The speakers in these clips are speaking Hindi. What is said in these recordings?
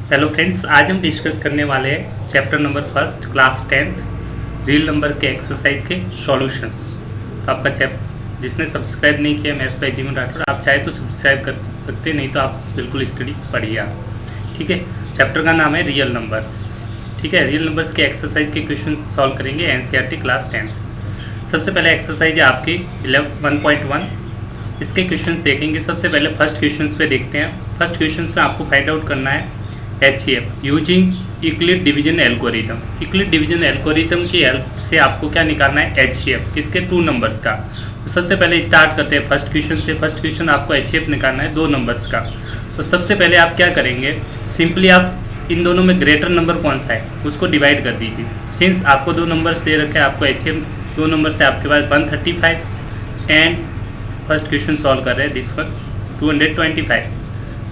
हेलो फ्रेंड्स, आज हम डिस्कस करने वाले हैं chapter number first class 10th real number के एक्सरसाइज के सॉल्यूशंस। आपका जिसने सब्सक्राइब नहीं किया मैथ्स बाय जीवन राठौर, आप चाहे तो सब्सक्राइब कर सकते, नहीं तो आप बिल्कुल स्टडी पढ़िए आप। ठीक है, चैप्टर का नाम है रियल नंबर्स। ठीक है, रियल नंबर्स के एक्सरसाइज के क्वेश्चन सॉल्व करेंगे एनसीईआरटी क्लास 10th। सबसे पहले एक्सरसाइज है आपकी 1.1। इसके क्वेश्चंस देखेंगे। सबसे पहले फर्स्ट क्वेश्चंस पे देखते हैं। फर्स्ट क्वेश्चंस में आपको फाइंड आउट करना है HCF using Euclid division algorithm. Euclid division algorithm की हेल्प से आपको क्या निकालना है, HCF किसके, 2 नंबर्स का। तो सबसे पहले स्टार्ट करते हैं फर्स्ट क्वेश्चन से। फर्स्ट क्वेश्चन आपको HCF निकालना है 2 नंबर्स का। तो सबसे पहले आप क्या करेंगे, सिंपली आप इन दोनों में ग्रेटर नंबर कौन सा है उसको डिवाइड कर दीजिए। सिंस आपको 2 नंबर्स दे रखे हैं, आपको HCF 2 नंबर से आपके पास 135 एंड फर्स्ट क्वेश्चन सॉल्व कर रहे हैं दिस वन 225।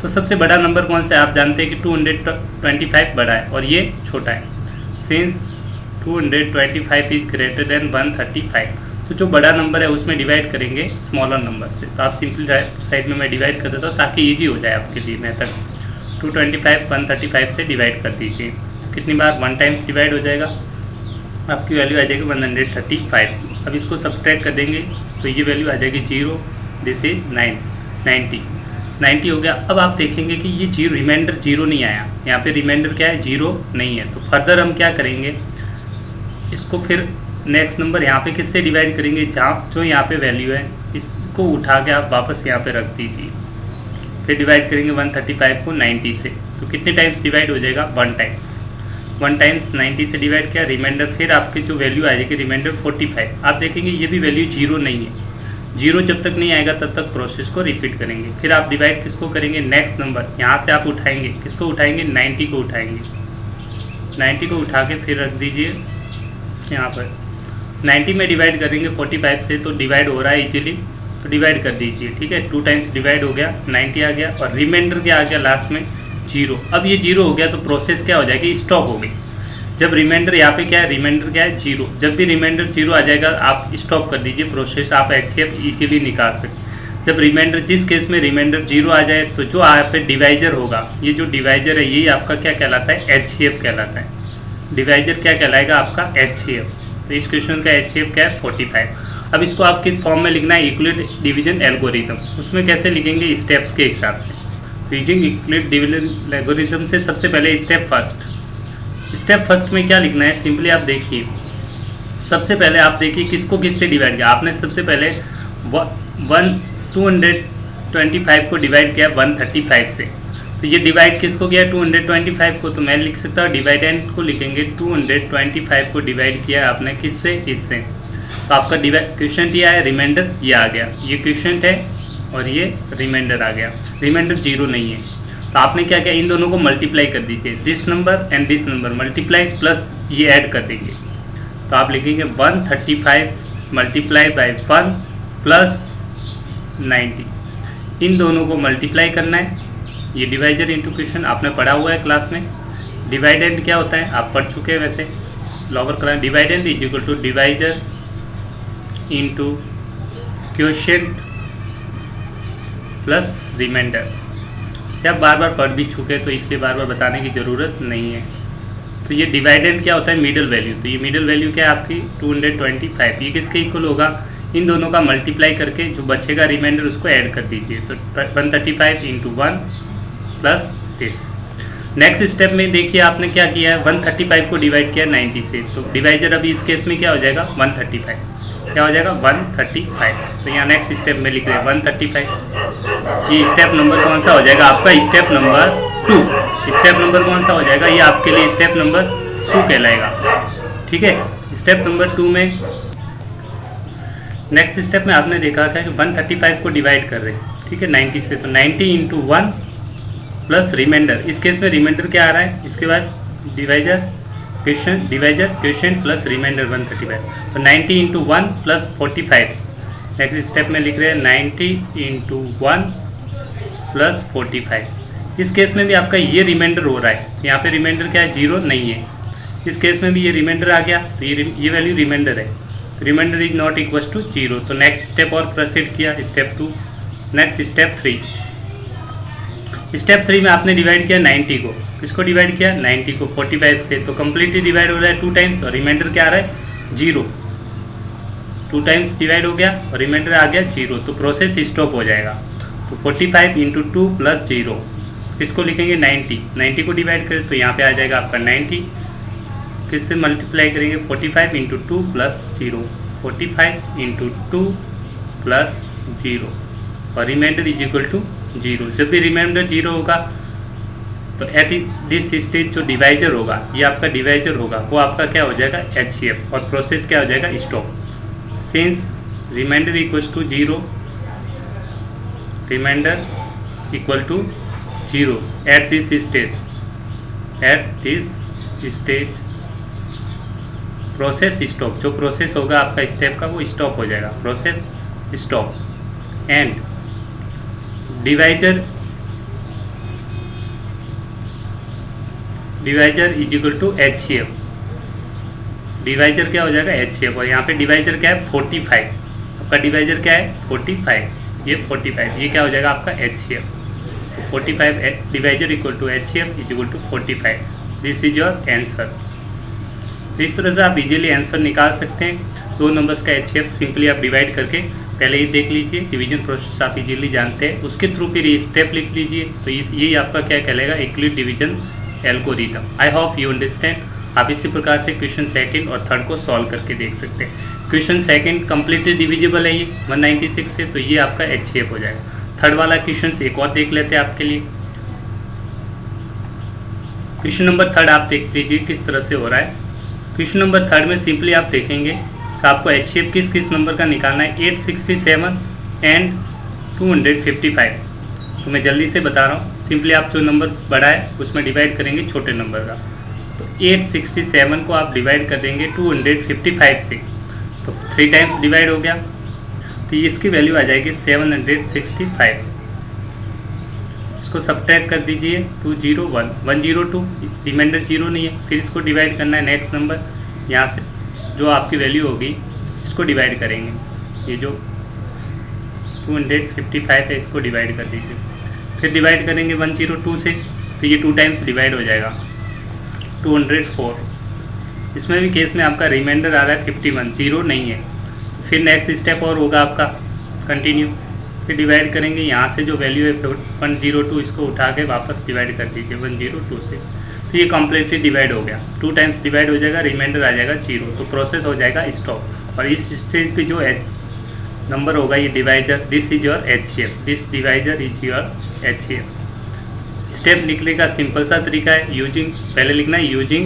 तो सबसे बड़ा नंबर कौन सा है, आप जानते हैं कि 225 बड़ा है और ये छोटा है। सिंस 225 इज ग्रेटर देन 135, तो जो बड़ा नंबर है उसमें डिवाइड करेंगे स्मॉलर नंबर से। तो आप सिंपल साइड में मैं डिवाइड कर देता हूँ ताकि इजी हो जाए आपके लिए मेथड। 225 135 से डिवाइड कर दीजिए। कितनी बार, 1 टाइम्स डिवाइड हो जाएगा, आपकी वैल्यू आ जाएगी 135। अब इसको सब्ट्रैक्ट कर देंगे तो ये वैल्यू आ जाएगी 0, दिस इज 90 हो गया। अब आप देखेंगे कि ये जीरो रिमाइंडर 0 नहीं आया, यहाँ पे रिमाइंडर क्या है, 0 नहीं है। तो फर्दर हम क्या करेंगे, इसको फिर नेक्स्ट नंबर यहाँ पे किससे डिवाइड करेंगे, जहाँ जो यहाँ पे वैल्यू है इसको उठा के आप वापस यहाँ पे रख दीजिए। फिर डिवाइड करेंगे 135 को 90 से, तो कितने टाइम्स डिवाइड हो जाएगा, 1 टाइम्स 90 से डिवाइड किया, रिमाइंडर फिर आपकी जो वैल्यू आ जाएगी रिमाइंडर 45। आप देखेंगे ये भी वैल्यू 0 नहीं है। 0 जब तक नहीं आएगा तब तक प्रोसेस को रिपीट करेंगे। फिर आप डिवाइड किसको करेंगे, नेक्स्ट नंबर, यहाँ से आप उठाएंगे, किसको उठाएंगे, 90 को उठाएंगे। 90 को उठा के फिर रख दीजिए यहाँ पर। 90 में डिवाइड करेंगे 45 से, तो डिवाइड हो रहा है इजीली, तो डिवाइड कर दीजिए। ठीक है, 2 टाइम्स डिवाइड हो गया, 90 आ गया और रिमाइंडर क्या आ गया लास्ट में, 0। अब ये 0 हो गया तो प्रोसेस क्या हो जाएगी, स्टॉप हो गई। जब रिमाइंडर यहाँ पे क्या है, रिमाइंडर क्या है, 0। जब भी रिमाइंडर 0 आ जाएगा आप स्टॉप कर दीजिए प्रोसेस, आप HCF इजीली निकाल सकते। जब रिमाइंडर, जिस केस में रिमाइंडर 0 आ जाए तो जो यहाँ पे डिवाइजर होगा, ये जो डिवाइजर है यही आपका क्या कहलाता है, HCF कहलाता है। डिवाइजर क्या कहलाएगा आपका, HCF। तो इस क्वेश्चन का HCF क्या है, 45। अब इसको आप किस फॉर्म में लिखना है, यूक्लिड डिवीजन एल्गोरिथम। उसमें कैसे लिखेंगे, स्टेप्स के हिसाब से। यूजिंग यूक्लिड डिवीजन एल्गोरिथम से सबसे पहले स्टेप फर्स्ट में क्या लिखना है, सिंपली आप देखिए। सबसे पहले आप देखिए किसको किससे डिवाइड किया आपने। सबसे पहले 225 को डिवाइड किया 135 से, तो ये डिवाइड किसको किया, 225 को। तो मैं लिख सकता हूँ डिवाइडेंट को लिखेंगे, 225 को डिवाइड किया आपने किससे, इससे। तो आपका क्वेश्चन दिया है, रिमाइंडर ये आ गया, ये क्वेश्चन है और ये रिमाइंडर आ गया। रिमाइंडर 0 नहीं है, तो आपने क्या किया, इन दोनों को मल्टीप्लाई कर दीजिए, this number and this number multiply plus ये ऐड कर देंगे। तो आप लिखेंगे 135 मल्टीप्लाई बाई 1 प्लस 90। इन दोनों को मल्टीप्लाई करना है। ये डिवाइजर इंटू क्वेश्चन आपने पढ़ा हुआ है क्लास में। डिवाइडेंट क्या होता है, आप पढ़ चुके हैं वैसे, लॉगर करा। Dividend is equal to divisor into quotient plus remainder. आप बार बार पढ़ भी चुके तो इसलिए बार बार बताने की ज़रूरत नहीं है। तो ये डिवाइडेंट क्या होता है, मिडिल वैल्यू। तो ये मिडिल वैल्यू क्या है आपकी, 225। ये किसके इक्वल होगा, इन दोनों का मल्टीप्लाई करके जो बचेगा रिमाइंडर उसको ऐड कर दीजिए। तो 135 into 1 plus this. Next step में देखिए आपने क्या किया है, 135 को डिवाइड किया 90 से, तो डिवाइजर अभी इस केस में क्या हो जाएगा, 135। क्या हो जाएगा, 135। तो यहाँ नेक्स्ट स्टेप में लिख रहे हैं 135। ये स्टेप नंबर कौन सा हो जाएगा आपका, स्टेप नंबर 2। स्टेप नंबर कौन सा हो जाएगा, ये आपके लिए स्टेप नंबर 2 कहलाएगा। ठीक है, स्टेप नंबर 2 में नेक्स्ट स्टेप में आपने देखा था कि 135 को डिवाइड कर रहे हैं, ठीक है, 90 से। तो 90 इंटू 1 प्लस रिमाइंडर। इस केस में रिमाइंडर क्या आ रहा है, इसके बाद डिवाइजर क्वेश्चन प्लस रिमाइंडर 135। तो 90 इंटू 1 प्लस 45। नेक्स्ट स्टेप में लिख रहे हैं 90 इंटू 1 प्लस 45। इस केस में भी आपका ये रिमाइंडर हो रहा है, यहाँ पे रिमाइंडर क्या है, 0 नहीं है। इस केस में भी ये रिमाइंडर आ गया, तो ये वैल्यू रिमाइंडर है। Remainder is not equal to 0। तो नेक्स्ट स्टेप और प्रोसीड किया, स्टेप 2। Next step 3। स्टेप 3 में आपने डिवाइड किया 90 को, किसको डिवाइड किया 90 को 45 से, तो कम्प्लीटली डिवाइड हो रहा है 2 टाइम्स और रिमाइंडर क्या आ रहा है 0। 2 टाइम्स डिवाइड हो गया और रिमाइंडर आ गया 0, तो प्रोसेस स्टॉप हो जाएगा। तो 45 इंटू 2 प्लस 0, किसको लिखेंगे 90 को डिवाइड करें तो यहाँ पे आ जाएगा आपका 90, किससे मल्टीप्लाई करेंगे 45 इंटू 2 प्लस 0, 45 इंटू 2 प्लस 0 और रिमाइंडर इज इक्वल टू 0। जब भी रिमाइंडर 0 होगा तो एट दिस स्टेज जो डिवाइजर होगा, ये आपका डिवाइजर होगा, वो आपका क्या हो जाएगा HCF और प्रोसेस क्या हो जाएगा stop. Since remainder equal to 0, remainder equal to 0 at this stage process stop, जो प्रोसेस होगा आपका स्टेप का वो स्टॉप हो जाएगा, process stop. And divisor is equal to HCF, divisor क्या हो जाएगा HCF और यहाँ पे डिवाइजर क्या है 45, आपका डिवाइजर क्या है 45, ये 45, ये क्या हो जाएगा आपका HCF। तो 45 divisor equal to HCF is equal to 45, this is your answer. तो इस तरह से आप इजीली आंसर निकाल सकते हैं। 2 नंबर्स का HCF सिंपली आप डिवाइड करके पहले ही देख लीजिए, डिवीजन प्रोसेस आप इजीली जानते हैं, उसके थ्रू फिर ये स्टेप लिख लीजिए, तो यही आपका क्या कहलाएगा Euclid division algorithm. I hope you understand. आप इसी प्रकार से क्वेश्चन सेकंड और थर्ड को सॉल्व करके देख सकते हैं। क्वेश्चन सेकंड कम्प्लीटली डिविजिबल है ये 196 से, तो ये आपका HCF हो जाएगा। थर्ड वाला क्वेश्चन एक और देख लेते हैं आपके लिए। क्वेश्चन नंबर थर्ड आप देख लीजिए किस तरह से हो रहा है। क्वेश्चन नंबर थर्ड में सिंपली आप देखेंगे तो आपको HCF किस किस नंबर का निकालना है, 867 एंड 255। तो मैं जल्दी से बता रहा हूँ, सिंपली आप जो नंबर बड़ा है उसमें डिवाइड करेंगे छोटे नंबर का। तो 867 को आप डिवाइड कर देंगे 255 से, तो 3 टाइम्स डिवाइड हो गया, तो इसकी वैल्यू आ जाएगी 765। इसको सब्ट्रैक्ट कर दीजिए 201 102, रिमाइंडर 0 नहीं है, फिर इसको डिवाइड करना है नेक्स्ट नंबर, यहाँ से जो आपकी वैल्यू होगी इसको डिवाइड करेंगे, ये जो 255 है इसको डिवाइड कर दीजिए, फिर डिवाइड करेंगे 102 से, तो ये 2 टाइम्स डिवाइड हो जाएगा 204। इसमें भी केस में आपका रिमाइंडर आ रहा है 51, 0 नहीं है। फिर नेक्स्ट स्टेप और होगा आपका कंटिन्यू, फिर डिवाइड करेंगे, यहाँ से जो वैल्यू है 102 इसको उठा के वापस डिवाइड कर दीजिए 102 से, तो ये कम्प्लीटली डिवाइड हो गया, 2 टाइम्स डिवाइड हो जाएगा, रिमाइंडर आ जाएगा 0, तो प्रोसेस हो जाएगा स्टॉप। और इस स्टेज पे जो नंबर होगा ये divisor, this is your HCF, this divisor is your HCF। Step लिखने का सिंपल सा तरीका है, यूजिंग पहले लिखना है using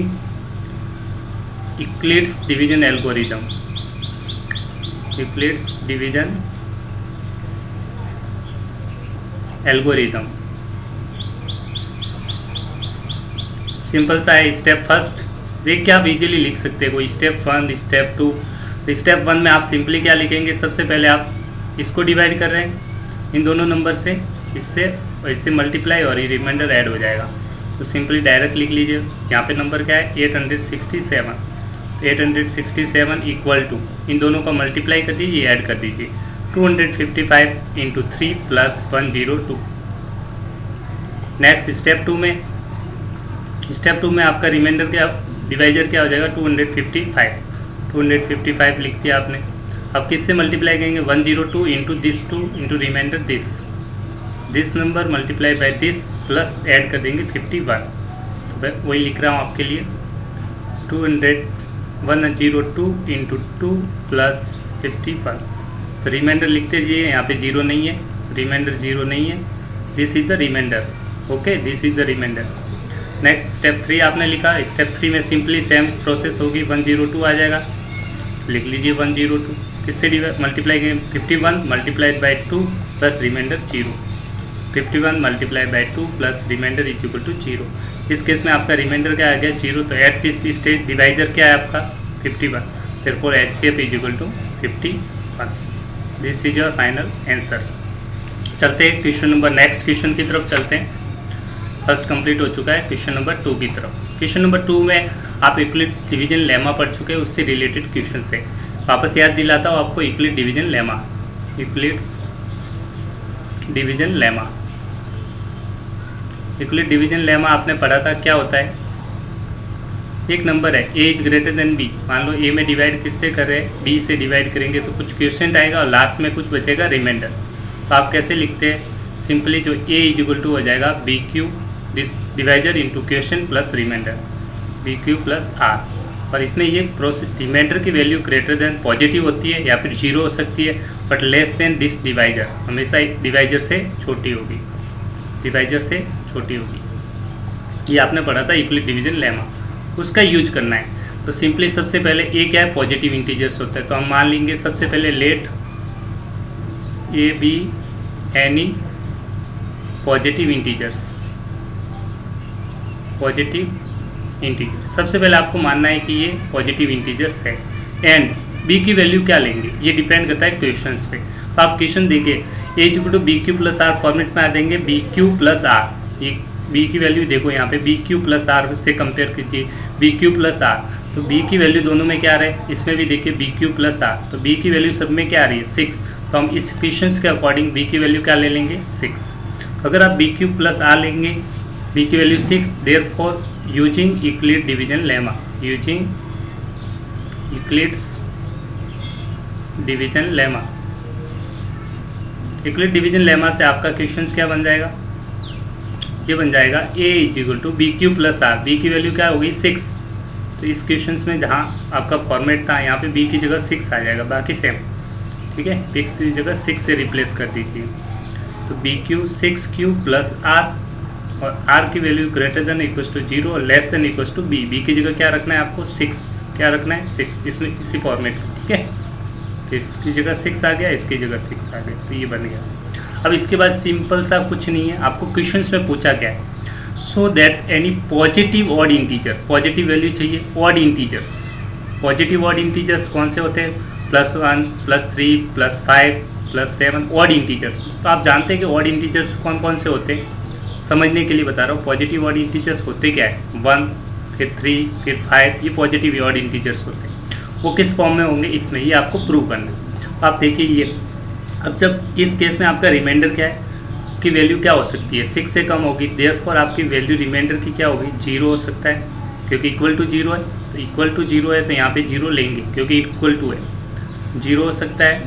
Euclid's division algorithm, Euclid's division algorithm. Simple सा है। स्टेप फर्स्ट देख के आप इजीली लिख सकते हैं, कोई स्टेप 1 स्टेप 2। तो स्टेप 1 में आप सिंपली क्या लिखेंगे, सबसे पहले आप इसको डिवाइड कर रहे हैं इन दोनों नंबर से, इससे और इससे मल्टीप्लाई और ये रिमाइंडर ऐड हो जाएगा, तो सिंपली डायरेक्ट लिख लीजिए। यहाँ पे नंबर क्या है 867, 867 इक्वल टू इन दोनों का मल्टीप्लाई कर दीजिए, ऐड कर दीजिए 255 इंटू 3 प्लस 102। नेक्स्ट स्टेप 2 में आपका रिमाइंडर क्या, डिवाइजर क्या हो जाएगा 255 लिख दिया आपने। अब किससे मल्टीप्लाई करेंगे 102 into this 2 into remainder this number multiply by this plus add कर देंगे 51। तो वही लिख रहा हूँ आपके लिए 102 इंटू 2 प्लस 51। तो रिमाइंडर लिखते जाइए, यहाँ पे 0 नहीं है, रिमाइंडर 0 नहीं है, this is the remainder, okay this is the remainder. Next step 3 आपने लिखा, स्टेप 3 में सिंपली सेम प्रोसेस होगी, 102 आ जाएगा, लिख लीजिए 102, किससे मल्टीप्लाई करेंगे 51 multiplied by 2 plus reminder 0, 51 multiply by 2 plus reminder is equal to 0। इस केस में आपका रिमाइंडर क्या आ गया 0, तो एट दिस स्टेज डिवाइजर क्या है आपका 51, therefore HCF is equal to 51। This is your final answer. चलते हैं क्वेश्चन नंबर, नेक्स्ट क्वेश्चन की तरफ चलते हैं। फर्स्ट कंप्लीट हो चुका है, क्वेश्चन नंबर 2 की तरफ। क्वेश्चन नंबर 2 में आप यूक्लिड डिवीजन लेमा पढ़ चुके हैं, उससे रिलेटेड क्वेश्चन से वापस याद दिलाता हूँ आपको। Euclid division lemma, Euclid's division lemma, Euclid division lemma आपने पढ़ा था, क्या होता है, एक नंबर है ए इज ग्रेटर देन बी, मान लो ए में डिवाइड किससे कर रहे हैं, बी से डिवाइड करेंगे तो कुछ क्वेश्चन आएगा और लास्ट में कुछ बचेगा रिमाइंडर। तो आप कैसे लिखते हैं, सिंपली जो ए इज इक्वल टू हो जाएगा B Q this divisor into quotient plus remainder B Q plus R. और इसमें ये प्रोसेस रिमाइंडर की वैल्यू ग्रेटर देन पॉजिटिव होती है या फिर जीरो हो सकती है, but less than this divisor, हमेशा डिवाइजर से छोटी होगी, डिवाइजर से छोटी होगी। ये आपने पढ़ा था यूक्लिड डिवीजन लेमा, उसका यूज करना है। तो सिंपली सबसे पहले ए क्या है, पॉजिटिव इंटीजर्स होता है, तो हम मान लेंगे सबसे पहले let A B any positive integers, positive integer. सबसे पहले आपको मानना है कि ये पॉजिटिव इंटीजर्स है। एंड बी की वैल्यू क्या लेंगे, ये डिपेंड करता है क्वेश्चंस पे। तो आप क्वेश्चन देखिए, A equal to B Q plus R format में आ देंगे, बी क्यू प्लस आर, ये बी की वैल्यू देखो यहाँ पे बी क्यू प्लस आर से कंपेयर कीजिए, बी क्यू प्लस आर, तो बी की वैल्यू दोनों में क्या आ रहा है, इसमें भी देखिए बी क्यू प्लस आर, तो बी की वैल्यू सब में क्या आ रही है 6। तो हम इस इक्वेशंस के अकॉर्डिंग बी की वैल्यू क्या ले लेंगे 6। अगर आप बी क्यू प्लस आर लेंगे, बी की value 6, therefore using Euclid division lemma, using Euclid's division lemma, Euclid division lemma से आपका क्वेश्चन क्या बन जाएगा, ये बन जाएगा a is equal to B Q plus R, B की वैल्यू क्या होगी 6। तो इस क्वेश्चन में जहाँ आपका फॉर्मेट था यहाँ पे b की जगह 6 आ जाएगा, बाकी सेम, ठीक है, x की जगह 6 से रिप्लेस कर दीजिए। तो B Q 6 Q plus R, और r की value greater than equal to 0 और less than equal to b, b की जगह क्या रखना है आपको 6, क्या रखना है 6, इसमें इसी फॉर्मेट, ठीक है। तो इसकी जगह 6 आ गया, इसकी जगह 6 आ गया, तो ये बन गया। अब इसके बाद सिंपल सा कुछ नहीं है, आपको क्वेश्चंस में पूछा क्या है, so that any positive odd integer, positive value चाहिए odd integers. Positive odd integers कौन से होते हैं, +1 +3 +5 +7 ऑड इंटीजर्स। तो आप जानते हैं कि ऑड इंटीजर्स कौन कौन से होते हैं, समझने के लिए बता रहा हूँ। पॉजिटिव ऑड इंटीजर्स होते क्या है, 1 फिर 3 फिर 5, ये पॉजिटिव ऑड इंटीजर्स होते हैं। वो किस फॉर्म में होंगे, इसमें ही आपको प्रूव करना है। आप देखिए ये, अब जब इस केस में आपका रिमाइंडर क्या है की वैल्यू क्या हो सकती है, 6 से कम होगी, देयरफॉर आपकी वैल्यू रिमाइंडर की क्या होगी 0 हो सकता है, क्योंकि इक्वल टू 0 है। तो इक्वल टू 0 है तो यहाँ पे 0 लेंगे क्योंकि इक्वल टू है। 0 हो सकता है,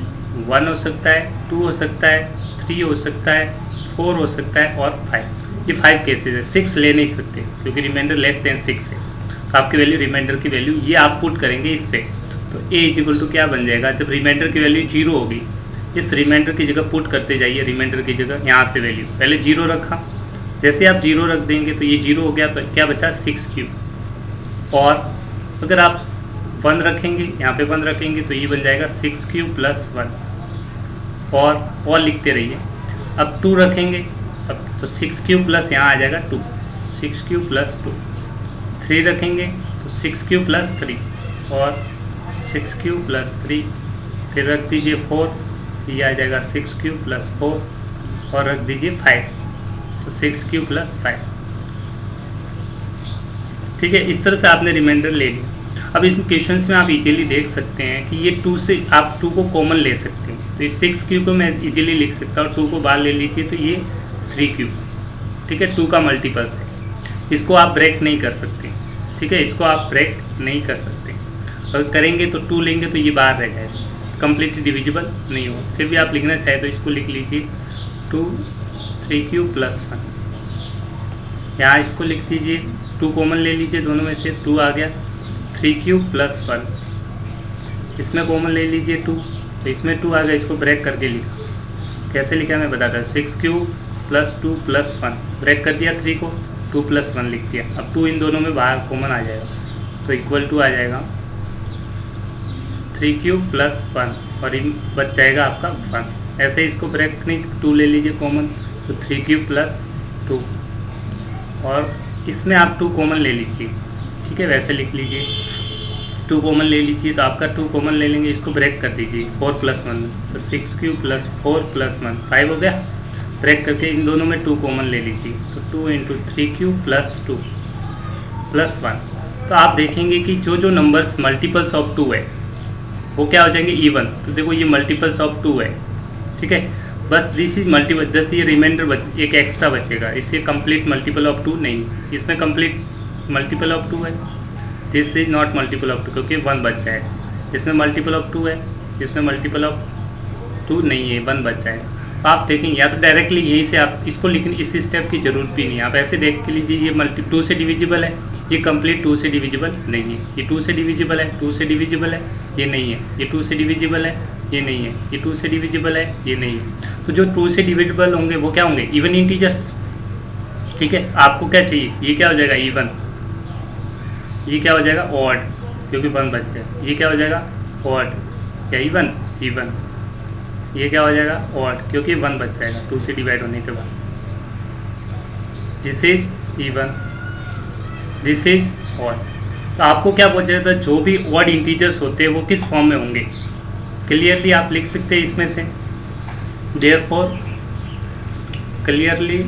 1 हो सकता है, 2 हो सकता है, 3 हो सकता है, 4 हो सकता है और 5। ये 5 केसेज है, 6 ले नहीं सकते क्योंकि रिमाइंडर लेस देन 6 है। तो आपकी वैल्यू रिमाइंडर की वैल्यू ये आप पुट करेंगे इस पर। तो a इज इक्वल टू क्या बन जाएगा, जब रिमाइंडर की वैल्यू 0 होगी, इस रिमाइंडर की जगह पुट करते जाइए, रिमाइंडर की जगह यहाँ से वैल्यू पहले 0 रखा, जैसे आप 0 रख देंगे तो ये 0 हो गया, तो क्या बचा 6 और अगर आप 1 रखेंगे, यहाँ पे 1 रखेंगे तो ये बन जाएगा 6 प्लस 1 और लिखते रहिए। अब 2 रखेंगे, अब तो 6 प्लस यहाँ आ जाएगा 2, 6 प्लस 2। 3 रखेंगे तो 6 प्लस 3 और 6 प्लस 3, फिर रख दीजिए 4, ये आ जाएगा 6 प्लस 4 और रख दीजिए 5, तो 6 प्लस 5, ठीक है। इस तरह से आपने रिमाइंडर ले लिया। अब इस क्वेश्चंस में आप इजीली देख सकते हैं कि ये 2 से आप 2 को कॉमन ले सकते हैं, तो इस 6 को मैं इजीली लिख सकता हूँ, 2 को बाहर ले लीजिए तो ये 3, ठीक है, 2 का मल्टीपल्स है। इसको आप ब्रेक नहीं कर सकते, ठीक है, इसको आप ब्रेक नहीं कर सकते। अगर करेंगे तो 2 लेंगे तो ये बाहर रह जाएगा, कम्प्लीटली डिविजिबल नहीं होगा। फिर भी आप लिखना चाहे तो इसको लिख लीजिए 2 3 प्लस 1, यहाँ इसको लिख दीजिए, 2 कॉमन ले लीजिए, दोनों में से 2 आ गया, 3 प्लस 1, इसमें कॉमन ले लीजिए 2, तो इसमें 2 आ गया, इसको ब्रेक करके लिखा। कैसे लिखा मैं बताता हूँ, 6 प्लस 2 प्लस 1, ब्रेक कर दिया 3 को, 2 प्लस 1 लिख दिया। अब 2 इन दोनों में बाहर कॉमन आ जाएगा तो इक्वल टू आ जाएगा 3 प्लस 1 और इन बच जाएगा आपका 1। ऐसे इसको ब्रेक नहीं, 2 ले लीजिए कॉमन, तो 3 प्लस 2 और इसमें आप 2 कॉमन ले लीजिए, ठीक है, वैसे लिख लीजिए 2 कॉमन ले लीजिए, तो आपका 2 कॉमन ले लेंगे, इसको ब्रेक कर दीजिए 4 प्लस 1, तो 6 प्लस 4 प्लस 1 5 हो गया। ब्रेक करके इन दोनों में 2 कॉमन ले लीजिए, तो 2 × 3 प्लस 2 प्लस 1। तो आप देखेंगे कि जो नंबर्स मल्टीपल्स ऑफ 2 है वो क्या हो जाएंगे इवन। तो देखो ये मल्टीपल्स ऑफ 2 है, ठीक है, बस दिस इज मल्टीपल, जैसे ये रिमाइंडर एक एक्स्ट्रा बचेगा, इससे कंप्लीट मल्टीपल ऑफ 2 नहीं, इसमें कंप्लीट मल्टीपल ऑफ 2 है, this is not multiple of 2 क्योंकि 1 बच जाएगा। इसमें मल्टीपल ऑफ 2 है, इसमें मल्टीपल ऑफ 2 नहीं है, 1 बच जाएगा। तो आप देखेंगे या तो डायरेक्टली यहीं से आप इसको, लेकिन इस स्टेप की जरूरत भी नहीं है, आप ऐसे देख के लीजिए ये 2 से डिविजिबल है, ये कंप्लीट 2 से डिविजिबल नहीं है, ये 2 से डिविजिबल है, 2 से डिविजिबल है, ये नहीं है, ये 2 से डिविजिबल है, ये नहीं है, ये 2 से डिविजिबल है, ये नहीं है। तो जो 2 से डिविजिबल होंगे वो क्या होंगे? Even integers. ठीक है, आपको क्या चाहिए? ये क्या हो जाएगा? इवन। ये क्या हो जाएगा? ऑड, क्योंकि 1 बच जाए। ये क्या हो जाएगा? ऑड या इवन? इवन। ये क्या हो जाएगा? ऑड, क्योंकि 1 बच जाएगा 2 से डिवाइड होने के बाद। This is even, this is odd. तो आपको क्या बोल जाता है? जो भी ऑड इंटीजर्स होते हैं वो किस फॉर्म में होंगे? क्लियरली आप लिख सकते हैं इसमें से, therefore clearly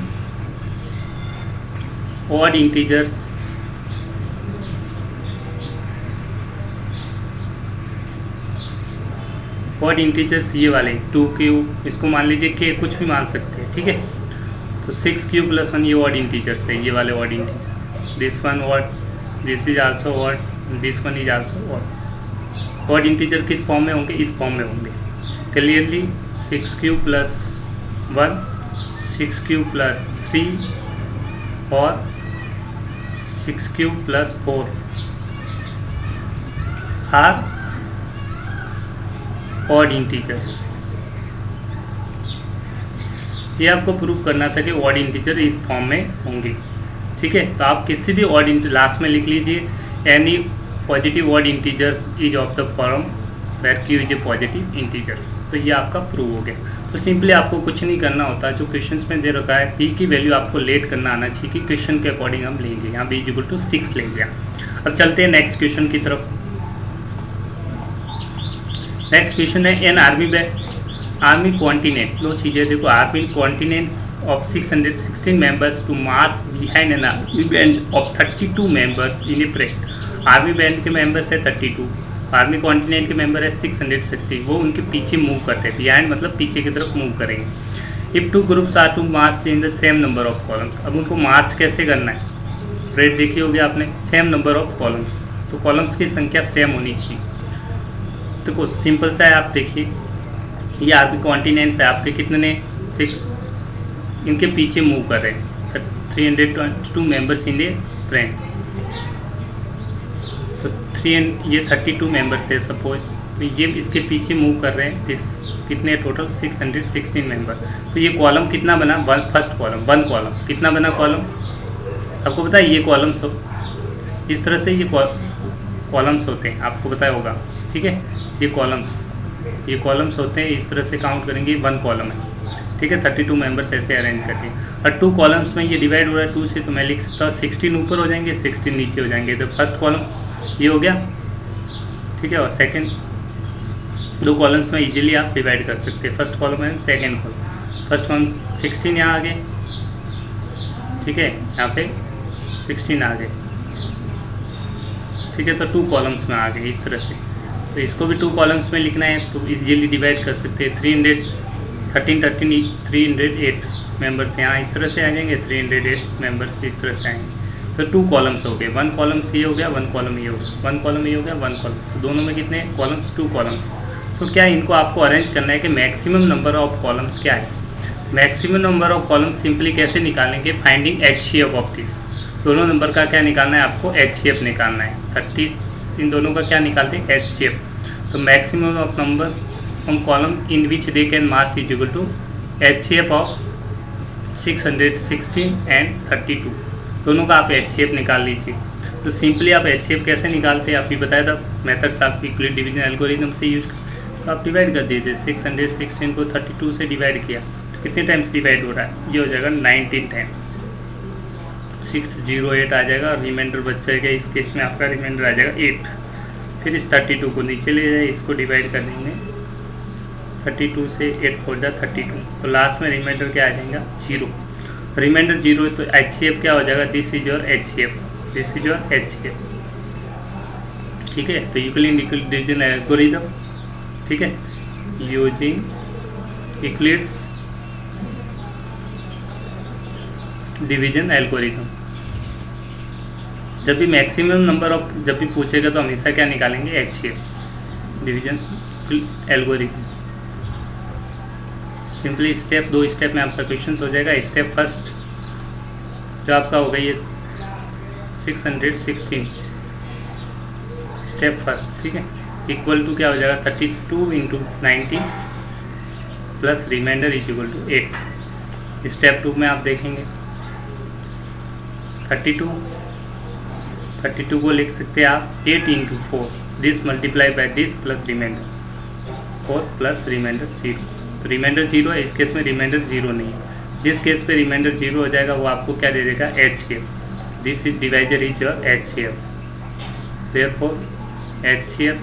odd integers odd integers ये वाले 2 क्यूब, इसको मान लीजिए कि कुछ भी मान सकते हैं। ठीक है, तो 6 क्यूब प्लस 1 ये ऑड इंटीजर्स है, ये वाले odd integer. This one odd, this is also odd, this one is also odd. Odd integer किस फॉर्म में होंगे? इस फॉर्म में होंगे। Clearly 6 cube plus 1, 6 cube plus 3 और 6 cube plus 4 are odd integers. ये आपको प्रूव करना था कि ऑड इंटीजर इस फॉर्म में होंगे। ठीक है, तो आप किसी भी ऑड लास्ट में लिख लीजिए, any positive odd integers is of the form that Q is a positive integers. तो ये आपका प्रूव हो गया। तो सिंपली आपको कुछ नहीं करना होता, जो क्वेश्चन में दे रखा है पी की वैल्यू आपको लेट करना आना चाहिए कि क्वेश्चन के अकॉर्डिंग हम लेंगे। यहाँ बी इक्वल टू 6 लेंगे। अब चलते हैं नेक्स्ट क्वेश्चन की तरफ। नेक्स्ट क्वेश्चन है एन आर्मी कॉन्टिनेंट। लो चीज़ें देखो, army continents of 616 members to march behind an army band of 32 members in a parade. Army band के मेंबर्स है 32, आर्मी कॉन्टिनेंट के मेंबर है 660, वो उनके पीछे मूव करते हैं। बिहाइंड मतलब पीछे की तरफ मूव करेंगे। If 2 groups are to march in the same number of columns. अब उनको मार्च कैसे करना है? परेड देखी होगी आपने, सेम नंबर ऑफ कॉलम्स, तो कॉलम्स की संख्या सेम होनी चाहिए। देखो सिंपल सा है, आप देखिए ये आर्मी कॉन्टिनेंट्स है आपके, कितने ने 6, इनके पीछे मूव कर रहे हैं 322 मेंबर्स इन ए ट्रेन। तो ये 32 मेंबर्स है सपोज, तो ये इसके पीछे मूव कर रहे हैं कितने टोटल 616 मेंबर। तो ये कॉलम कितना बना? फर्स्ट कॉलम 1 कॉलम कितना बना? कॉलम आपको पता है ये कॉलम्स इस तरह से ये कॉलम्स होते हैं, आपको पता होगा। ठीक है, ये कॉलम्स होते हैं, इस तरह से काउंट करेंगे 1 कॉलम है। ठीक है, 32 मेंबर्स ऐसे अरेंज करके, और 2 कॉलम्स में ये डिवाइड हो रहा है 2 से, तो मैं लिख सकता हूँ 16 ऊपर हो जाएंगे, 16 नीचे हो जाएंगे। तो फर्स्ट कॉलम ये हो गया। ठीक है, और सेकंड 2 कॉलम्स में इजीली आप डिवाइड कर सकते हैं, फर्स्ट कॉलम है सेकंड कॉलम। फर्स्ट कॉलम 16 यहाँ आ गए। ठीक है, यहाँ पे 16 आ गए। ठीक है, तो 2 कॉलम्स में आ गए इस तरह से। तो इसको भी 2 कॉलम्स में लिखना है तो इजीली डिवाइड कर सकते हैं। 308 मेंबर्स यहाँ इस तरह से आ जाएंगे, 308 मेंबर्स इस तरह से आएंगे। तो 2 कॉलम्स हो गए, 1 कॉलम ये हो गया, 1 कॉलम ये हो गया, 1 कॉलम ये हो गया, 1 कॉलम। तो दोनों में कितने कॉलम्स? 2 कॉलम्स। तो क्या इनको आपको अरेंज करना है कि मैक्सिमम नंबर ऑफ कॉलम्स क्या है? Maximum number of columns simply कैसे निकालेंगे? Finding HCF of this. दोनों नंबर का क्या निकालना है आपको? HCF निकालना है। 30 इन दोनों का क्या निकालते हैं? HCF। तो maximum of number of column in which they can march is equal to HCF of 616 and 32। दोनों का आप HCF निकाल लीजिए। तो सिंपली आप HCF कैसे निकालते हैं? आपकी बताया था मेथड्स आप इक्वल डिवीजन एल्गोरिथम से यूज, तो आप डिवाइड कर दीजिए। 616 को 32 से डिवाइड किया, तो कितने टाइम्स डिवाइड हो रहा है? ये हो जाएगा 19 टाइम्स। 608 आ जाएगा, और रिमाइंडर बच जाएगा। इस केस में आपका रिमाइंडर आ जाएगा 8। फिर इस 32 को नीचे ले जाए, इसको डिवाइड कर देंगे। 32 से 8 हो जाए 32, तो लास्ट में रिमाइंडर क्या आ जाएगा? 0। रिमाइंडर 0 है तो HCF क्या हो जाएगा? This is your HCF, this is your HCF। ठीक है, तो यूक्लिड डिवीजन एल्गोरिथम। ठीक है, यूजिंग यूक्लिड्स डिवीजन एल्गोरिथम। जब भी मैक्सिमम नंबर ऑफ जब भी पूछेगा तो हमेशा क्या निकालेंगे, HCF division algorithm. Simply step 2 step में आपका क्वेश्चन हो जाएगा। स्टेप फर्स्ट जो आपका होगा ये 616 स्टेप फर्स्ट, ठीक है, इक्वल टू क्या हो जाएगा 32 into 90 plus reminder is equal to 8। Step 2 में आप देखेंगे 32 को लिख सकते हैं आप 8 into 4, this multiply by this plus reminder 4 plus reminder 0। तो रिमाइंडर 0 है, इस केस में रिमाइंडर 0 नहीं है। जिस केस पे रिमाइंडर 0 हो जाएगा वो आपको क्या दे देगा, HCF। This is divisor is your HCF। Therefore HCF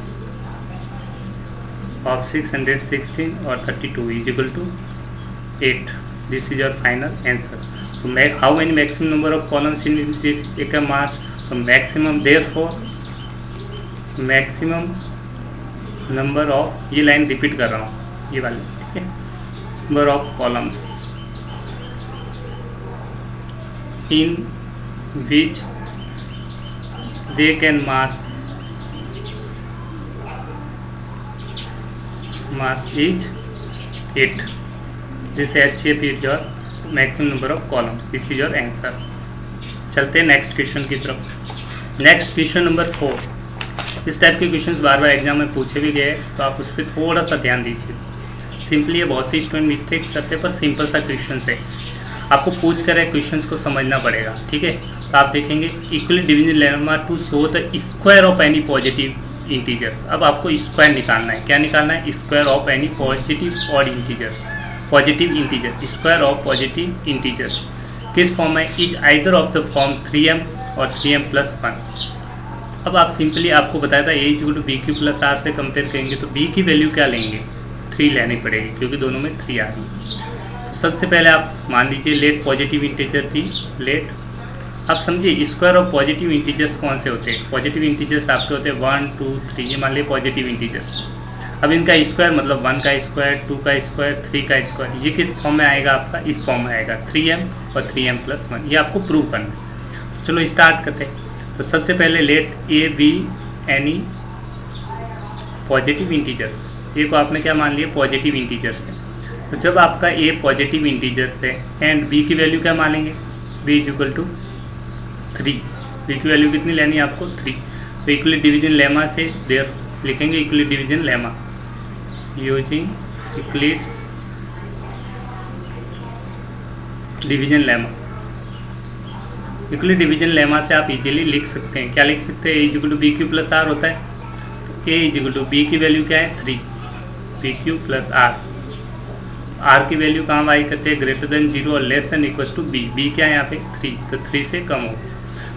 of 616 और 32 is equal to 8. This is your final answer. So how many maximum number of columns in this Ekam March? So maximum, therefore maximum number of, ये लाइन रिपीट कर रहा हूँ ये वाली, ठीक है, number of columns in which they can march is 8. This HCF is your maximum number of columns. This is your answer. चलते हैं नेक्स्ट क्वेश्चन की तरफ। Next question number 4। इस टाइप के क्वेश्चंस बार बार एग्जाम में पूछे भी गए, तो आप उस पर थोड़ा सा ध्यान दीजिए। सिंपली ये बहुत से स्टूडेंट मिस्टेक्स करते हैं, पर सिंपल सा क्वेश्चन है, आपको पूछ कर क्वेश्चन को समझना पड़ेगा, ठीक है। तो आप देखेंगे equally division lemma to show the square of any positive integers. अब आपको स्क्वायर निकालना है। क्या निकालना है, स्क्वायर ऑफ एनी पॉजिटिव और integers, positive integer, square of positive integers किस फॉर्म में, is either of the form 3m और 3m+1। अब आप सिंपली आपको बताया था a = bq+r से कंपेयर करेंगे तो b की वैल्यू क्या लेंगे, 3 लेनी पड़ेगी, क्योंकि दोनों में 3 आ रही है। तो सबसे पहले आप मान लीजिए लेट पॉजिटिव इंटीजर थी, लेट आप समझिए स्क्वायर ऑफ पॉजिटिव इंटीजर्स कौन से होते हैं। पॉजिटिव इंटीजर्स आपके होते हैं 1 2 3, ये मान लीजिए पॉजिटिव इंटीजर्स। अब इनका स्क्वायर मतलब 1 का स्क्वायर, 2 का स्क्वायर, 3 का स्क्वायर, ये किस फॉर्म में आएगा आपका, इस फॉर्म में आएगा 3m और 3m+1। ये आपको प्रूव करना है। चलो स्टार्ट करते हैं। तो सबसे पहले let a b any positive integers, A को आपने क्या मान लिया, पॉजिटिव इंटीजर्स है। तो जब आपका a पॉजिटिव इंटीजर्स है एंड b की वैल्यू क्या मानेंगे, b = 3। b की वैल्यू कितनी लेनी है आपको, 3। तो इक्वली डिवीजन लेमा से देर लिखेंगे equally division lemma using Eclipse division lemma. Equally division lemma से आप इजीली लिख सकते हैं, क्या लिख सकते हैं, a = bq+r होता है। तो a = b की वैल्यू क्या है, 3, bq+r। r की वैल्यू कहाँ वाई करते हैं, > 0 और <= b। b क्या है यहाँ पे, 3, तो 3 से कम हो।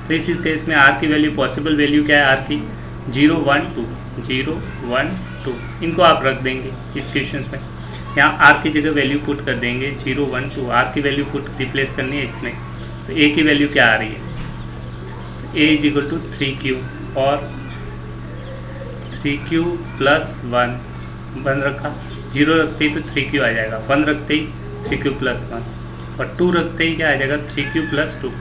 तो इस केस में r की वैल्यू, पॉसिबल वैल्यू क्या है r की, 0 1 2, 0 1 2। इनको आप रख देंगे इस क्वेश्चन में, यहाँ r की जगह वैल्यू पुट कर देंगे 0 1 2, r की वैल्यू पुट रिप्लेस करनी है इसमें। तो a की वैल्यू क्या आ रही है, a = 3q और 3q+1 1 रखा, 0 रखते ही तो 3q आ जाएगा, 1 रखते ही 3q+1 और 2 रखते ही क्या आ जाएगा, 3q+2।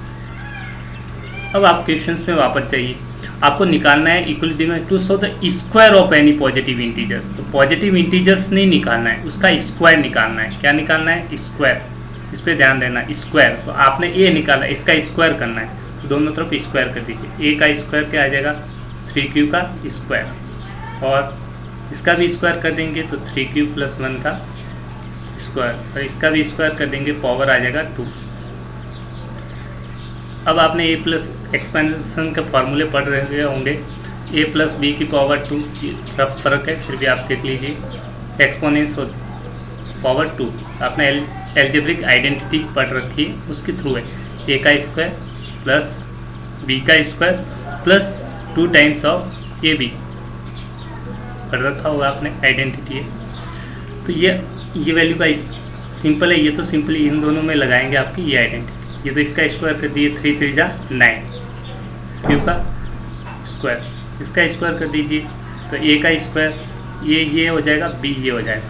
अब आप क्वेश्चंस में वापस जाइए, आपको निकालना है इक्वलिटी में to show the square of any positive integers. तो पॉजिटिव इंटीजर्स नहीं निकालना है, उसका स्क्वायर निकालना है। क्या निकालना है, स्क्वायर। इस पर ध्यान देना, स्क्वायर। तो आपने ए निकाला, इसका स्क्वायर करना है, तो दोनों तरफ स्क्वायर कर दीजिए। ए का स्क्वायर क्या आ जाएगा, 3q का स्क्वायर, और इसका भी स्क्वायर कर देंगे तो 3q+1 का स्क्वायर, और इसका भी स्क्वायर कर देंगे, पावर आ जाएगा 2। अब आपने a प्लस एक्सपेंशन के फार्मूले पढ़ रहे होंगे, a+b⁴ रफ फर्क है, फिर भी आप देख लीजिए, एक्सपोनेंस पावर 2। आपने एल्जेब्रिक आइडेंटिटीज पढ़ रखी है, उसके थ्रू है, a का स्क्वायर प्लस b का square plus 2 times of ab पढ़ रखा होगा आपने, आइडेंटिटी है। तो ये वैल्यू का सिंपल है, ये तो सिंपली इन दोनों में लगाएंगे आपकी ये आइडेंटिटी। ये तो इसका स्क्वायर कर दिए, 3 3 जा 9, q का स्क्वायर, इसका स्क्वायर कर दीजिए, तो a का स्क्वायर, ये हो जाएगा, b ये हो जाएगा,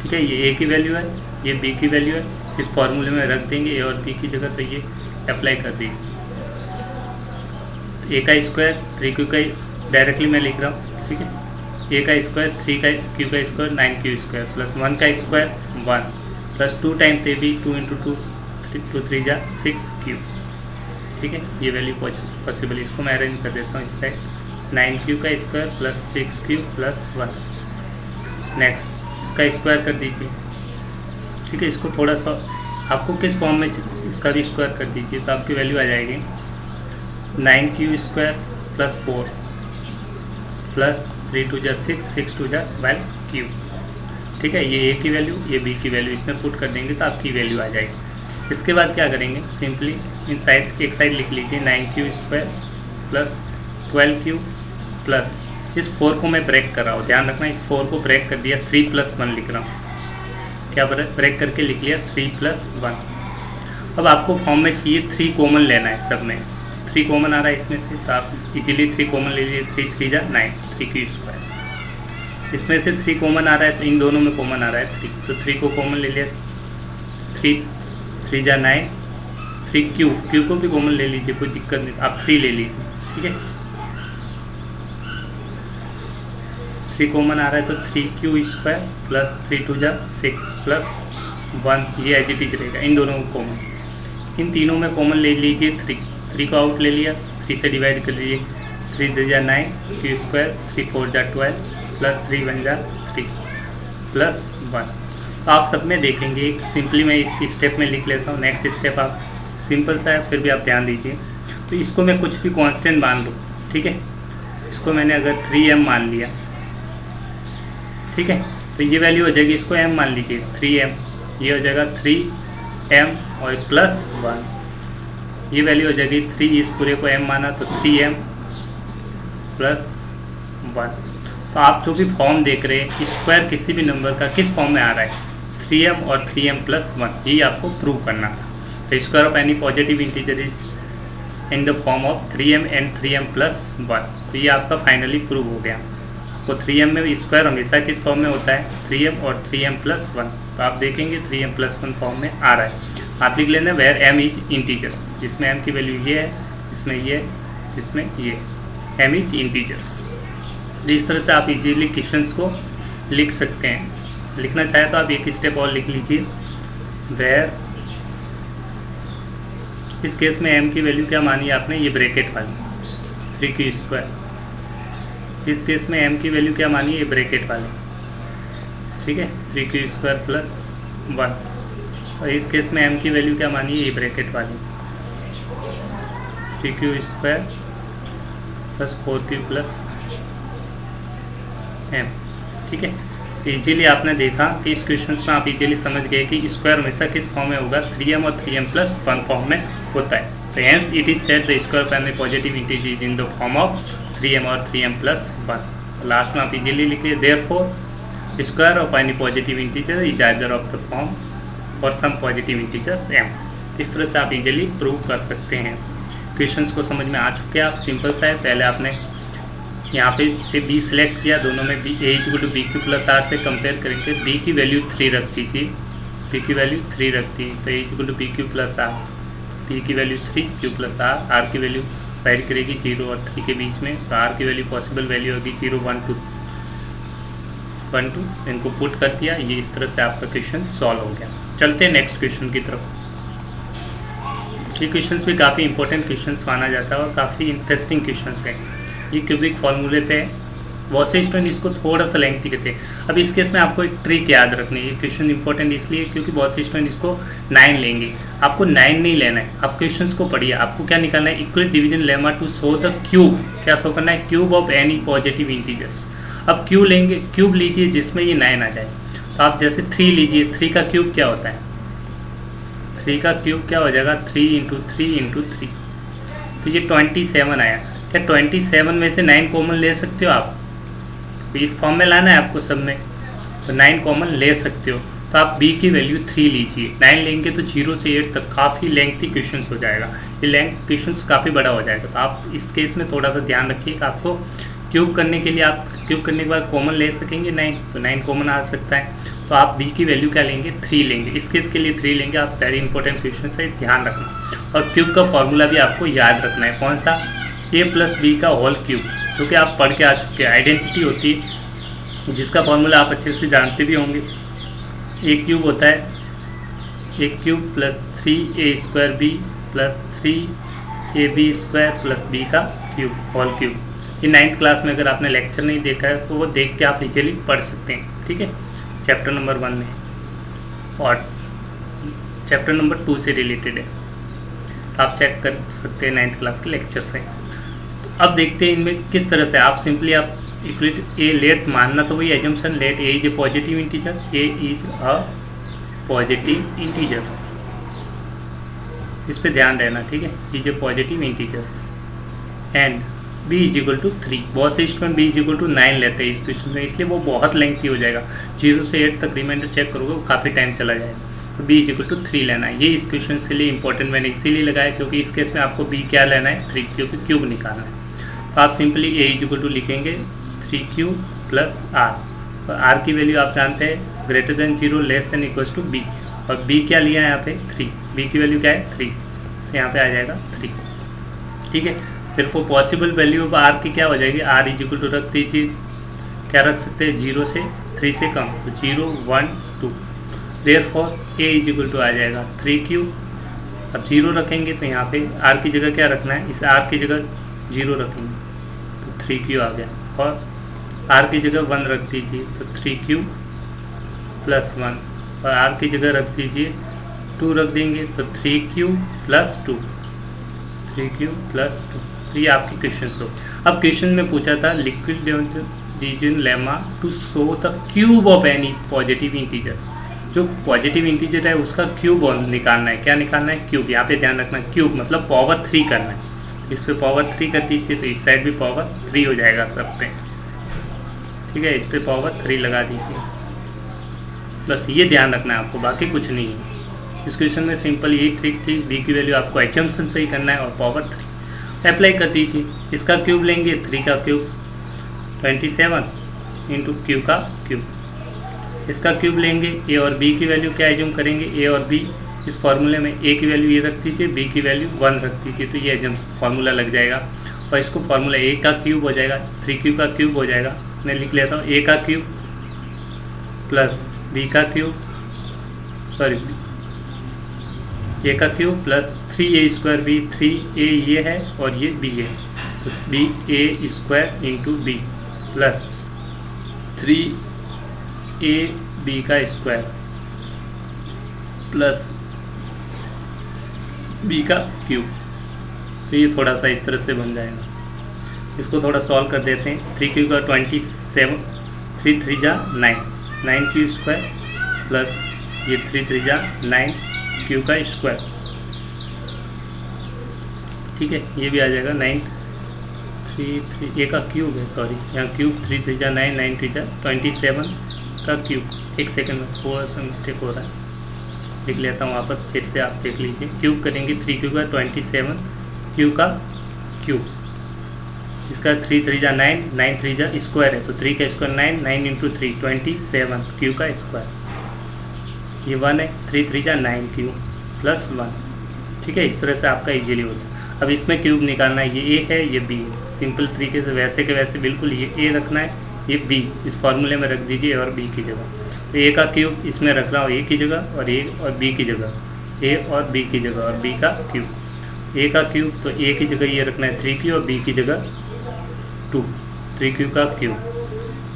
ठीक है। ये a की वैल्यू है, ये b की वैल्यू है, इस फॉर्मूले में रख देंगे a और b की जगह, तो ये अप्लाई कर दीजिए। ए का स्क्वायर 3q का डायरेक्टली मैं लिख रहा हूँ, ठीक है। ए का स्क्वायर 3q का स्क्वायर 9q स्क्वायर प्लस 1 का square 1 plus 2 times a b 2 into 2 2 3 जा 6q, ठीक है। ये वैल्यू पॉसिबल है। इसको मैं अरेंज कर देता हूँ इस साइड 9q का square plus 6q plus 1। Next इसका स्क्वायर कर दीजिए, ठीक है। इसको थोड़ा सा आपको किस फॉर्म में इसका भी स्क्वायर कर दीजिए तो आपकी वैल्यू आ जाएगी 9q स्क्वायर प्लस 4 प्लस 3 2 जा 6 6 2 जा 12q, ठीक है। ये ए की वैल्यू, ये बी की वैल्यू इसमें पुट कर देंगे तो आपकी वैल्यू आ जाएगी। इसके बाद क्या करेंगे, सिंपली इन साइड एक साइड लिख लीजिए 9q square plus 12q plus इस 4 को मैं ब्रेक कर रहा हूँ, ध्यान रखना। इस 4 को ब्रेक कर दिया 3 + 1 लिख रहा हूँ। क्या ब्रेक करके लिख लिया 3 + 1। अब आपको फॉर्म में चाहिए 3 कॉमन लेना है, सब में 3 कॉमन आ रहा है इसमें से, तो आप इजीली 3 कॉमन ले लीजिए। 3 3 जा 9 3q स्क्वायर। इसमें से 3 कॉमन आ रहा है तो इन दोनों में कॉमन आ रहा है 3, तो 3 को कॉमन ले लिया 3 3 जा 9 3q को भी कॉमन ले लीजिए, कोई दिक्कत नहीं, आप 3 ले लीजिए, ठीक है। 3 कॉमन आ रहा है तो 3q स्क्वायर प्लस 3 2 जा 6 प्लस 1, ये एज इट इज रहेगा। इन दोनों को कॉमन, इन तीनों में कॉमन ले लीजिए 3 को आउट ले लिया, 3 से डिवाइड कर लीजिए 3 3 जा 9 q स्क्वायर 3 4 जा 12 प्लस 3 1 जा 3 प्लस 1। तो आप सब में देखेंगे, एक सिंपली मैं एक स्टेप में लिख लेता हूँ। नेक्स्ट स्टेप आप सिंपल सा है, फिर भी आप ध्यान दीजिए। तो इसको मैं कुछ भी कांस्टेंट मान लूँ, ठीक है। इसको मैंने अगर 3m मान लिया, ठीक है, तो ये वैल्यू हो जाएगी, इसको m मान लीजिए 3m, ये हो जाएगा 3m और प्लस 1, ये वैल्यू हो जाएगी 3, इस पूरे को m माना तो 3m प्लस 1। तो आप जो भी फॉर्म देख रहे हैं, स्क्वायर किसी भी नंबर का किस फॉर्म में आ रहा है 3m और 3m प्लस 1, यही आपको प्रूव करना था। तो square of any positive integer is in the form of 3m and 3m plus 1। तो ये आपका फाइनली प्रूव हो गया। तो 3m में स्क्वायर हमेशा किस फॉर्म में होता है 3m और 3m प्लस 1। तो आप देखेंगे 3m प्लस 1 फॉर्म में आ रहा है। आप लिख लेना वेयर m इज इंटीजर्स, इसमें m की वैल्यू ये है, इसमें ये, इसमें ये, m इज इंटीजर्स। इस तरह से आप इजीली क्वेश्चंस को लिख सकते हैं। लिखना चाहे तो आप एक स्टेप और लिख लीजिए, वेयर, इस केस में m की वैल्यू क्या मानी आपने, ये ब्रैकेट वाली 3q स्क्वायर। इस केस में m की वैल्यू क्या मानी, ये ब्रैकेट वाली, ठीक है, 3q स्क्वायर प्लस 1। और इस केस में m की वैल्यू क्या मानी, ये ब्रैकेट वाली 3q square plus 4q plus m, ठीक है। इजीली आपने देखा कि इस क्वेश्चन में आप इजीली समझ गए कि स्क्वायर हमेशा किस फॉर्म में होगा 3m और 3m प्लस 1 फॉर्म में होता है। तो hence it is said the square of any positive integer is in the form of 3m और 3m प्लस 1। लास्ट में आप इजीली लिखिए therefore square of any positive integer is either of the form for some positive integers m। इस तरह से आप इजीली प्रूव कर सकते हैं। क्वेश्चंस को समझ में आ चुके हैं आप, सिंपल सा है। पहले आपने यहाँ पे से b सिलेक्ट किया, दोनों में b a = bq + r से कंपेयर करके b की वैल्यू 3 रखती थी, b की वैल्यू 3 रखती, तो a = bq + r, b की वैल्यू 3 q + r, r की वैल्यू वेरी करेगी 0 और 3 के बीच में, तो r की वैल्यू पॉसिबल वैल्यू होगी 0 1 2 1 2, इनको पुट कर दिया। ये इस तरह से आपका क्वेश्चन सॉल्व हो गया। चलते हैं नेक्स्ट क्वेश्चन की तरफ। ये क्वेश्चंस भी काफ़ी इंपॉर्टेंट क्वेश्चंस माना जाता है और काफ़ी इंटरेस्टिंग क्वेश्चंस हैं। ये क्यूबिक फॉर्मूले पे बहुत से स्टूडेंट इसको थोड़ा सा लेंथी कहते हैं। अब इस केस में आपको एक ट्रिक याद रखनी है। ये क्वेश्चन इंपॉर्टेंट इसलिए क्योंकि बहुत से स्टूडेंट इसको 9 लेंगे। आपको 9 नहीं लेना है, आप क्वेश्चंस को पढ़िए। आपको क्या निकालना है, equal division lemma to show the cube. क्या शो करना है, cube of any positive integers. अब क्यूब लेंगे, क्यूब लीजिए जिसमें ये 9 आ जाए। तो आप जैसे 3 लीजिए, 3 का क्यूब क्या होता है, 3 का क्यूब क्या हो जाएगा 3 × 3 × 3, तो ये 27 आया। क्या 27 में से 9 कॉमन ले सकते हो आप, तो इस फॉर्म में लाना है आपको सब में, तो 9 कॉमन ले सकते हो। तो आप b की वैल्यू 3 लीजिए, 9 लेंगे तो 0 से 8 तक काफ़ी लेंथी क्वेश्चन हो जाएगा। ये लेंथ क्वेश्चन काफ़ी बड़ा हो जाएगा। तो आप इस केस में थोड़ा सा ध्यान रखिए कि आपको क्यूब करने के लिए, आप क्यूब करने के बाद कॉमन ले सकेंगे 9, तो 9 कॉमन आ सकता है। तो आप b की वैल्यू क्या लेंगे, 3 लेंगे। इस केस के लिए 3 लेंगे। आप वेरी इंपॉर्टेंट क्वेश्चन से ध्यान रखना। और क्यूब का फॉर्मूला भी आपको याद रखना है। कौन सा, a प्लस बी का होल क्यूब, क्योंकि आप पढ़ के आ चुके हैं। आइडेंटिटी होती है जिसका फॉर्मूला आप अच्छे से जानते भी होंगे। a क्यूब होता है a cube plus 3a² b plus 3ab² plus b का क्यूब, होल क्यूब। ये 9th क्लास में अगर आपने लेक्चर नहीं देखा है तो वो देख के आप इजीली पढ़ सकते हैं। ठीक है, चैप्टर नंबर 1 में, और चैप्टर नंबर 2 से रिलेटेड है, तो आप चेक कर सकते हैं 9th क्लास के लेक्चर से। तो अब देखते हैं इनमें किस तरह से आप सिंपली आप इक्वलिटी ए लेट मानना, तो वही assumption let a is a positive integer, a is a positive integer, इस पे ध्यान रहना। ठीक है, is a positive integers and b is equal to 3। बहुत से student b is equal to 9 लेते हैं इस क्वेश्चन में, इसलिए वो बहुत लेंथी हो जाएगा। 0 से 8 तक रिमाइंडर चेक करोगे वो काफ़ी टाइम चला जाएगा। तो b इज इक्वल टू 3 लेना है। ये इस क्वेश्चन के लिए इंपॉर्टेंट मैंने इसीलिए लगाया क्योंकि इस केस में आपको b क्या लेना है, 3, क्योंकि क्यूब निकालना है। तो आप simply a is equal to लिखेंगे 3q प्लस r, और r की वैल्यू आप जानते हैं greater than 0 less than equals to b, और b क्या लिया है यहाँ पे 3, b की वैल्यू क्या है 3, तो यहाँ पे आ जाएगा 3। ठीक है, फिर को पॉसिबल वैल्यू ऑफ r की क्या हो जाएगी, r इज इक्वल टू रख दीजिए, क्या रख सकते हैं 0 से 3 से कम, तो 0 1 2, therefore a is equal to आ जाएगा 3q। अब 0 रखेंगे तो यहाँ पे r की जगह क्या रखना है, इस r की जगह 0 रखेंगे तो 3q आ गया, और r की जगह 1 रख दीजिए तो 3q प्लस 1, और r की जगह रख दीजिए 2 रख देंगे तो 3q प्लस 2, 3q प्लस 2। तो ये आपकी क्वेश्चन हो। अब क्वेश्चन में पूछा था liquid division lemma to show the cube of any positive integer. जो पॉजिटिव इंटीजर है उसका क्यूब निकालना है। क्या निकालना है, क्यूब। यहाँ पे ध्यान रखना, क्यूब मतलब पावर 3 करना है। इस पे पावर 3 कर दीजिए तो इस साइड भी पावर 3 हो जाएगा सब पे। ठीक है, इस पे पावर 3 लगा दीजिए, बस ये ध्यान रखना है आपको, बाकी कुछ नहीं है। इस क्वेश्चन में सिंपल यही ट्रिक थी, b की वैल्यू आपको एजम्पशन से ही करना है और पावर 3 अप्लाई कर दीजिए। इसका क्यूब लेंगे 3 का क्यूब 27 इंटू क्यू का क्यूब। इसका क्यूब लेंगे, a और b की वैल्यू क्या एज्यूम करेंगे, a और b इस फॉर्मूले में a की वैल्यू ये रख दीजिए, b की वैल्यू 1 रख दीजिए, तो ये एजम्पशन फार्मूला लग जाएगा। और इसको फार्मूला a का क्यूब हो जाएगा, 3q का क्यूब हो जाएगा। मैं लिख लेता हूँ a का क्यूब प्लस b का क्यूब, सॉरी a का cube plus 3a² b, 3a ये है और ये b है, तो ba² into b plus 3ab का स्क्वायर प्लस b का क्यूब। तो ये थोड़ा सा इस तरह से बन जाएगा। इसको थोड़ा सॉल्व कर देते हैं। 3q का 27, 3 3 जा 9, 9q² प्लस ये 3 3 जा 9 क्यू का स्क्वायर। ठीक है, ये भी आ जाएगा 9 3 3 ए का क्यूब है, सॉरी यहाँ क्यूब 3 3 जा 9, 9 3 जा 27 का क्यूब। एक सेकंड में थोड़ा सा मिस्टेक हो रहा है, लिख लेता हूँ वापस, फिर से आप देख लीजिए। क्यूब करेंगे 3q का 27 क्यू का क्यूब, इसका 3 3 जा 9, 9 3 जा स्क्वायर है, तो 3 का स्क्वायर 9, 9 इंटू 3 27 क्यू का स्क्वायर। ये 1 है, 3 3 जा 9 क्यूब प्लस 1। ठीक है, इस तरह से आपका इजीली होता है। अब इसमें क्यूब निकालना है, ये a है ये b है। सिंपल तरीके से वैसे के वैसे बिल्कुल ये a रखना है, ये b इस फार्मूले में रख दीजिए और b की जगह। तो a का क्यूब इसमें रख रहा हूँ a की जगह और a और b की जगह, a और b की जगह, और b का क्यूब। a का क्यूब तो a की जगह ये रखना है 3q और b की जगह 2, 3q का cube.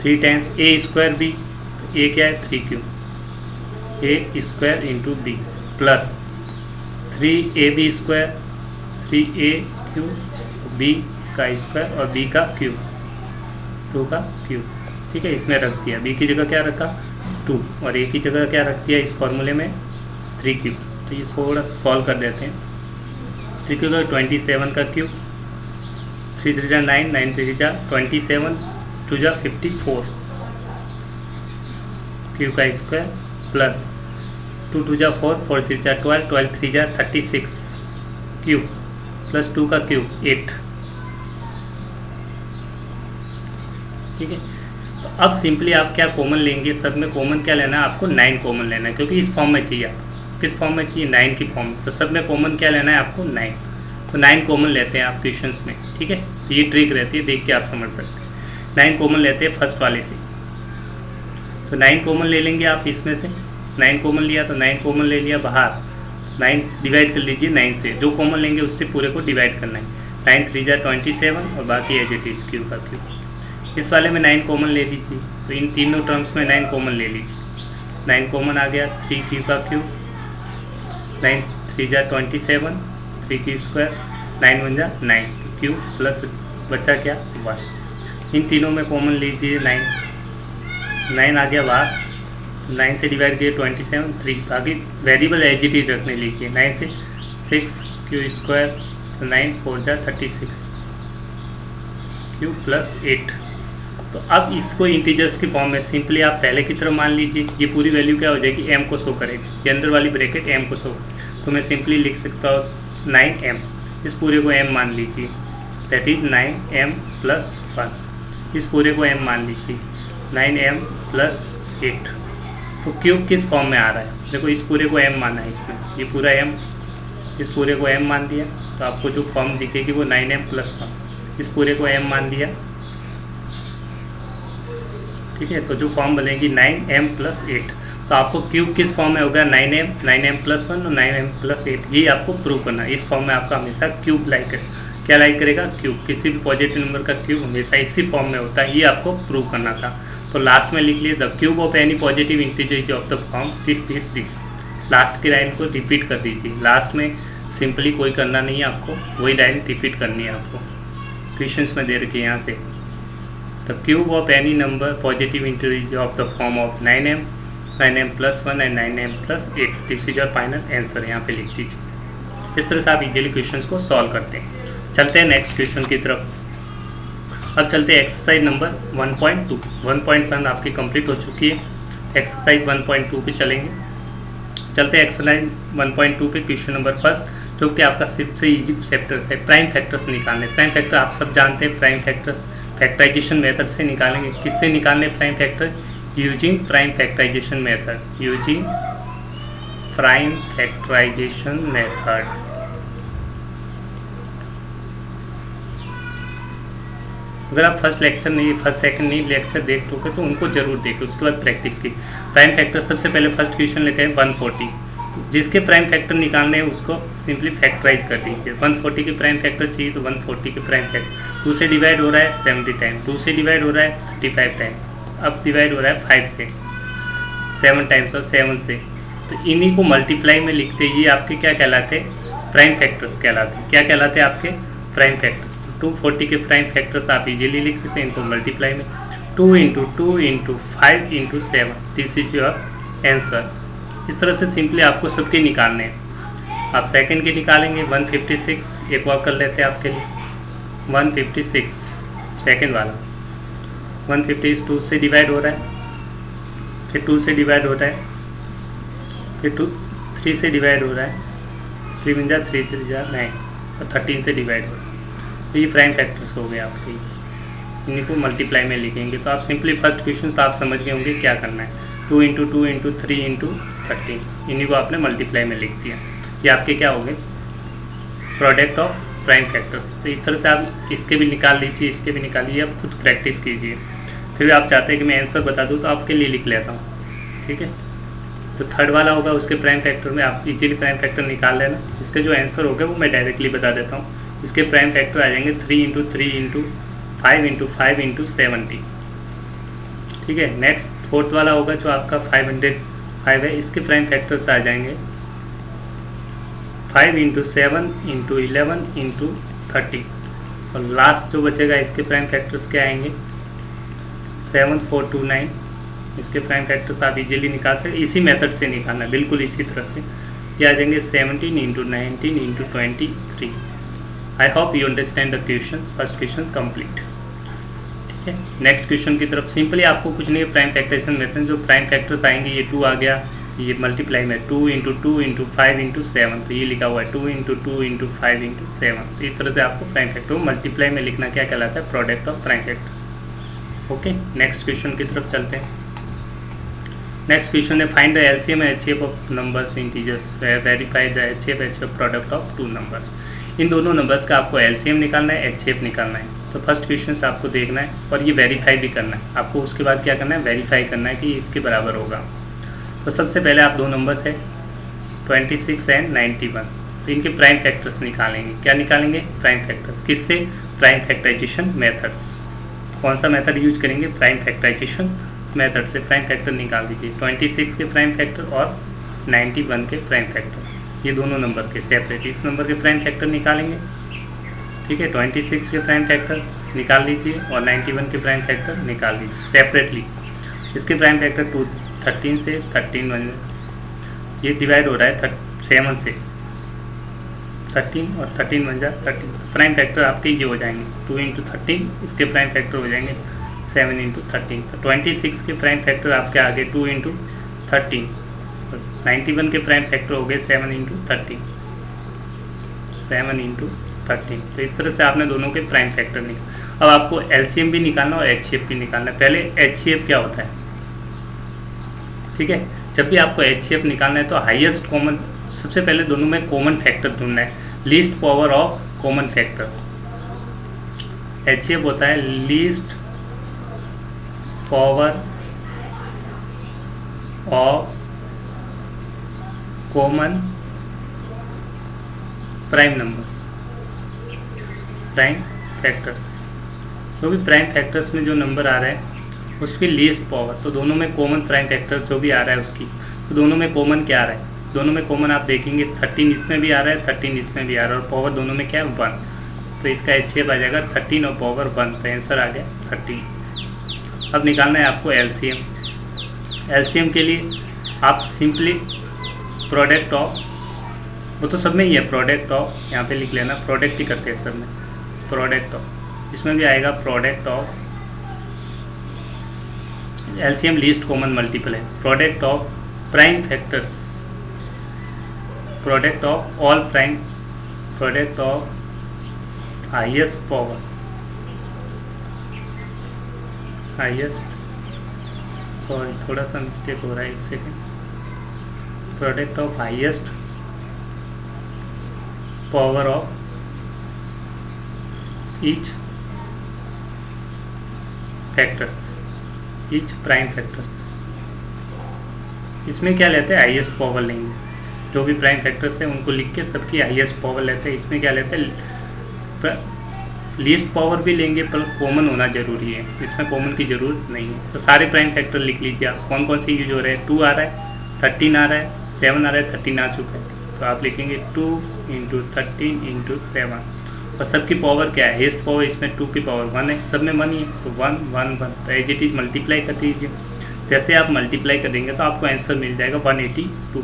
3 times a² b, a क्या है 3q, a² into b plus 3ab², 3a³ b का स्क्वायर और b का क्यूब, 2 का क्यूब। ठीक है, इसमें रख दिया, b की जगह क्या रखा 2 और a की जगह क्या रख दिया इस फॉर्मूले में 3q। तो ये थोड़ा सा सॉल्व कर देते हैं। 3q का 27 का क्यूब, 3 3 जा 9, 9 3 जा 27, 2 जा 54 क्यू का स्क्वायर प्लस 2 2 जा 4, 4 3 जा 12, 12 3 जा 36 क्यूब प्लस 2 का क्यूब 8। ठीक है, तो अब सिंपली आप क्या कॉमन लेंगे, सब में कॉमन क्या लेना है आपको, 9 कॉमन लेना है, क्योंकि इस फॉर्म में चाहिए आपको। किस फॉर्म में चाहिए, 9 की फॉर्म में। तो सब में कॉमन क्या लेना है आपको, 9। तो 9 कॉमन लेते हैं आप क्वेश्चंस में, ठीक है। तो ये ट्रिक रहती है, देख के आप समझ सकते हैं। 9 कॉमन लेते हैं फर्स्ट वाले से, तो 9 कॉमन ले लेंगे आप इसमें से। 9 कॉमन लिया तो 9 कॉमन ले लिया बाहर, 9 डिवाइड कर लीजिए 9 से, जो कॉमन लेंगे उससे पूरे को डिवाइड करना है। 9 3 जा 27 और बाकी एज इट इज क्यू का क्यू। इस वाले में 9 कॉमन ले लीजिए, तो इन तीनों टर्म्स में 9 कॉमन ले लीजिए। 9 कॉमन आ गया, 3 क्यू का क्यू, 9 3 जा 27, 3 क्यू स्क्वायर, 9 1 जा 9, क्यू प्लस बचा क्या 1। इन तीनों में कॉमन लीजिए 9 आ गया बाहर, 9 से डिवाइड किए 27, 3 आगे वेरिएबल एज इट इज रखने लीजिए। 9 से 6 क्यू स्क्वायर, तो 9 4 जा 36, क्यू प्लस 8। तो अब इसको इंटीजर्स की फॉर्म में सिंपली आप पहले की तरह मान लीजिए, ये पूरी वैल्यू क्या हो जाएगी, m को शो करेगी, ये अंदर वाली ब्रैकेट m को शो। तो मैं सिंपली लिख सकता हूँ 9m, इस पूरे को m मान लीजिए, दैट इज 9m प्लस 1। इस पूरे को m मान लीजिए, 9m प्लस 8। तो क्यूब किस फॉर्म में आ रहा है, देखो इस पूरे को m माना है इसमें, ये पूरा m, इस पूरे को m मान दिया, तो आपको जो फॉर्म दिखेगी वो 9m प्लस 1। इस पूरे को m मान दिया, ठीक है। तो जो फॉर्म बनेगी 9m प्लस 8। तो आपको क्यूब किस फॉर्म में होगा, 9m प्लस 1 और 9m प्लस 8। ये आपको प्रूव करना है। इस फॉर्म में आपका हमेशा क्यूब लाइक है, क्या लाइक करेगा, क्यूब। किसी भी पॉजिटिव नंबर का क्यूब हमेशा इसी फॉर्म में होता है, ये आपको प्रूव करना था। तो लास्ट में लिख लिए, the cube of any positive integer of the form this. Last की लाइन को रिपीट कर दीजिए, लास्ट में सिंपली कोई करना नहीं है आपको, वही लाइन रिपीट करनी है आपको। क्वेश्चंस में दे रखी है यहाँ से, the cube of any number positive integer of the form of 9m plus 1 and 9m plus 8, this is your final answer. यहाँ पे लिख दीजिए। इस तरह से आप इजीली क्वेश्चंस को सॉल्व करते हैं। चलते हैं नेक्स्ट क्वेश्चन की तरफ। अब चलते हैं एक्सरसाइज नंबर 1.2। 1.1 आपकी कंप्लीट हो चुकी है, एक्सरसाइज 1.2 पे चलेंगे। चलते हैं एक्सरसाइज 1.2 पे, क्वेश्चन नंबर फर्स्ट, जो कि आपका सबसे इजी चैप्टर्स है, प्राइम फैक्टर्स निकालने। प्राइम फैक्टर आप सब जानते हैं, प्राइम फैक्टर्स फैक्टराइजेशन मेथड से निकालेंगे। किससे निकालने prime factor, using prime factorization method, using prime factorization method. अगर आप फर्स्ट सेकंड नहीं लेक्चर देख चुके तो उनको जरूर देखिए, उसके बाद प्रैक्टिस की। प्राइम फैक्टर सबसे पहले फर्स्ट क्वेश्चन लेते हैं 140, जिसके प्राइम फैक्टर निकालने हैं उसको सिंपली फैक्टराइज कर दीजिए। 140 के प्राइम फैक्टर चाहिए तो 140 के प्राइम फैक्टर 2 से डिवाइड हो रहा है 70 टाइम, 2 से डिवाइड हो रहा है 35 टाइम, अब डिवाइड हो रहा है 5 से 7 टाइम्स और 7 से। तो इन्हीं को मल्टीप्लाई में लिखते ये आपके क्या कहलाते हैं, प्राइम फैक्टर्स कहलाते हैं। क्या कहलाते हैं आपके प्राइम फैक्टर्स। 240 के प्राइम फैक्टर्स आप इजीली लिख सकते हैं इनको मल्टीप्लाई में, 2 × 2 × 5 × 7, दिस इज योर आंसर। इस तरह से सिंपली आपको सबके निकालने हैं। आप सेकंड के निकालेंगे 156, एक और कर लेते हैं आपके लिए 156 सेकंड वाला। 150 2 से डिवाइड हो रहा है, फिर 2 से डिवाइड हो रहा है, फिर 3 से डिवाइड हो रहा है, 3 × 3 3 × 9 और 13 से डिवाइड हो रहा है। तो ये प्राइम फैक्टर्स हो गए आपके, इन्हीं को मल्टीप्लाई में लिखेंगे। तो आप सिंपली फर्स्ट क्वेश्चन तो आप समझ गए होंगे क्या करना है, 2 × 2 × 3 × 13, इन्हीं को आपने मल्टीप्लाई में लिख दिया। ये आपके क्या हो गए, प्रोडक्ट ऑफ प्राइम फैक्टर्स। तो इस तरह से आप इसके भी निकाल लीजिए, इसके भी निकालिए, आप खुद प्रैक्टिस कीजिए। फिर आप चाहते हैं कि मैं आंसर बता दूँ तो आपके लिए लिख लेता हूँ, ठीक है। तो थर्ड वाला होगा, उसके प्राइम फैक्टर में आप इजीली प्राइम फैक्टर निकाल लेना। इसके जो आंसर होगा वो मैं डायरेक्टली बता देता हूँ। इसके प्राइम फैक्टर आ जाएंगे 3 × 3 × 5 × 5 × 70, ठीक है। नेक्स्ट फोर्थ वाला होगा जो आपका 505 है, इसके प्राइम फैक्टर्स आ जाएंगे 5 × 7 × 11 × 30, और लास्ट जो बचेगा इसके प्राइम फैक्टर्स क्या आएंगे 7429। इसके प्राइम फैक्टर्स आप इजीली निकाल सकते, इसी मेथड से निकालना, बिल्कुल इसी तरह से। ये आ जाएंगे 17 × 19 × 23। आई hope you understand the question, first question complete, ठीक है। नेक्स्ट क्वेश्चन की तरफ सिंपली आपको कुछ नहीं है, प्राइम फैक्टराइजेशन मेथड, जो प्राइम फैक्टर्स आएंगे ये 2 आ गया, ये मल्टीप्लाई में 2 × 2 × 5 × 7, तो ये लिखा हुआ है 2 × 2 × 5 × 7। तो इस तरह से आपको प्राइम फैक्टर मल्टीप्लाई में लिखना क्या कहलाता है, product of prime factor. Okay, next question की तरफ चलते हैं। नेक्स्ट क्वेश्चन है find the LCM and HCF of numbers integers, verify the HCF product of two numbers. इन दोनों नंबर्स का आपको एलसीएम निकालना है, एचसीएफ निकालना है। तो फर्स्ट क्वेश्चन से आपको देखना है और ये वेरीफाई भी करना है आपको। उसके बाद क्या करना है, वेरीफाई करना है कि इसके बराबर होगा। तो सबसे पहले आप दो नंबर्स है 26 एंड 91, तो इनके प्राइम फैक्टर्स निकालेंगे। क्या निकालेंगे, प्राइम फैक्टर्स। किससे, प्राइम फैक्टराइजेशन मेथड्स। कौन सा मेथड यूज करेंगे, प्राइम फैक्टराइजेशन मेथड से प्राइम फैक्टर निकाल दीजिए। 26 के प्राइम फैक्टर और 91 के प्राइम फैक्टर, ये दोनों नंबर के सेपरेट इस नंबर के प्राइम फैक्टर निकालेंगे। ठीक है, 26 के प्राइम फैक्टर निकाल लीजिए और 91 के प्राइम फैक्टर निकाल लीजिए सेपरेटली। इसके प्राइम फैक्टर 13 से 13 ये डिवाइड हो रहा है 7 से 13 और 13 बन जाए 13। तो प्राइम फैक्टर आपके ये हो जाएंगे 2 इंटू 13, इसके प्राइम फैक्टर हो जाएंगे 7 इंटू 13। तो 26 के प्राइम फैक्टर आपके आगे 2 इंटू 13, 91 के प्राइम फैक्टर हो गए 7 इंटू 13, 7 इंटू 13। तो इस तरह से आपने दोनों के प्राइम फैक्टर निकाल। अब आपको एलसीएम भी निकालना और एचसीएफ भी निकालना है। पहले एचसीएफ क्या होता है, ठीक है, जब भी आपको एचसीएफ निकालना है तो हाईएस्ट कॉमन, सबसे पहले दोनों में कॉमन फैक्टर ढूंढना है, least power of common factor. HCF होता है least power of common prime number, prime factors. जो भी प्राइम फैक्टर्स में जो नंबर आ रहा है उसकी लीस्ट पावर, तो दोनों में कॉमन प्राइम फैक्टर जो भी आ रहा है उसकी, तो दोनों में कॉमन क्या आ रहा है, दोनों में कॉमन आप देखेंगे 13 इसमें भी आ रहा है, 13 इसमें भी आ रहा है और पावर दोनों में क्या है 1। तो इसका एचसीएफ आ जाएगा 13 और पावर 1, तो आंसर आ गया 13। अब निकालना है आपको एलसीएम। एलसीएम के लिए आप सिंपली प्रोडक्ट ऑफ, वो तो सब में ही है प्रोडक्ट ऑफ, यहाँ पे लिख लेना, प्रोडक्ट ही करते हैं सब में, प्रोडक्ट ऑफ, इसमें भी आएगा product of LCM least common multiple है, product of prime factors, product of all prime, product of highest power, highest, sorry थोड़ा सा मिस्टेक हो रहा है, एक second, product of highest power of each factors, each prime factors. इसमें क्या लेते हैं, हाईएस्ट पावर लेंगे, जो भी प्राइम फैक्टर्स हैं उनको लिख के सबकी हाईएस्ट पावर लेते हैं। इसमें क्या लेते हैं, लीस्ट पावर भी लेंगे पर कॉमन होना जरूरी है, इसमें कॉमन की ज़रूरत नहीं है। तो सारे प्राइम फैक्टर लिख लीजिए आप, कौन कौन से यूज हो रहे हैं, 2 आ रहा है, 13 आ रहा है, 7 आ रहा है, 13 आ चुका है, तो आप लिखेंगे 2 इंटू 13 इंटू 7। और सबकी पावर क्या है, हाईएस्ट पावर इसमें 2 की पावर 1 है, सब में 1 ही है, तो 1 1 1, तो एज इट इज मल्टीप्लाई कर दीजिए। जैसे आप मल्टीप्लाई कर देंगे तो आपको आंसर मिल जाएगा 182।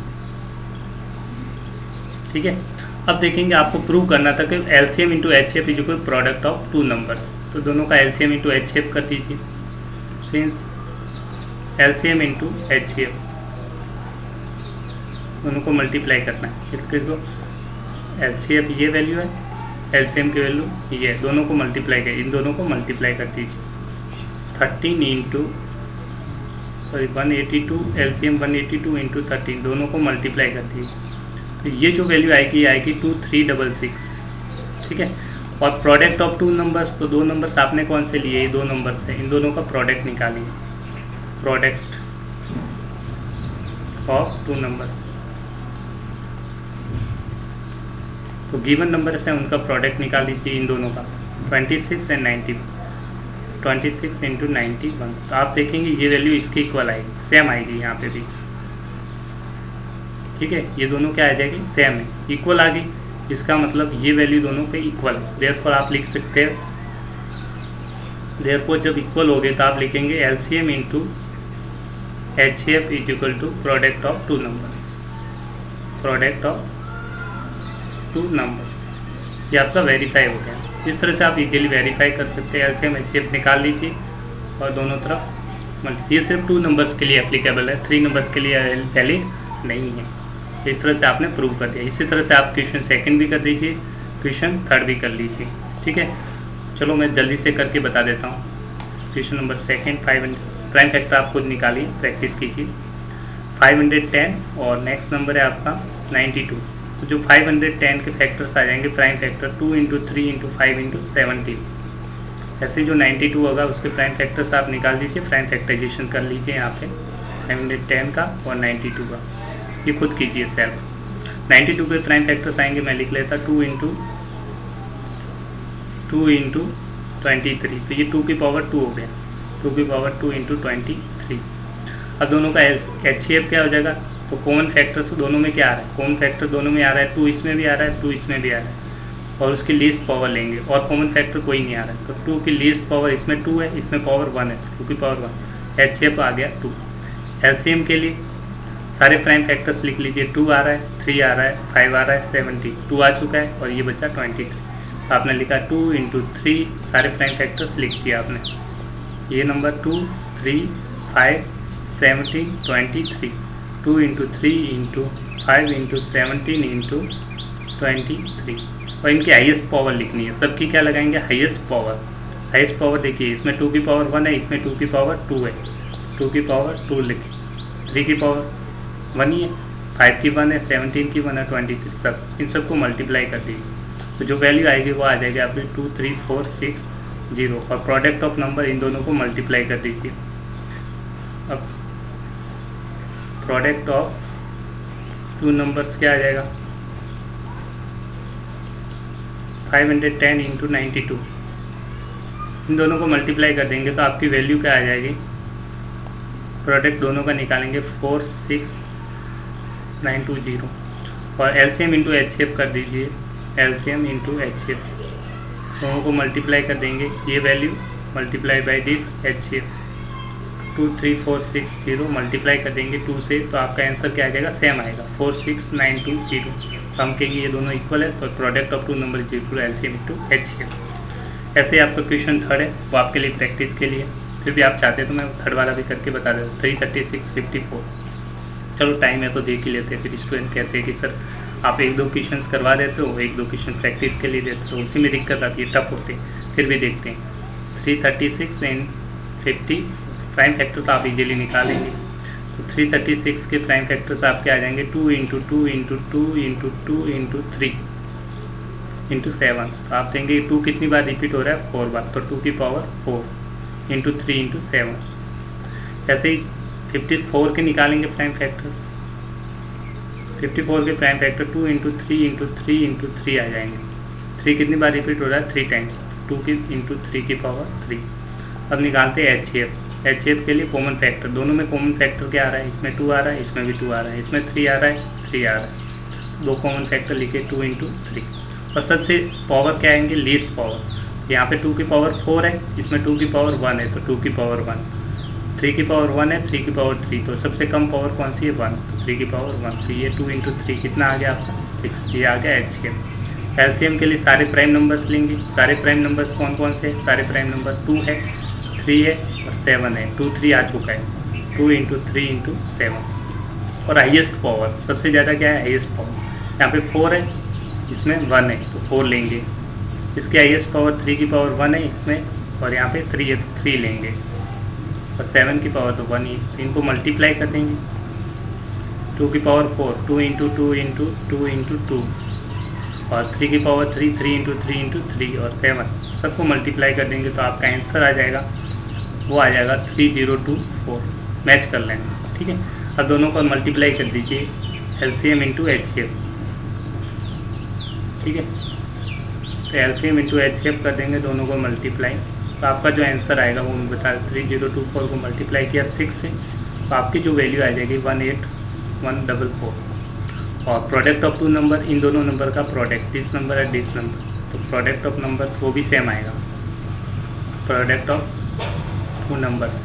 ठीक है, अब देखेंगे आपको प्रूव करना था कि LCM into HCF is equal product of two numbers. तो दोनों का एलसीएम इंटू एचसीएफ कर दीजिए। सिंस एलसीएम इंटू एचसीएफ दोनों को मल्टीप्लाई करना है, इसको एलसीएफ ये वैल्यू है, एलसीएम की वैल्यू ये है, दोनों को मल्टीप्लाई कर, इन दोनों को मल्टीप्लाई कर दीजिए। 13 इंटू 182, एलसीएम 182 इंटू 13, दोनों को मल्टीप्लाई कर दीजिए। तो ये जो वैल्यू आएगी आएगी 2366। ठीक है, और प्रोडक्ट ऑफ टू नंबर्स, तो दो नंबर्स आपने कौन से लिए, ये दो नंबर्स है, इन दोनों का प्रोडक्ट निकालिए, प्रोडक्ट ऑफ टू नंबर्स। तो गिवन नंबर्स हैं उनका प्रोडक्ट निकाल लीजिए इन दोनों का, 26 एंड 91, 26 इंटू 91। तो आप देखेंगे ये वैल्यू इसके इक्वल आएगी, सेम आएगी यहाँ पे भी। ठीक है, ये दोनों क्या आ जाएगी, सेम है, इक्वल आ गई, इसका मतलब ये वैल्यू दोनों के इक्वल है। देयरफॉर आप लिख सकते हैं, देयरफॉर जब इक्वल हो गए तो आप लिखेंगे LCM into HCF is equal to product of two numbers, product of two numbers. ये आपका वेरीफाई हो गया। इस तरह से आप इजीली वेरीफाई कर सकते हैं। एलसीएम एचसीएफ निकाल लीजिए और दोनों तरफ, ये सिर्फ 2 नंबर्स के लिए एप्लीकेबल है, 3 नंबर्स के लिए वैलिड नहीं है। तो इस तरह से आपने प्रूव कर दिया। इसी तरह से आप क्वेश्चन सेकंड भी कर दीजिए, क्वेश्चन थर्ड भी कर लीजिए। ठीक है, चलो मैं जल्दी से करके बता देता हूँ। Question number second 500 prime factor आप खुद निकालिए, प्रैक्टिस कीजिए। 510 और नेक्स्ट नंबर है आपका 92। तो जो 510 के फैक्टर्स आ जाएंगे prime factor 2 into 3 into 5 into 17। ऐसे जो 92 होगा उसके प्राइम फैक्टर्स आप निकाल दीजिए, प्राइम फैक्टराइजेशन कर लीजिए यहाँ पे 510 का और 92 का, ये खुद कीजिए सेल्फ। 92 के प्राइम फैक्टर्स आएंगे, मैं लिख लेता 2 इंटू 23, तो ये 2 की पावर 2 हो गया, 2 की पावर 2 इंटू 23। अब दोनों का HCF क्या हो जाएगा, तो कॉमन फैक्टर्स दोनों में क्या आ रहा है, कॉमन फैक्टर दोनों में आ रहा है, 2 इसमें भी आ रहा है, 2 इसमें भी आ रहा है, और उसकी लीस्ट पावर लेंगे और कॉमन फैक्टर कोई नहीं आ रहा है, तो 2 की लीस्ट पावर इसमें 2 है, इसमें पावर 1 है, 2 की पावर 1, HCF आ गया 2। LCM के लिए सारे प्राइम फैक्टर्स लिख लीजिए, 2 आ रहा है, 3 आ रहा है, 5 आ रहा है, 70, 2 आ चुका है और ये बचा 23। तो आपने लिखा 2 इंटू 3, सारे प्राइम फैक्टर्स लिख दिया आपने, ये number 2, 3, 5, 17, 23, 2 into 3 into 5 into 17 into 23, और इनकी हाईएस्ट पावर लिखनी है, सबकी क्या लगाएंगे, हाईएस्ट पावर। हाईएस्ट पावर देखिए, इसमें 2 की पावर 1 है, इसमें 2 की पावर 2 है, 2 की पावर 2 लिखिए, 3 की पावर 1 ही है, 5 की 1 है, 17 की 1 है, 23, सब इन सबको मल्टीप्लाई कर दीजिए, तो जो वैल्यू आएगी वो आ जाएगी आपकी 2, 3, 4, 6, 0, और प्रोडक्ट ऑफ नंबर इन दोनों को मल्टीप्लाई कर दीजिए। अब प्रोडक्ट ऑफ 2 नंबर्स क्या आ जाएगा, 510 इंटू 92, इन दोनों को मल्टीप्लाई कर देंगे तो आपकी वैल्यू क्या आ जाएगी, प्रोडक्ट दोनों का निकालेंगे 46920, और LCM इंटू HCF कर दीजिए, LCM इंटू HCF दोनों को मल्टीप्लाई कर देंगे, ये value multiply by this HCF 23460 multiply कर देंगे 2 से, तो आपका आंसर क्या आ जाएगा, सेम आएगा 46920। तो हम कहेंगे ये दोनों इक्वल है, तो product of 2 number is equal LCM into HCF। ऐसे आपका क्वेश्चन थर्ड है, वो आपके लिए प्रैक्टिस के लिए, फिर भी आप चाहते तो मैं थर्ड वाला भी करके बता देता हूँ। 33654, चलो टाइम है तो देख ही लेते हैं। फिर स्टूडेंट कहते हैं कि सर आप 1-2 क्वेश्चन करवा देते हो, 1-2 क्वेश्चन प्रैक्टिस के लिए देते हो, उसी में दिक्कत आती है, टफ होते हैं। फिर भी देखते हैं 336 एंड 50 प्राइम फैक्टर तो आप इजीली निकालेंगे। तो 336 के प्राइम फैक्टर्स आपके आ जाएंगे 2 into 2 into 2 into 2 into 3 into 7। तो आप देंगे 2 कितनी बार रिपीट हो रहा है, 4 बार, तो 2 की पावर 4 इंटू 3 इंटू 7। ऐसे ही 54 के निकालेंगे प्राइम फैक्टर्स, 54 के prime factor 2 into 3 into 3 into 3 आ जाएंगे। 3 कितनी बार रिपीट हो रहा है, 3 टाइम्स, 2 की इंटू 3 की पावर 3। अब निकालते हैं HCF के लिए कॉमन फैक्टर, दोनों में कॉमन फैक्टर क्या आ रहा है, इसमें 2 आ रहा है, इसमें भी 2 आ रहा है, इसमें 3 आ रहा है, 3 आ रहा है, 2 कॉमन फैक्टर लिखे 2 इंटू 3। और सबसे पावर क्या आएंगे, लीस्ट पावर, यहाँ पे 2 की पावर 4 है, इसमें 2 की पावर 1 है, तो 2 की पावर 1, 3 की पावर 1 है, 3 की पावर 3, तो सबसे कम पावर कौन सी है, 1, तो 3 की पावर 1, तो ये 2 इंटू 3 कितना आ गया आपका, 6, ये आ गया HCF। LCM के लिए सारे प्राइम नंबर्स लेंगे, सारे प्राइम नंबर्स कौन कौन से, सारे प्राइम नंबर 2 है, 3 है और 7 है, 2, 3 आ चुका है, 2 इंटू 3 इंटू 7। और हाईएस्ट पावर सबसे ज़्यादा क्या है, हाईएस्ट पावर, यहाँ पे 4 है, इसमें 1 है, तो 4 लेंगे। इसके हाईएस्ट पावर 3 की पावर 1 है इसमें, और यहाँ पे 3 है, तो 3 लेंगे, और 7 की पावर तो 1 ही, तो इनको मल्टीप्लाई कर देंगे। 2 की पावर 4, 2 इंटू 2 इंटू 2 इंटू 2, और 3 की पावर 3, 3 इंटू 3 इंटू 3 और 7, सबको मल्टीप्लाई कर देंगे तो आपका आंसर आ जाएगा, वो आ जाएगा 3024। मैच कर लेंगे, ठीक है। अब दोनों को मल्टीप्लाई कर दीजिए, LCM इंटू HCF, ठीक है। तो LCM इंटू HCF कर देंगे दोनों को मल्टीप्लाई, तो आपका जो आंसर आएगा वो मैं बता, 3024 को मल्टीप्लाई किया 6 से, तो आपकी जो वैल्यू आ जाएगी 18144। और प्रोडक्ट ऑफ 2 नंबर, इन दोनों नंबर का प्रोडक्ट, दिस नंबर है दिस नंबर, तो प्रोडक्ट ऑफ नंबर्स वो भी सेम आएगा, प्रोडक्ट ऑफ 2 नंबर्स,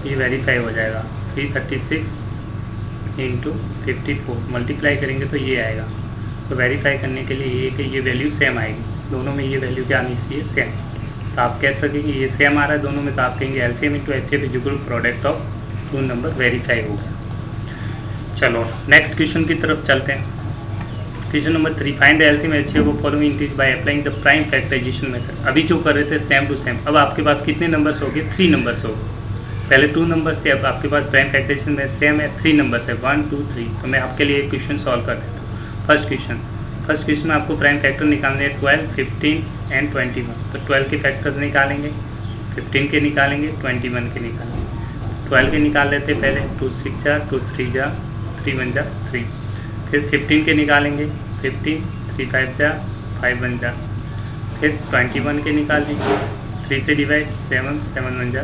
ये वेरीफाई हो जाएगा 336 इंटू 54 मल्टीप्लाई करेंगे तो ये आएगा। तो वेरीफाई करने के लिए ये कि ये वैल्यू सेम आएगी, दोनों में ये वैल्यू क्या आनी चाहिए, सेम। तो आप कह सकेंगे ये सेम आ रहा है दोनों में, तो आप कहेंगे LCM into HCF is equal product of 2 number verify हो गया। चलो नेक्स्ट क्वेश्चन की तरफ चलते हैं। Question number 3, find the LCM HCF of following integer by applying the prime factorization method. अभी जो कर रहे थे सेम टू सेम, अब आपके पास कितने नंबर्स हो गए? 3 नंबर्स हो गए। पहले 2 नंबर्स थे, अब आपके पास प्राइम फैक्टराइजेशन में सेम है, 3 नंबर्स है, 1 2 3। तो मैं आपके लिए एक क्वेश्चन सॉल्व कर देता हूँ। फर्स्ट क्वेश्चन में आपको प्राइम फैक्टर निकालने हैं 12, 15 एंड 21। तो 12 के फैक्टर्स निकालेंगे, 15 के निकालेंगे, 21 के निकालेंगे। 12 के निकाल लेते पहले, 2 6 जा, 2 3 जा, 3 1 जा 3। फिर 15 के निकालेंगे, 15 3 5 जा, 5 1 जा। फिर 21 के निकाल लीजिए, 3 से डिवाइड, 7 7 1 जा।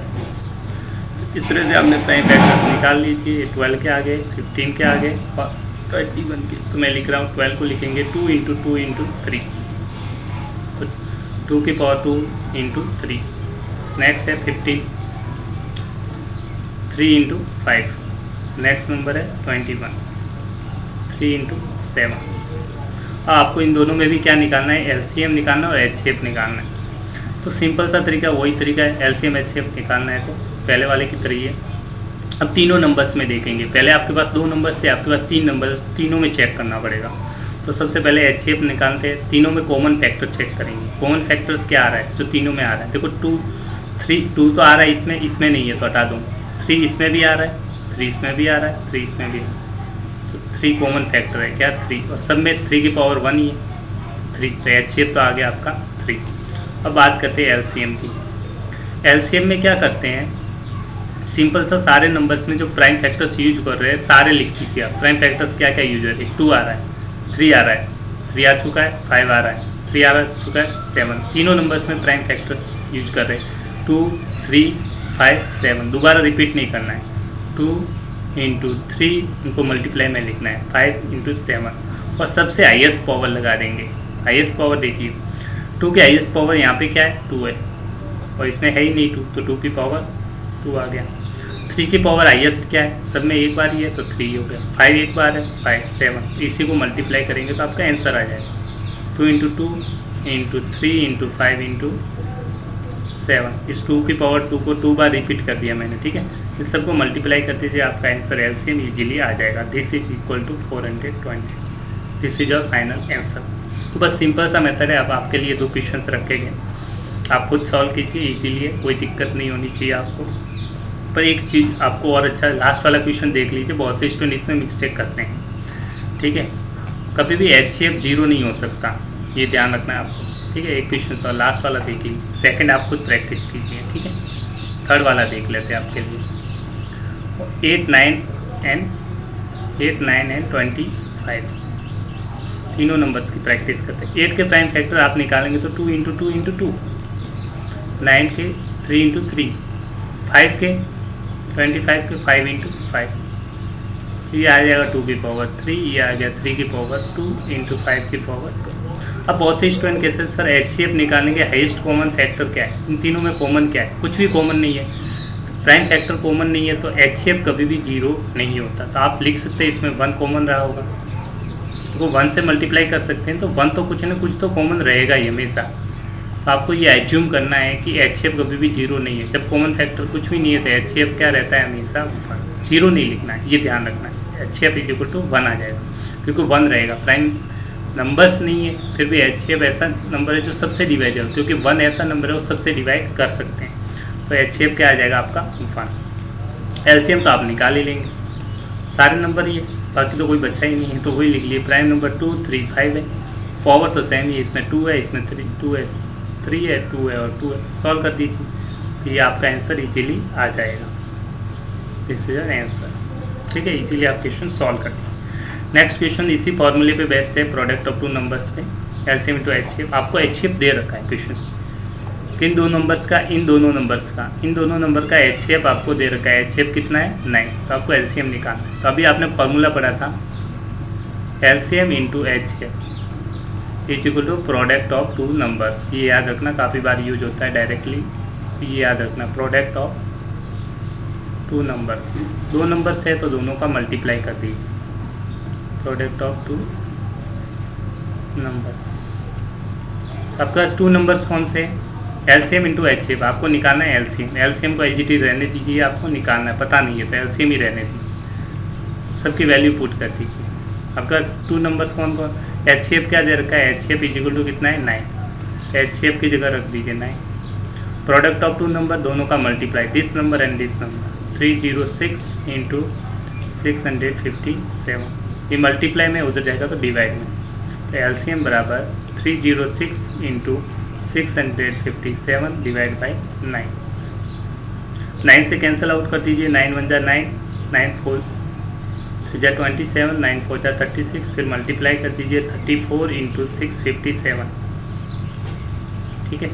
इस तरह से आपने प्राइम फैक्टर्स निकाल लीजिए। 12 के आगे, 15 के आगे और 21 के। तो मैं लिख रहा हूँ 12 को लिखेंगे 2 × 2 × 3, तो 2 की पावर 2 × 3। नेक्स्ट है 15, 3 × 5। नेक्स्ट नंबर है 21, 3 × 7। आपको इन दोनों में भी क्या निकालना है? एलसीएम निकालना और एचसीएफ निकालना है। तो सिंपल सा तरीका, वही तरीका है, एलसीएम एचसीएफ निकालना है तो पहले वाले की तरह ही है। अब तीनों नंबर्स में देखेंगे। पहले आपके पास 2 नंबर्स थे, आपके पास 3 नंबर्स, तीनों में चेक करना पड़ेगा। तो सबसे पहले एचसीएफ निकालते हैं, तीनों में कॉमन फैक्टर चेक करेंगे। कॉमन फैक्टर्स क्या आ रहा है? जो तीनों में आ रहा है, देखो 2 3 2 तो आ रहा है इसमें नहीं है तो हटा दूँ। 3 इसमें भी आ रहा है, 3 इसमें भी आ रहा है, 3 इसमें भी आ रहा है। तो 3 कॉमन फैक्टर है क्या? 3। और सब में 3 की पावर 1 ही है, 3। तो एचसीएफ तो आ गया आपका 3। अब बात करते हैं एलसीएम की। एलसीएम में क्या करते हैं? सिंपल सा, सारे नंबर्स में जो प्राइम फैक्टर्स यूज कर रहे हैं सारे लिख दीजिए आप। प्राइम फैक्टर्स क्या क्या यूज हो रहे हैं? 2 आ रहा है, 3 आ रहा है, 3 आ चुका है, 5 आ रहा है, 3 आ चुका है, 7। तीनों नंबर्स में प्राइम फैक्टर्स यूज कर रहे हैं, 2 3 5 7। दोबारा रिपीट नहीं करना है। 2 × 3 इनको मल्टीप्लाई में लिखना है, 5 × 7। और सबसे हाईएस्ट पावर लगा देंगे। हाईएस्ट पावर देखिए, 2 की हाईएस्ट पावर यहाँ पे क्या है? 2 है, और इसमें है ही नहीं 2, तो 2 की पावर 2 आ गया। 3 की पावर हाईएस्ट क्या है? सब में एक बार ही है तो 3 हो गया। 5 एक बार है, 5 7। इसी को मल्टीप्लाई करेंगे तो आपका आंसर आ जाएगा 2 × 2 × 3 × 5 × 7। इस 2 की पावर 2 को 2 बार रिपीट कर दिया मैंने, ठीक है। इस सबको मल्टीप्लाई कर दीजिए, आपका आंसर एलसीएम इजीली आ जाएगा। This is equal to 420। This is your final answer. तो बस सिंपल सा मेथड है। अब आपके लिए 2 क्वेश्चंस रखे गए, आप खुद सॉल्व कीजिए, इजीली है, कोई दिक्कत नहीं होनी चाहिए आपको। पर एक चीज़ आपको और अच्छा, लास्ट वाला क्वेश्चन देख लीजिए, बहुत से स्टूडेंट इसमें मिस्टेक करते हैं, ठीक है। कभी भी एचसीएफ 0 नहीं हो सकता, ये ध्यान रखना है आपको, ठीक है। एक क्वेश्चन और लास्ट वाला देख लीजिए, सेकंड आप खुद प्रैक्टिस कीजिए, ठीक है। थर्ड वाला देख लेते हैं आपके लिए। 8 9 एंड 25, तीनों नंबर्स की प्रैक्टिस करते हैं। 8 के प्राइम फैक्टर आप निकालेंगे तो 2 × 2 × 2, 9 के 3 × 3, 5 के 25 के 5 × 5, ये आ जाएगा 2 की पावर 3, ये आ गया 3 की पावर 2 × 5 की पावर 2। अब बहुत से स्टूडेंट कैसे सर एचसीएफ निकालने के हाईएस्ट कॉमन फैक्टर क्या है? इन तीनों में कॉमन क्या है? कुछ भी कॉमन नहीं है, प्राइम फैक्टर कॉमन नहीं है, तो एचसीएफ कभी भी 0 नहीं होता। तो आप लिख सकते हैं इसमें 1 कॉमन रहा होगा, तो 1 से मल्टीप्लाई कर सकते हैं, तो 1 तो कुछ ना कुछ तो कॉमन रहेगा ही हमेशा। तो आपको ये एज्यूम करना है कि एचसीएफ कभी भी 0 नहीं है। जब कॉमन फैक्टर कुछ भी नहीं है तो एचसीएफ क्या रहता है? हमेशा 1। 0 नहीं लिखना है, ये ध्यान रखना है। एचसीएफ इक्वल टू 1 आ जाएगा, क्योंकि 1 रहेगा। प्राइम नंबर्स नहीं है, फिर भी एचसीएफ ऐसा नंबर है जो सबसे डिवाइडेबल, क्योंकि 1 ऐसा नंबर है वो सबसे डिवाइड कर सकते हैं। तो एचसीएफ क्या आ जाएगा आपका? 1। एलसीएम तो आप निकाल ही लेंगे, सारे नंबर ही है, बाकी तो कोई बचा ही नहीं है, तो वही लिख लिए। प्राइम नंबर 2 3 5 है, फॉरवर्ड तो सेम ही है, इसमें 2 है, इसमें 2 है, 3 है, 2 है और 2 है। सॉल्व कर दीजिए, तो ये आपका आंसर इजीली आ जाएगा। दिस इज आंसर, ठीक है। इजीली आप क्वेश्चन सॉल्व कर दीजिए। नेक्स्ट क्वेश्चन इसी फॉर्मूले पे बेस्ड है, प्रोडक्ट ऑफ 2 नंबर्स पे, एलसीएम × एचसीएफ। आपको एचसीएफ दे रखा है क्वेश्चन, इन 2 नंबर्स का, इन दोनों नंबर का एचसीएफ आपको दे रखा है। एचसीएफ कितना है? 9। तो आपको एलसीएम निकालना है। तो अभी आपने फॉर्मूला पढ़ा था, LCM × HCF is equal to product of 2 numbers. ये याद रखना, काफ़ी बार यूज होता है डायरेक्टली, ये याद रखना, प्रोडक्ट ऑफ 2 नंबर्स। 2 नंबर्स है तो दोनों का मल्टीप्लाई कर दीजिए, प्रोडक्ट ऑफ 2 नंबर्स। आपके पास 2 नंबर्स कौन से? एलसीएम × एचसीएफ आपको निकालना है। एलसीएम को एचजीटी रहने दीजिए, आपको निकालना है, पता नहीं है तो एलसीएम ही रहने दीजिए, सबकी वैल्यू पुट कर दीजिए। आपके पास 2 नंबर्स कौन कौन? HCF क्या दे रखा है, HCF इजिकल टू कितना है 9, HCF की जगह रख दीजिए 9। प्रोडक्ट ऑफ टू नंबर, दोनों का multiply, this number and this number, 306 into 657, ये मल्टीप्लाई में उधर जाएगा तो डिवाइड में, तो एलसीएम बराबर 306 इंटू 657 डिवाइड बाई 9। 9 से कैंसिल आउट कर दीजिए, 9 1 जा 9, 9 4 जा 27, 9 4 जा 36, फिर मल्टीप्लाई कर दीजिए 34 इंटू 657, ठीक है।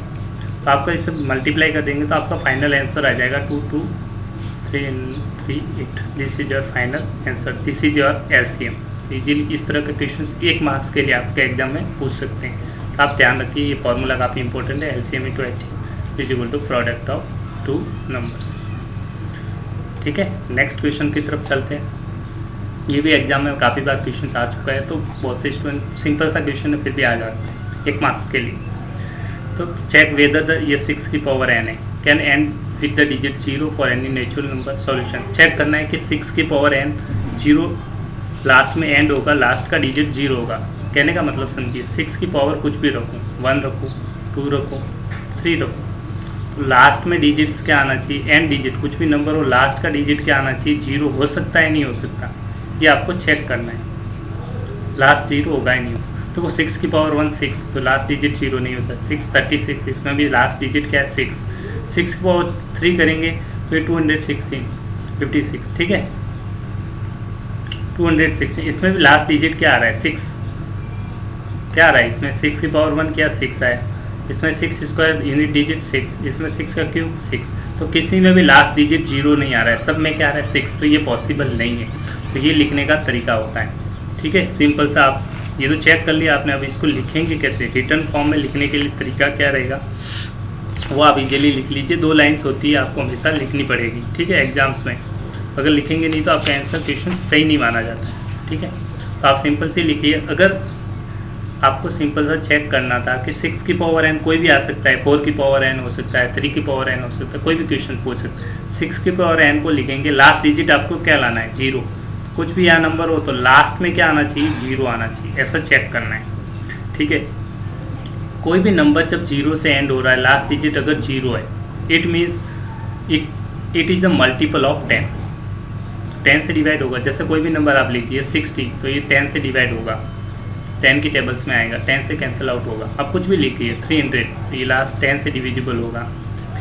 तो आपका इसे मल्टीप्लाई कर देंगे तो आपका फाइनल आंसर आ जाएगा 22338। This is your final answer, this is your LCM. Easily इस तरह के क्वेश्चन 1 मार्क्स के लिए आपके एग्जाम में पूछ सकते हैं। तो आप ध्यान रखिए, ये फॉर्मूला काफ़ी इंपॉर्टेंट है, LCM into HCF is equal to product of two numbers, ठीक है। नेक्स्ट क्वेश्चन की तरफ चलते हैं। ये भी एग्जाम में काफ़ी बार क्वेश्चन आ चुका है, तो बहुत से स्टूडेंट सिंपल सा क्वेश्चन है फिर भी आ जाता है 1 मार्क्स के लिए। तो चेक वेदर ये 6 की पावर n है, can end with the digit 0 for any natural number solution. Check करना है कि 6 की पावर n 0 लास्ट में एंड होगा, लास्ट का डिजिट 0 होगा। कहने का मतलब समझिए, 6 की पावर कुछ भी रखूँ, 1 रखूँ, 2 रखूँ, 3 रखूँ, तो लास्ट में डिजिट्स क्या आना चाहिए, एंड डिजिट कुछ भी नंबर हो, लास्ट का डिजिट क्या आना चाहिए, 0 हो सकता है नहीं हो सकता, ये आपको चेक करना है। लास्ट 0 होगा ही नहीं हो, तो वो 6 की पावर 1 6, तो लास्ट डिजिट 0 नहीं होता। 6 36, इसमें भी लास्ट डिजिट क्या है 6। 6 की पावर 3 करेंगे तो 216 56, ठीक है 216। इसमें भी लास्ट डिजिट क्या आ रहा है 6, क्या आ रहा है इसमें 6 की पावर 1 क्या 6 आया, इसमें 6 स्क्वायर यूनिट डिजिट 6, इसमें 6 का क्यूब 6, तो किसी में भी लास्ट डिजिट 0 नहीं आ रहा है, सब में क्या आ रहा है 6, तो ये पॉसिबल नहीं है। तो ये लिखने का तरीका होता है, ठीक है। सिंपल सा आप ये तो चेक कर लिया आपने, अब इसको लिखेंगे कैसे, रिटर्न फॉर्म में लिखने के लिए तरीका क्या रहेगा वो आप इजीली लिख लीजिए। 2 लाइन्स होती है, आपको हमेशा लिखनी पड़ेगी, ठीक है। एग्जाम्स में अगर लिखेंगे नहीं तो आपका आंसर क्वेश्चन सही नहीं माना जाता है, ठीक है। तो आप सिंपल से लिखिए। अगर आपको सिंपल सा चेक करना था कि 6 की पावर n कोई भी आ सकता है, 4 की पावर n हो सकता है, 3 की पावर n हो सकता है, कोई भी क्वेश्चन पूछ सकता है। 6 की पावर n को लिखेंगे, लास्ट डिजिट आपको क्या लाना है 0, कुछ भी यहाँ नंबर हो तो लास्ट में क्या आना चाहिए 0 आना चाहिए, ऐसा चेक करना है, ठीक है। कोई भी नंबर जब 0 से एंड हो रहा है, लास्ट डिजिट अगर 0 है, it means it is the multiple of 10, 10 से डिवाइड होगा। जैसे कोई भी नंबर आप लीजिए 60, तो ये 10 से डिवाइड होगा, 10 की टेबल्स में आएगा, 10 से कैंसिल आउट होगा। आप कुछ भी लिखिए 300, तो ये लास्ट 10 से डिविजिबल होगा।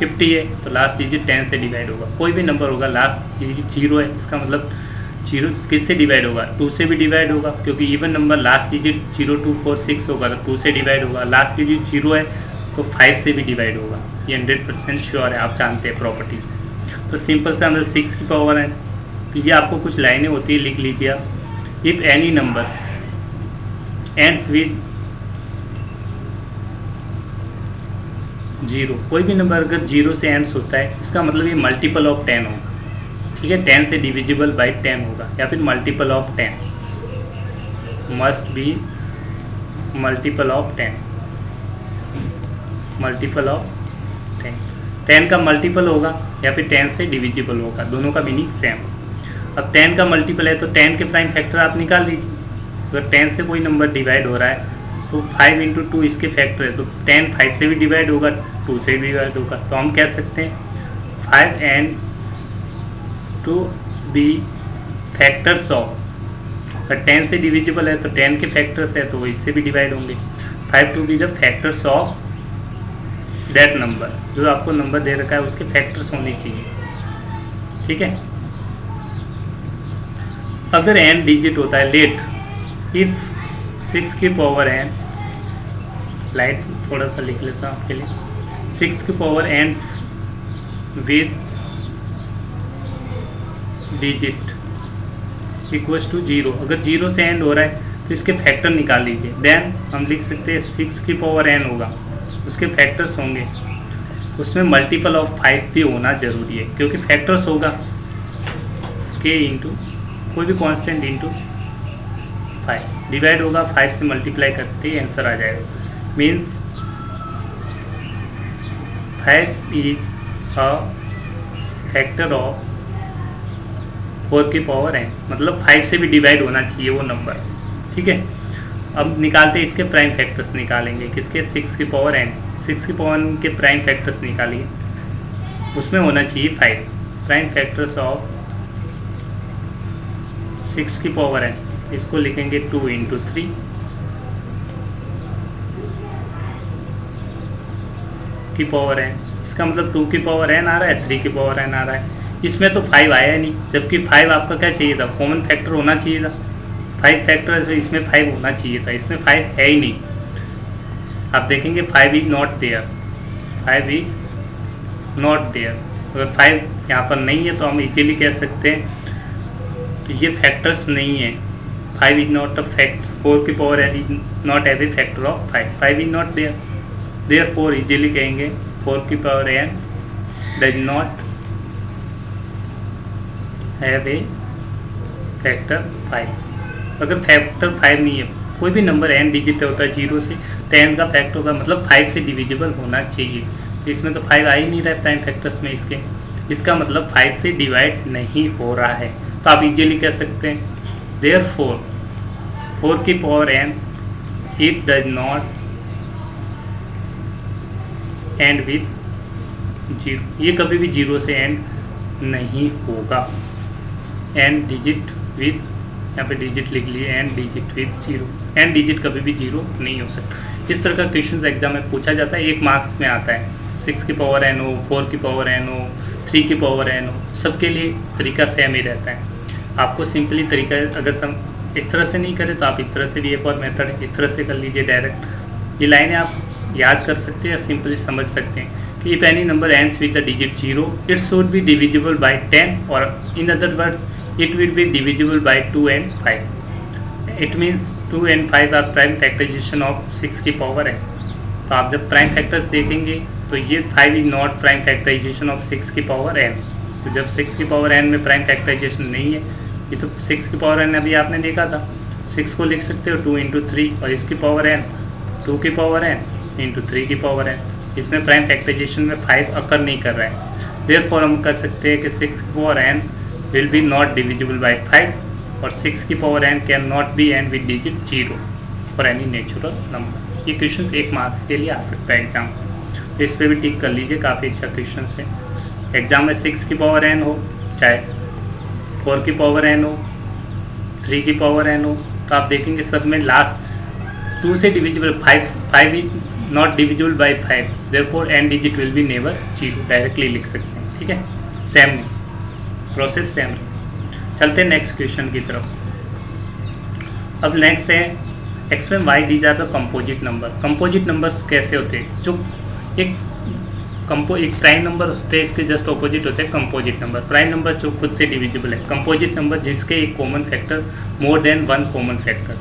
50 है तो लास्ट डिजिट 10 से डिवाइड होगा। कोई भी नंबर होगा लास्ट डिजिट 0 है, इसका मतलब 0 किससे डिवाइड होगा, 2 से भी डिवाइड होगा, क्योंकि इवन नंबर लास्ट डिजिट 0 2 4 6 होगा तो 2 से डिवाइड होगा। लास्ट डिजिट 0 है तो 5 से भी डिवाइड होगा, ये 100% श्योर है, आप जानते हैं प्रॉपर्टी। तो सिंपल से हमें 6 की पावर है, तो ये आपको कुछ लाइनें होती है, लिख लीजिए आप। If any numbers ends with 0, कोई भी नंबर अगर 0 से एंड्स होता है, इसका मतलब ये मल्टीपल ऑफ 10 होगा, ठीक है। 10 से डिविजिबल बाई 10 होगा, या फिर multiple of 10, must be multiple of 10, multiple of 10, 10 का मल्टीपल होगा या फिर 10 से डिविजिबल होगा, दोनों का मीनिंग सेम। अब 10 का मल्टीपल है तो 10 के प्राइम फैक्टर आप निकाल लीजिए। अगर 10 से कोई नंबर डिवाइड हो रहा है तो 5 × 2 इसके फैक्टर है, तो 10 5 से भी डिवाइड होगा, 2 से भी डिवाइड होगा, तो हम कह सकते हैं 5 and 2 बी फैक्टर्स ऑफ, अगर 10 से डिविजिबल है तो 10 के फैक्टर्स है तो वो इससे भी डिवाइड होंगे। 5 to be the factors of that number, जो आपको नंबर दे रखा है उसके फैक्टर्स होने चाहिए, ठीक है। अगर n डिजिट होता है लेट, इफ 6 की पावर n, लाइट थोड़ा सा लिख लेता हूँ आपके लिए, 6 की power ends with digit equals to 0, अगर 0 से एंड हो रहा है तो इसके फैक्टर निकाल लीजिए। देन हम लिख सकते हैं 6 की पावर n होगा, उसके फैक्टर्स होंगे, उसमें मल्टीपल ऑफ 5 भी होना जरूरी है, क्योंकि फैक्टर्स होगा k इंटू कोई भी कांस्टेंट इंटू 5, डिवाइड होगा 5 से मल्टीप्लाई करते ही आंसर आ जाएगा। Means 5 is a factor of 4 की पावर n, मतलब 5 से भी डिवाइड होना चाहिए वो नंबर, ठीक है। अब निकालते इसके प्राइम फैक्टर्स निकालेंगे, किसके 6 की पावर n, 6 की पावर n के प्राइम फैक्टर्स निकालिए, उसमें होना चाहिए 5। प्राइम फैक्टर्स ऑफ 6 की पावर n, इसको लिखेंगे 2 इंटू 3 की पावर n। इसका मतलब 2 की पावर n आ रहा है, 3 की पावर n आ रहा है। इसमें तो 5 आया नहीं, जबकि 5 आपका क्या चाहिए था, कॉमन फैक्टर होना चाहिए था। 5 फैक्टर से इसमें 5 होना चाहिए था, इसमें 5 है ही नहीं। आप देखेंगे 5 is not there, 5 is not there. अगर 5 यहाँ पर नहीं है तो हम इजीली कह सकते हैं तो ये फैक्टर्स नहीं है। 5 इज नॉट अ फैक्ट, 4 की power n is not every factor of 5, 5 is not there. Therefore easily कहेंगे 4 की power n does not have a factor 5। अगर फैक्टर 5 नहीं है, कोई भी नंबर n डिजिट होता है 0 से, तो n का फैक्टर होगा मतलब 5 से डिविजिबल होना चाहिए। तो इसमें तो 5 आ ही नहीं रहा है प्राइम फैक्टर्स में इसके, इसका मतलब 5 से डिवाइड नहीं हो रहा है। तो आप इजीली कह सकते हैं देयरफॉर 4 की power n it does not and with 0, ये कभी भी 0 से एंड नहीं होगा। एंड डिजिट विथ, यहाँ पे डिजिट लिख लिए, and digit with 0, and digit कभी भी 0 नहीं हो सकता। इस तरह का क्वेश्चन एग्जाम में पूछा जाता है, 1 मार्क्स में आता है। 6 की पावर n हो, 4 की पावर n हो, 3 की पावर n हो, सबके लिए तरीका सेम ही रहता है। आपको सिंपली तरीका अगर हम इस तरह से नहीं करें तो आप इस तरह से भी एक और मेथड इस तरह से कर लीजिए डायरेक्ट। ये लाइनें आप याद कर सकते हैं या सिंपली समझ सकते हैं कि if any number ends with the digit 0 it should be divisible by 10, or in other words it will be divisible by 2 and 5. It means 2 and 5 are prime factorization of 6 की पावर है। तो आप जब प्राइम फैक्टर्स देखेंगे तो ये 5 is not prime factorization of 6 की पावर n। तो जब 6 की पावर n में प्राइम फैक्टराइजेशन नहीं है, ये तो 6 की पावर n अभी आपने देखा था, 6 को लिख सकते हो 2 इंटू 3, और इसकी पावर n 2 की पावर n इंटू 3 की पावर n। इसमें प्राइम फैक्टराइजेशन में 5 अकर नहीं कर रहा है। देयरफॉर हम कर सकते हैं कि 6 की power n will be not divisible by 5, और 6 की power n can not be and with digit 0 for any natural number. ये क्वेश्चन 1 मार्क्स के लिए आ सकता है एग्जाम में, तो इस पर भी टिक कर लीजिए, काफ़ी अच्छा क्वेश्चन है। एग्जाम में 6 की पावर n हो, चाहे 4 की पावर n हो, 3 की पावर n हो, तो आप देखेंगे सब में लास्ट 2 से divisible 5 is not divisible by 5, therefore n digit will be never 0, directly लिख सकते हैं। ठीक है, सेम प्रोसेस सेम। चलते हैं नेक्स्ट क्वेश्चन की तरफ। अब नेक्स्ट है explain why these are the composite number. Composite numbers कैसे होते हैं, जो एक प्राइम नंबर होते हैं, इसके जस्ट ऑपोजिट होते हैं कंपोजिट नंबर। प्राइम नंबर जो खुद से डिविजिबल है, कंपोजिट नंबर जिसके एक common factor more than 1 common factor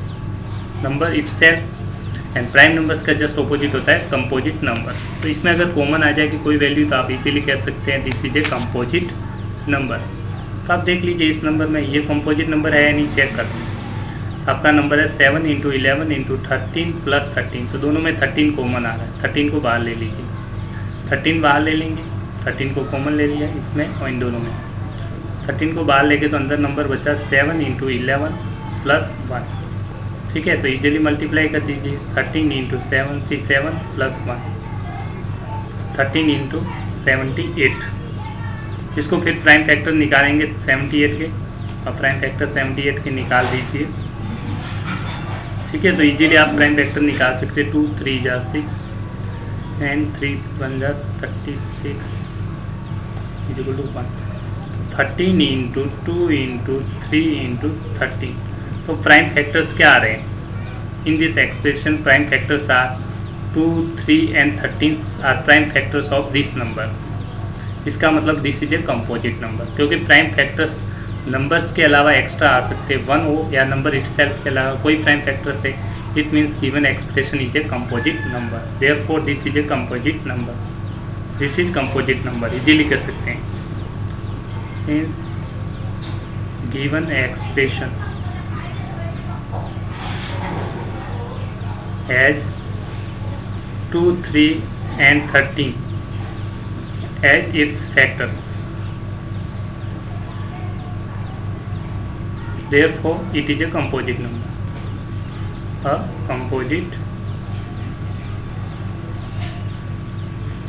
number itself, and prime numbers का जस्ट ऑपोजिट होता है कंपोजिट नंबर्स। तो इसमें अगर कॉमन आ जाएगी कोई वैल्यू तो आप इजीली कह सकते हैं this is a composite numbers. तो आप देख लीजिए इस नंबर में ये कंपोजिट नंबर है या नहीं, चेक कर। आपका नंबर है 7 इंटू 11 इंटू 13 प्लस 13, तो दोनों में 13 कॉमन आ रहा है, 13 को बाहर ले लीजिए, 13 बाहर ले लेंगे, 13 को कॉमन ले लिया इसमें और इन दोनों में, 13 को बाहर लेके तो अंदर नंबर बचा 7 इंटू 11 प्लस 1। ठीक है, तो इजीली मल्टीप्लाई कर दीजिए, 13 इंटू 77 प्लस 1, 13 इंटू 78। इसको फिर प्राइम फैक्टर निकालेंगे 78 के, और प्राइम फैक्टर 78 के निकाल दीजिए। ठीक है, तो इजीली आप प्राइम फैक्टर निकाल सकते हैं, 2 3 जा 6 एंड 3 1 जा 36 equal to 1, 13 into 2 into 3 into 13। तो प्राइम फैक्टर्स क्या आ रहे हैं in this expression, prime factors are 2 3 and 13 are prime factors of this number. इसका मतलब this is a composite number, क्योंकि प्राइम फैक्टर्स नंबर्स के अलावा एक्स्ट्रा आ सकते हैं, 1 हो या नंबर इटसेल्फ के अलावा कोई प्राइम फैक्टर्स है, it means given expression is a composite number, therefore this is a composite number, this is composite number, easily कह सकते हैं। Since given expression as 2 3 and 13 as its factors, therefore it is a composite number। A composite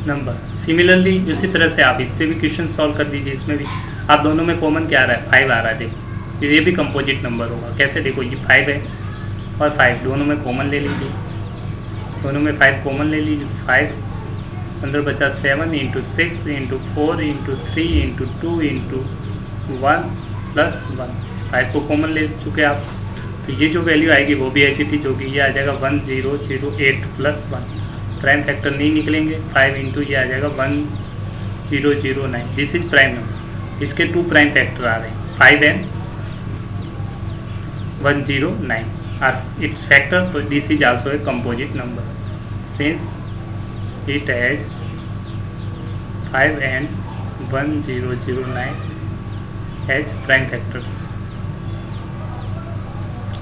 number. Similarly उसी तरह से आप इस पर भी क्वेश्चन सॉल्व कर दीजिए। इसमें भी आप दोनों में कॉमन क्या आ रहा है, 5 आ रहा है। देखो ये भी कंपोजिट नंबर होगा। कैसे, देखो ये 5 है और 5 दोनों में कॉमन ले लीजिए, दोनों में 5 कॉमन ले लीजिए। 5 अंदर बचा 7 into 6 into 4 into 3 into 2 into 1 plus 1, 5 को कॉमन ले चुके आप। तो ये जो वैल्यू आएगी वो भी एच टी होगी, ये आ जाएगा 1008 प्लस 1। प्राइम फैक्टर नहीं निकलेंगे, 5 इंटू ये आ जाएगा 1009। This is prime number. इसके 2 प्राइम फैक्टर आ रहे हैं, 5 एंड 109 और इट्स फैक्टर। तो this is also A composite number since it has 5 and 1009 as prime factors।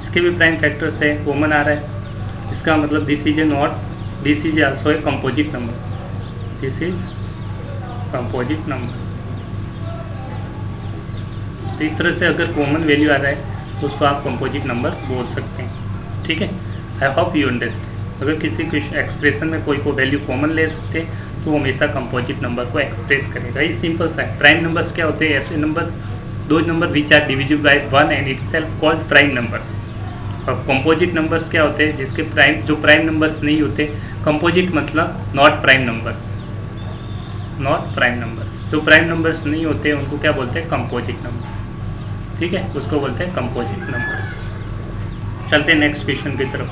इसके भी प्राइम फैक्टर्स है, कॉमन आ रहा है। इसका मतलब this is also A composite number, this is composite number. तो इस तरह से अगर कॉमन वैल्यू आ रहा है तो उसको आप कंपोजिट नंबर बोल सकते हैं। ठीक है, आई होप यू अंडरस्टैंड। अगर किसी एक्सप्रेशन में कोई वैल्यू कॉमन ले सकते हैं तो हमेशा कंपोजिट नंबर को एक्सप्रेस करेगा। ये सिंपल सा है। प्राइम नंबर्स क्या होते हैं, ऐसे नंबर, दो number which are divisible by 1 and itself called prime numbers. और कंपोजिट नंबर्स क्या होते हैं, जिसके जो प्राइम नंबर्स नहीं होते। कंपोजिट मतलब not prime numbers, not prime numbers. जो प्राइम नंबर्स नहीं होते उनको क्या बोलते हैं, कंपोजिट नंबर। ठीक है, उसको बोलते हैं कंपोजिट नंबर्स। चलते हैं नेक्स्ट क्वेश्चन की तरफ।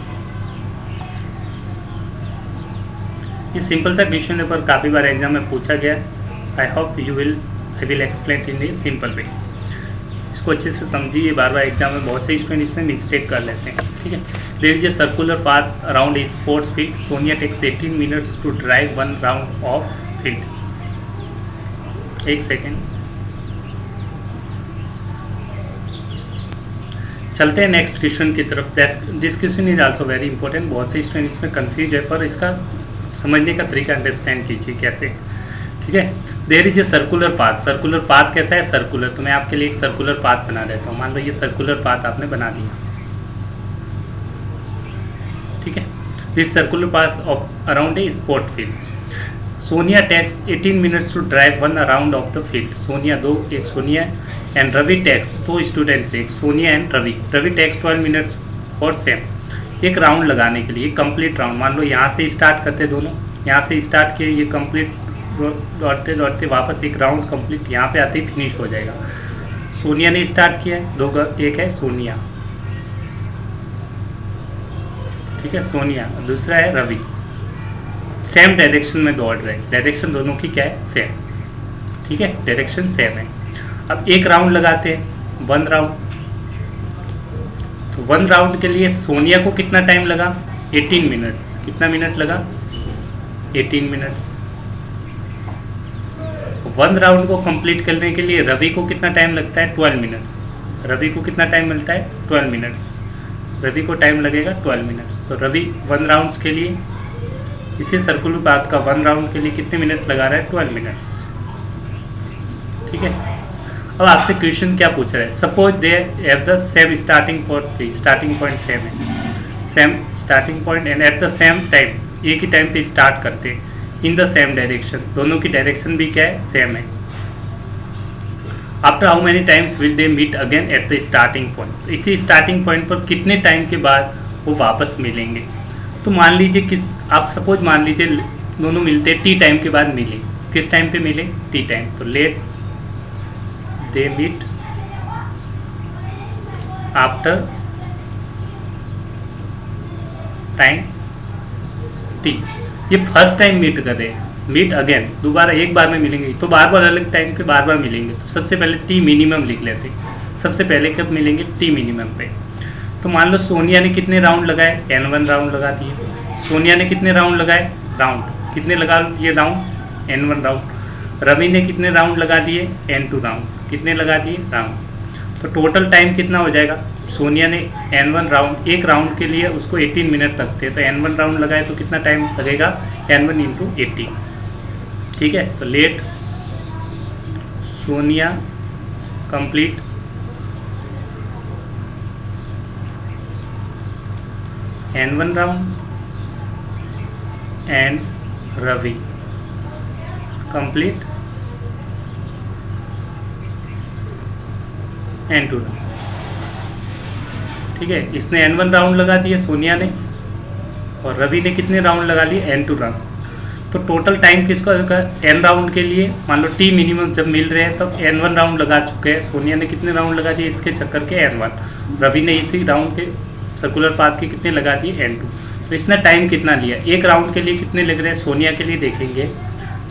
ये सिंपल सा क्वेश्चन है पर काफ़ी बार एग्जाम में पूछा गया। I hope I will explain in a simple way. इसको अच्छे से समझिए, बार बार एग्जाम में बहुत से स्टूडेंट इसमें मिस्टेक कर लेते हैं। ठीक है, there is a circular path around a sports field. Sonia takes 18 minutes to drive 1 round of field. एक सेकेंड, चलते हैं नेक्स्ट क्वेश्चन की तरफ। This question is also very important. बहुत से स्टूडेंट इसमें कंफ्यूज है पर इसका समझने का तरीका अंडरस्टैंड कीजिए कैसे। ठीक है, there is a circular path. Circular path कैसा है, सर्कुलर। तो मैं आपके लिए एक सर्कुलर पाथ बना देता हूँ। मान लो ये सर्कुलर पाथ आपने बना दिया। ठीक है, this circular path of around a sport field. Sonia takes 18 minutes to drive 1 round of the field. Sonia दो, एक सोनिया एंड रवि टेक्स, दो स्टूडेंट्स, एक Sonia and Ravi. Ravi takes 12 minutes for same, एक राउंड लगाने के लिए, कंप्लीट राउंड। मान लो यहाँ से स्टार्ट करते, दोनों यहाँ से स्टार्ट किए, ये कंप्लीट दौड़ते दौड़ते वापस एक राउंड कंप्लीट यहाँ पे आते ही फिनिश हो जाएगा। सोनिया ने स्टार्ट किया है, दो, एक है सोनिया, ठीक है, सोनिया, दूसरा है रवि। सेम डायरेक्शन में दौड़ रहे हैं, डायरेक्शन दोनों की क्या है, सेम। ठीक है, डायरेक्शन सेम है। अब एक राउंड लगाते हैं, 1 राउंड। तो 1 राउंड के लिए सोनिया को कितना टाइम लगा, 18 मिनट्स। कितना मिनट लगा, 18 मिनट्स। 1 राउंड को कंप्लीट करने के लिए रवि को कितना टाइम लगता है, 12 मिनट्स। रवि को कितना टाइम मिलता है, 12 मिनट्स। रवि को टाइम लगेगा 12 मिनट्स। तो रवि 1 राउंड के लिए, इसी सर्कुलर पाथ का 1 राउंड के लिए कितने मिनट लगा रहा है, 12 मिनट्स। ठीक है, अब आपसे क्वेश्चन क्या पूछ रहा है, suppose they have the same starting point, starting point same है, same starting point and at the same time, एक ही टाइम पे स्टार्ट करते हैं, इन द सेम डायरेक्शन, दोनों की डायरेक्शन भी क्या है, सेम है। After how many times will they meet again at the starting point, इसी स्टार्टिंग पॉइंट पर कितने टाइम के बाद वो वापस मिलेंगे। तो मान लीजिए आप सपोज मान लीजिए दोनों मिलते टी टाइम के बाद मिले, किस टाइम पे मिले, टी टाइम। तो let they meet after time T. ये फर्स्ट टाइम मीट कर रहे हैं, मीट अगेन, दोबारा एक बार में मिलेंगे, तो बार बार अलग टाइम पे बार बार मिलेंगे। तो सबसे पहले टी मिनिमम लिख लेते हैं, सबसे पहले कब मिलेंगे, टी मिनिमम पे। तो मान लो सोनिया ने कितने राउंड लगाए, N1 राउंड लगा दिए। सोनिया ने कितने राउंड लगाए, राउंड कितने लगा ये राउंड, N1 राउंड। रवि ने कितने राउंड लगा दिए, N2 राउंड, कितने लगा दिए, राउंड। तो टोटल टाइम कितना हो जाएगा, सोनिया ने N1 राउंड, एक राउंड के लिए उसको 18 मिनट लगते हैं, तो N1 राउंड लगाए तो कितना टाइम लगेगा, N1 इंटू 18। ठीक है, तो let Sonia complete N1 round and Ravi complete N2 round. ठीक है, इसने N1 राउंड लगा दिए सोनिया ने, और रवि ने कितने राउंड लगा लिए? N2 round. तो टोटल टाइम किसका होगा? N राउंड के लिए मान लो T मिनिमम जब मिल रहे हैं तब N1 राउंड लगा चुके हैं। सोनिया ने कितने राउंड लगा दिए इसके चक्कर के? N1। रवि ने इसी राउंड के सर्कुलर पाथ के कितने लगा दिए? N2। तो इसने टाइम कितना लिया? एक राउंड के लिए कितने लग रहे हैं? सोनिया के लिए देखेंगे,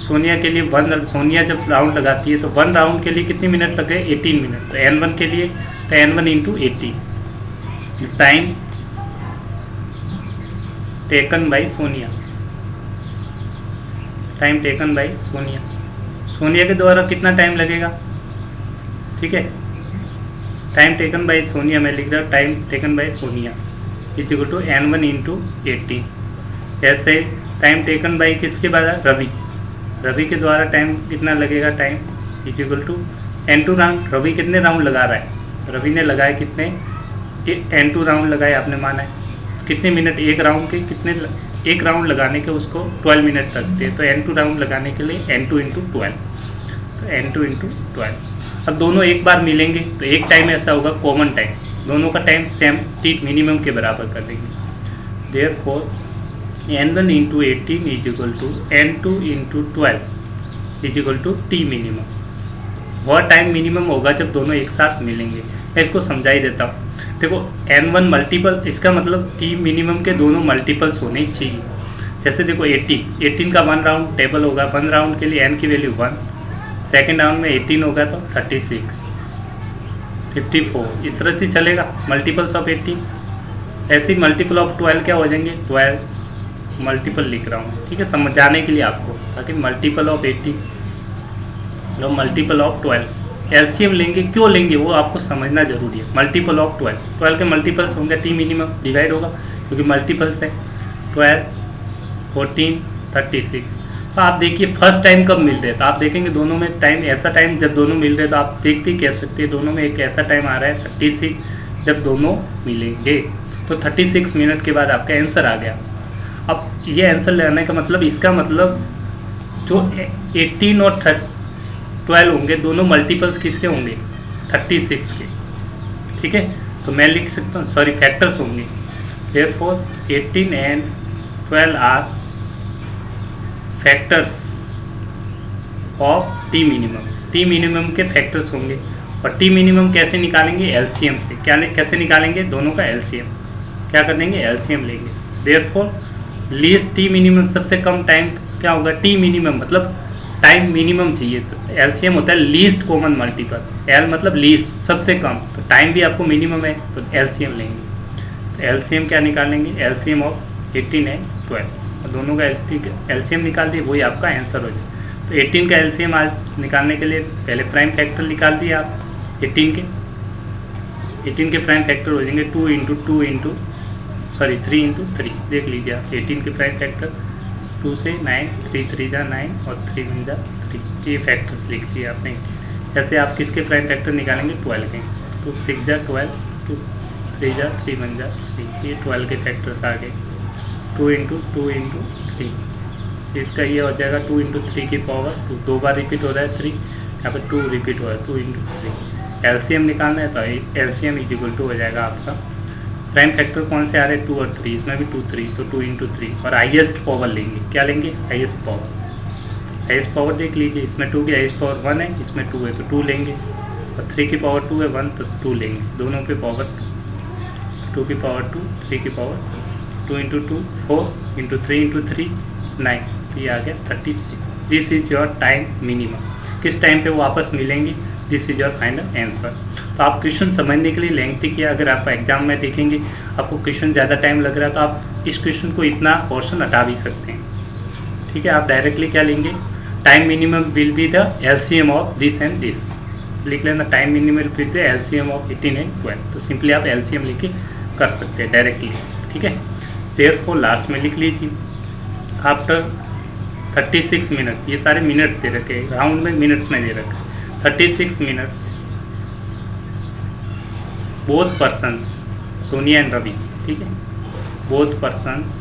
सोनिया के लिए सोनिया जब राउंड लगाती है तो 1 राउंड के लिए कितने मिनट लग गए? 18 मिनट। तो N1 के लिए तो N1 into 18 time taken by Sonia, time taken by Sonia. Sonia के द्वारा कितना टाइम लगेगा? ठीक है, टाइम टेकन बाई सोनिया मैं लिख रहा हूँ, time taken by Sonia is equal to N1 into 18। ऐसे टाइम टेकन बाई किसके बाद? रवि। रवि के द्वारा टाइम कितना लगेगा? Time is equal to N2 round. Ravi कितने राउंड लगा रहा है? रवि ने लगाए कितने? N2 राउंड लगाए, आपने माना है। कितने मिनट एक राउंड के? कितने एक राउंड लगाने के उसको 12 मिनट लगते हैं। तो N2 राउंड लगाने के लिए N2 इंटू 12, तो N2 इंटू 12। अब दोनों एक बार मिलेंगे तो एक टाइम ऐसा होगा कॉमन टाइम, दोनों का टाइम सेम T मिनिमम के बराबर कर देंगे। Therefore N1 into 18 is equal to N2 into 12 is equal to T minimum. वह टाइम मिनिमम होगा जब दोनों एक साथ मिलेंगे। मैं इसको समझा ही देता हूँ। देखो N1 मल्टीपल, इसका मतलब T मिनिमम के दोनों मल्टीपल्स होने चाहिए। जैसे देखो 18 का 1 राउंड टेबल होगा, 1 राउंड के लिए N की वैल्यू 1, सेकेंड राउंड में 18 होगा तो 36, 54, इस तरह से चलेगा मल्टीपल्स ऑफ 18। ऐसे ही मल्टीपल ऑफ 12 क्या हो जाएंगे? 12 मल्टीपल लिख रहा हूँ, ठीक है, समझाने के लिए आपको, ताकि मल्टीपल ऑफ 18 और मल्टीपल ऑफ 12 एलसीएम लेंगे। क्यों लेंगे वो आपको समझना जरूरी है। मल्टीपल ऑफ 12 के मल्टीपल्स होंगे, T मिनिमम डिवाइड होगा क्योंकि मल्टीपल्स है। 12, 14, 36। तो आप देखिए फर्स्ट टाइम कब मिल रहे हैं, तो आप देखेंगे दोनों में टाइम, ऐसा टाइम जब दोनों मिल रहे हैं तो आप देखते ही कह सकते हैं दोनों में एक ऐसा टाइम आ रहा है 36, जब दोनों मिलेंगे तो 36 मिनट के बाद आपका आंसर आ गया। अब ये आंसर लेने का मतलब, इसका मतलब जो 18 और 12 होंगे दोनों मल्टीपल्स किसके होंगे? 36 के, ठीक है। तो मैं लिख सकता हूँ, सॉरी फैक्टर्स होंगे। Therefore 18 and 12 are factors of T minimum. T minimum के फैक्टर्स होंगे। और T मिनिमम कैसे निकालेंगे? एलसीएम से। कैसे निकालेंगे? दोनों का एलसीएम। क्या कर देंगे? एलसीएम लेंगे। देयरफॉर लीस्ट T मिनिमम, सबसे कम टाइम क्या होगा? T मिनिमम मतलब टाइम मिनिमम चाहिए, तो एलसीएम होता है लीस्ट कॉमन मल्टीपल। एल मतलब लीस्ट, सबसे कम, तो टाइम भी आपको मिनिमम है तो एलसीएम लेंगे। तो एलसीएम क्या निकालेंगे? एलसीएम ऑफ 18 एंड 12, और दोनों का एलसीएम निकाल दिए, वही आपका आंसर हो जाए। तो 18 का एलसीएम आज निकालने के लिए पहले प्राइम फैक्टर निकाल दिए आप 18 के प्राइम फैक्टर हो जाएंगे 3 इंटू 3। देख लीजिए आप 18 के प्राइम फैक्टर 2 से 9, 3 3 जा 9 और 3 1 जा 3, ये फैक्टर्स लिख दिए आपने। ऐसे आप किसके प्राइम फैक्टर निकालेंगे? 12 के। 2 6 जा 12, 2 3 जा 3 1 जा 3, ये 12 के फैक्टर्स आ गए। 2 इंटू 3, इसका ये हो जाएगा 2 इंटू 3 की पावर 2, 2 बार रिपीट हो रहा है 3, यहाँ पर 2 रिपीट हो रहा है, 2 इंटू 3। एलसीएम निकालना है तो एलसीएम इज इक्वल टू हो जाएगा आपका, प्राइम फैक्टर कौन से आ रहे हैं? 2 और 3, इसमें भी 2 3, तो 2 इंटू 3। और हाईएस्ट पावर लेंगे, क्या लेंगे? हाईएस्ट पावर देख लीजिए, इसमें 2 की हाईएस्ट पावर 1 है, इसमें 2 है तो 2 लेंगे, और 3 की पावर 2 है 1 तो 2 लेंगे, दोनों पे पावर 2 की पावर 2, 3 की पावर 2 इंटू 2 4 इंटू 3 इंटू 3 9, तो ये आ गया 36। This is your time minimum. किस टाइम पे वो वापस मिलेंगे? This is your final answer. तो आप क्वेश्चन समझने के लिए लेंथी किया, अगर आप एग्जाम में देखेंगे आपको क्वेश्चन ज़्यादा टाइम लग रहा है तो आप इस क्वेश्चन को इतना पोर्शन हटा भी सकते हैं, ठीक है। आप डायरेक्टली क्या लेंगे? Time minimum will be the LCM of this and this, लिख लेना time minimum will the LCM of 18 and 12, तो सिंपली आप एलसीएम लिख के कर सकते हैं डायरेक्टली, ठीक है। देयरफॉर लास्ट में लिख लीजिए आफ्टर 36 मिनट, ये सारे मिनट्स दे रखे हैं, राउंड में मिनट्स में दे रखे 36 minutes both persons Sonia and Ravi, ठीक है, both persons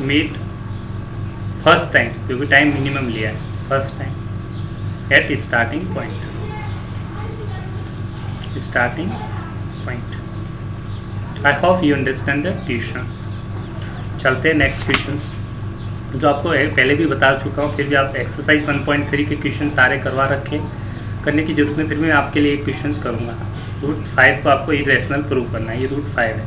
meet first time, क्योंकि टाइम मिनिमम लिया है, first time at starting point, starting point. I hope you understand the questions. चलते हैं नेक्स्ट क्वेश्चंस, जो आपको पहले भी बता चुका हूँ, फिर भी आप एक्सरसाइज 1.3 के क्वेश्चन सारे करवा रखे, करने की जरूरत नहीं, फिर भी मैं आपके लिए एक क्वेश्चन करूँगा। रूट 5 को आपको इरेशनल प्रूव करना है, ये रूट 5 है,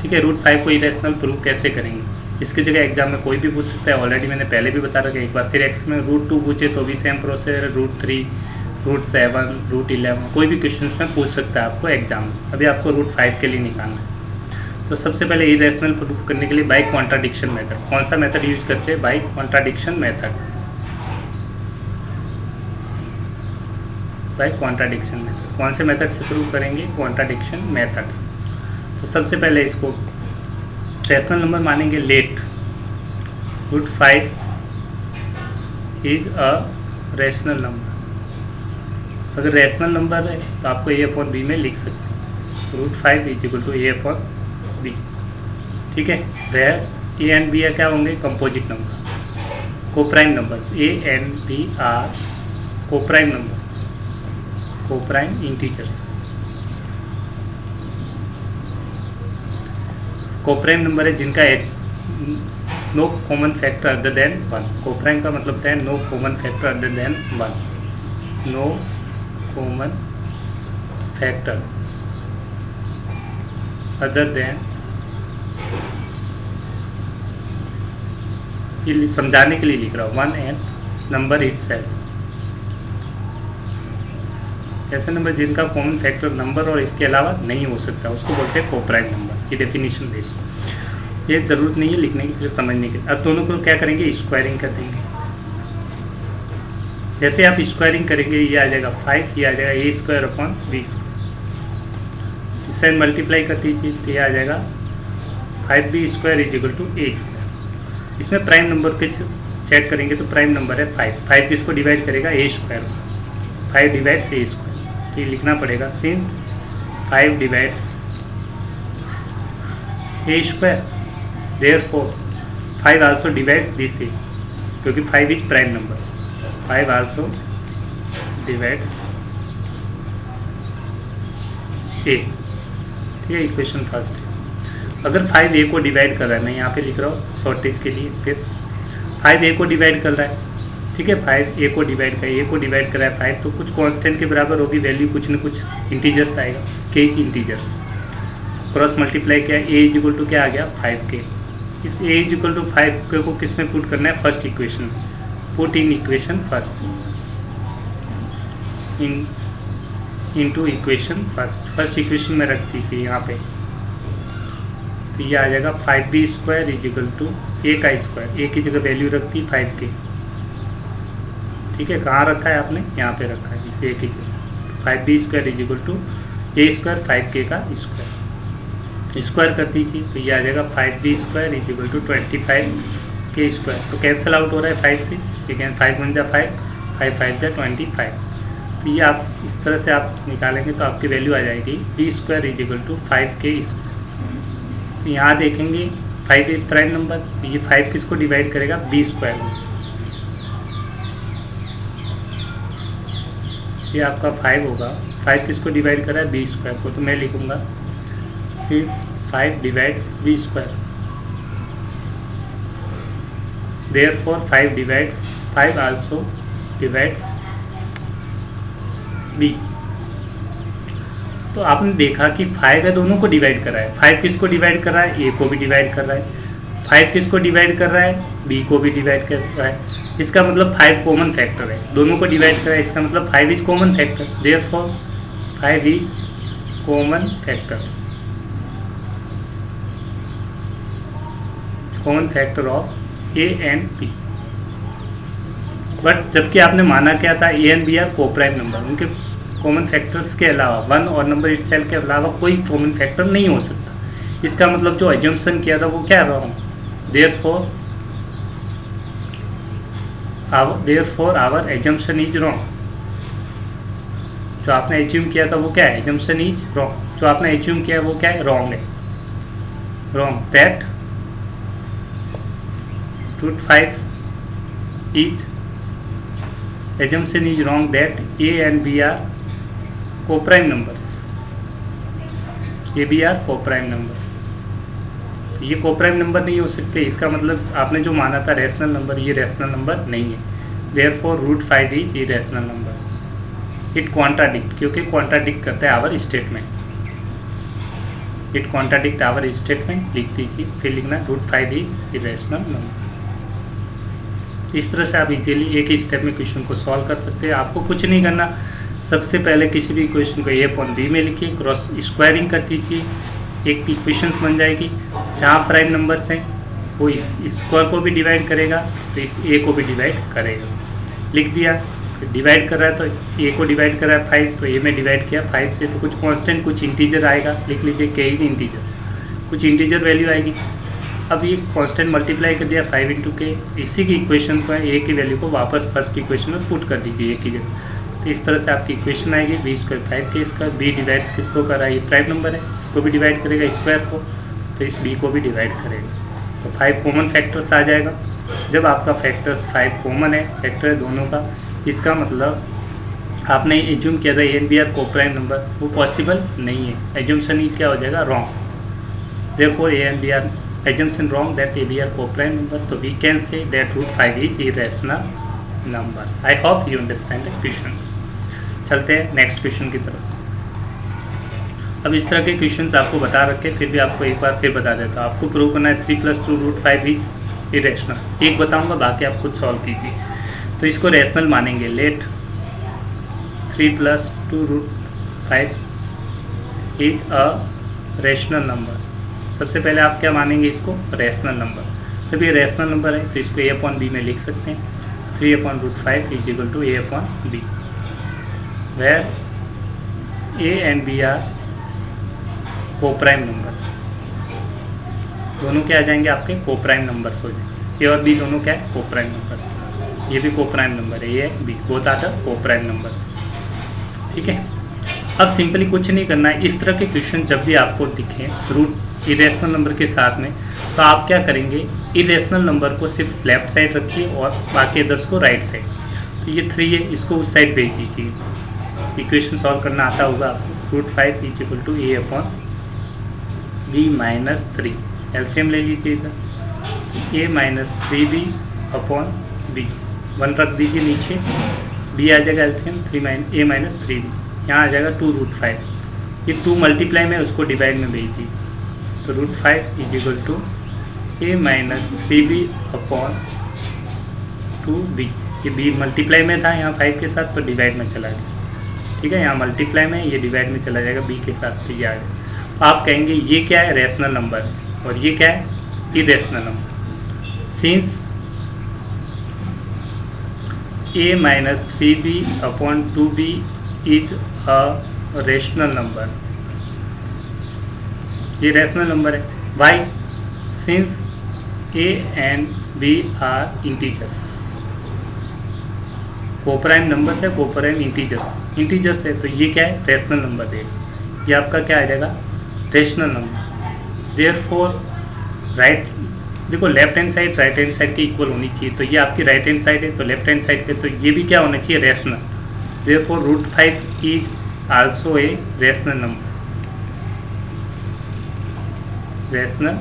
ठीक है। रूट 5 को इरेशनल प्रूव कैसे करेंगे, इसकी जगह एग्जाम में कोई भी पूछ सकता है, ऑलरेडी मैंने पहले भी बता रखा है एक बार, फिर एक्स में रूट 2 पूछे तो भी सेम प्रोसेस है, रूट 3, रूट 7, रूट 11, कोई भी क्वेश्चन में पूछ सकता है आपको एग्जाम में। अभी आपको रूट 5 के लिए निकालना है। तो सबसे पहले इरेशनल प्रूफ करने के लिए बाय कॉन्ट्राडिक्शन मेथड, कौन सा मेथड यूज करते हैं, by contradiction method, by contradiction method. कौन से मेथड से प्रूव करेंगे, कॉन्ट्राडिक्शन मेथड। तो सबसे पहले इसको रैशनल नंबर मानेंगे let, root 5 is a rational number. अगर रैशनल नंबर है तो आपको a/b में लिख सकते हैं, root 5 is equal to a/b, ठीक है। वेयर a एंड b क्या होंगे, composite number, coprime numbers, a and b are coprime numbers, coprime integers. Coprime number है जिनका no common factor other than 1। Coprime का मतलब है no common factor other than 1, no common factor other than, ये समझाने के लिए लिख रहा हूँ, 1 एंड नंबर इटसेल्फ। ऐसे नंबर जिनका कॉमन फैक्टर नंबर और इसके अलावा नहीं हो सकता, उसको बोलते हैं कोप्राइम नंबर। ये डेफिनेशन दे दी, ये ज़रूरत नहीं है लिखने की, फिर समझने की। अब दोनों को क्या करेंगे, स्क्वायरिंग कर देंगे। जैसे आप स्क्वायरिंग करेंगे ये आ जाएगा 5, ये आ जाएगा a² b², इससे मल्टीप्लाई कर दीजिए तो ये आ जाएगा 5b² = a²। इसमें प्राइम नंबर पे चेक करेंगे तो प्राइम नंबर है 5 किसको डिवाइड करेगा, a², 5 डिवाइड्स a², तो ये लिखना पड़ेगा since 5 divides a², therefore 5 also divides this a, क्योंकि 5 is prime number, 5 also divides a, ठीक है। इक्वेशन फर्स्ट है। अगर 5 a को डिवाइड कर रहा है, मैं यहाँ पे लिख रहा हूँ शॉर्टेज के लिए स्पेस, 5 a को डिवाइड कर रहा है, ठीक है। 5 a को डिवाइड कर रहा है 5, तो कुछ कांस्टेंट के बराबर होगी वैल्यू, कुछ न कुछ इंटीजर्स आएगा, k की इंटीजर्स, क्रॉस मल्टीप्लाई किया, a = क्या आ गया 5k। इस a = 5k को किस में पुट करना है, first equation, put in equation first, into equation first equation में रख दीजिए यहाँ पे, तो ये आ जाएगा 5b² = a² a की जगह वैल्यू रख दी 5k, ठीक है। कहाँ रखा है आपने, यहाँ पे रखा है इस a की जगह, 5b² = a² 5k का स्क्वायर कर दीजिए, तो ये आ जाएगा 5b² = 25k²। तो कैंसिल आउट हो रहा है 5 से, ठीक है, 5 × 5, 5 × 5 = 25। तो ये आप इस तरह से आप निकालेंगे तो आपकी वैल्यू आ जाएगी b² = 5k²। तो यहाँ देखेंगे 5 एक प्राइम नंबर, तो ये 5 किसको डिवाइड करेगा, b² में, ये आपका 5 होगा। 5 किसको डिवाइड करा है, b² को, तो मैं लिखूँगा since 5 divides b², therefore 5 also divides b। तो आपने देखा कि 5 है, दोनों को डिवाइड कर रहा है। 5 किसको डिवाइड कर रहा है, a को भी डिवाइड कर रहा है। 5 किसको डिवाइड कर रहा है, b को भी डिवाइड कर रहा है। इसका मतलब 5 कॉमन फैक्टर है, दोनों को डिवाइड कर रहा है, इसका मतलब 5 is common factor, therefore 5 is common factor, common factor of a and b। But जबकि आपने माना क्या था, a and b are coprime number, उनके कॉमन फैक्टर्स के अलावा 1 और नंबर इटसेल्फ के अलावा कोई कॉमन फैक्टर नहीं हो सकता। इसका मतलब जो एज्यूम्पशन किया था वो क्या wrong, therefore our assumption is wrong. जो आपने एज्यूम किया था वो क्या है, एज्यूम्पशन इज रॉन्ग, जो आपने एज्यूम किया है वो क्या है, रॉन्ग है। wrong that root 5 is assumption is wrong that a and b are co-prime numbers. a b are co-prime numbers. ये कोप्राइम नंबर नहीं हो सकते, इसका मतलब आपने जो माना था रैशनल नंबर, ये रैशनल नंबर नहीं है. Therefore root 5 is irrational number. It contradict, क्योंकि कॉन्ट्राडिक्ट करता है our statement. It contradict our statement लिख दीजिए, फिर लिखना रूट 5 इज इरेशनल नंबर. इस तरह से आप इजीली एक ही स्टेप में क्वेश्चन को सॉल्व कर सकते हैं. आपको कुछ नहीं करना, सबसे पहले किसी भी क्वेश्चन को ए अपॉन बी में लिखिए, क्रॉस स्क्वायरिंग कर दीजिए, एक इक्वेशंस बन जाएगी. जहाँ प्राइम नंबर्स हैं वो इस स्क्वायर को भी डिवाइड करेगा, तो इस ए को भी डिवाइड करेगा. लिख दिया. फिर डिवाइड कर रहा है तो ए को डिवाइड कर रहा है 5, तो ए में डिवाइड किया 5 से, तो कुछ कांस्टेंट कुछ इंटीजर आएगा. लिख लीजिए के इज इंटीजर, कुछ इंटीजर वैल्यू आएगी. अब ये कांस्टेंट मल्टीप्लाई कर दिया 5 इंटू के, इसी की इक्वेशन पर ए की वैल्यू को वापस फर्स्ट इक्वेशन में पुट कर दीजिए ए की जगह. तो इस तरह से आपकी इक्वेशन आएगी बी स्क्वायर 5 के स्क्वायर. बी डिवाइड्स किसको कर रहा है, ये प्राइम नंबर है, इसको भी डिवाइड करेगा स्क्वायर को, तो इस बी को भी डिवाइड करेगा. तो 5 कॉमन फैक्टर्स आ जाएगा. जब आपका फैक्टर्स 5 कॉमन है, फैक्टर है दोनों का, इसका मतलब आपने एज्यूम किया था A and B are coprime number, वो पॉसिबल नहीं है. एज्यूम्शन ही क्या हो जाएगा, wrong. Therefore A and B are assumption wrong that A B are coprime number. तो we can say that root 5 is irrational number. I hope you understand the questions. चलते हैं नेक्स्ट क्वेश्चन की तरफ. अब इस तरह के क्वेश्चंस आपको बता रखे, फिर भी आपको एक बार फिर बता देता हूँ. आपको प्रूव करना है 3 + 2 रूट 5 इज इरेशनल. एक बताऊंगा, बाकी आप खुद सॉल्व कीजिए. तो इसको रैशनल मानेंगे. Let 3 + 2 root 5 is a rational number. सबसे पहले आप क्या मानेंगे, इसको रैशनल नंबर. जब ये रैशनल नंबर है तो इसको a अपॉन बी में लिख सकते हैं. 3 upon root 5 is equal to a upon b, where a and b are coprime numbers. दोनों क्या आ जाएंगे, आपके कोप्राइम नंबर्स हो जाएंगे. ए और बी दोनों क्या है, कोप्राइम नंबर्स. ये भी कोप्राइम नंबर है, ये b, both are the coprime numbers. ठीक है. अब सिंपली कुछ नहीं करना है. इस तरह के क्वेश्चन जब भी आपको दिखें रूट इरेशनल नंबर के साथ में, तो आप क्या करेंगे, इरेशनल नंबर को सिर्फ लेफ्ट साइड रखिए और बाकी अदर्स को राइट साइड. तो ये 3 है, इसको उस साइड भेज दीजिए. इक्वेशन सॉल्व करना आता होगा आपको. Root 5 is equal to a upon b minus 3. LCM ले लीजिए इधर. a minus 3b upon b, 1 रख दीजिए नीचे, b आ जाएगा एलसीएम 3 a माइनस 3b. यहाँ आ जाएगा 2 रूट 5. ये 2 मल्टीप्लाई में उसको डिवाइड में भेज दीजिए. तो root 5 is equal to a minus 3b upon 2b. ये b मल्टीप्लाई में था यहाँ 5 के साथ, तो डिवाइड में चला गया. ठीक है, यहाँ मल्टीप्लाई में, ये डिवाइड में चला जाएगा b के साथ, तो ये आ गया. आप कहेंगे ये क्या है, रैशनल नंबर, और ये क्या है, irrational number. Since a minus 3b upon 2b is a rational number, ये रैशनल नंबर है. Why, since a and b are integers. Coprime numbers है, कोप्राइम इंटीजर्स है, तो ये क्या है, रैशनल नंबर है. ये आपका क्या आ जाएगा, रैशनल नंबर. देयरफॉर राइट, देखो left hand side right hand side की इक्वल होनी चाहिए. तो ये आपकी राइट हैंड साइड है, तो लेफ्ट हैंड साइड पे, तो ये भी क्या होना चाहिए, rational. Therefore root 5 is also a rational number. Rational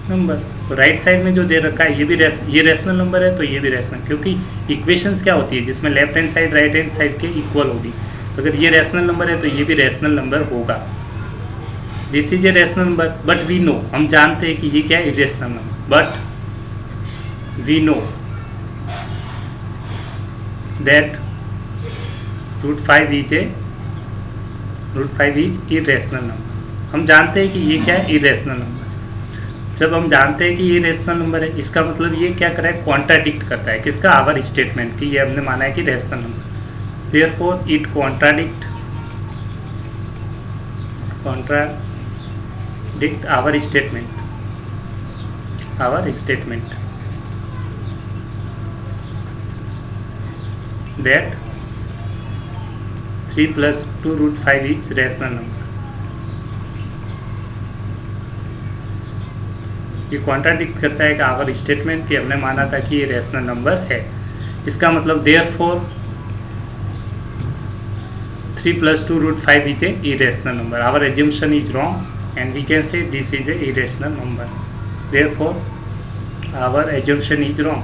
number. तो राइट साइड में जो दे रखा है ये भी ये रैशनल नंबर है, तो ये भी रैशनल, क्योंकि इक्वेशंस क्या होती है जिसमें left hand side right hand side के इक्वल होगी. अगर ये रैशनल नंबर है तो ये भी रैशनल नंबर होगा. This is a rational number, but we know, हम जानते हैं कि ये क्या है, irrational number. But we know that root 5 is irrational number. हम जानते हैं कि ये क्या है, इरेशनल नंबर. जब हम जानते हैं कि ये रेशनल नंबर है, इसका मतलब ये क्या कर रहा है, कॉन्ट्राडिक्ट करता है किसका, आवर स्टेटमेंट की. ये हमने माना है कि rational number. Therefore it contradict our statement that 3 + 2 root 5 is rational number. ये कॉन्ट्राडिक्ट करता है कि आवर स्टेटमेंट कि हमने माना था कि ये रैशनल नंबर है। इसका मतलब therefore 3 + 2 √5 is a irrational number. Our assumption is wrong and we can say this is a irrational number. Therefore our assumption is wrong,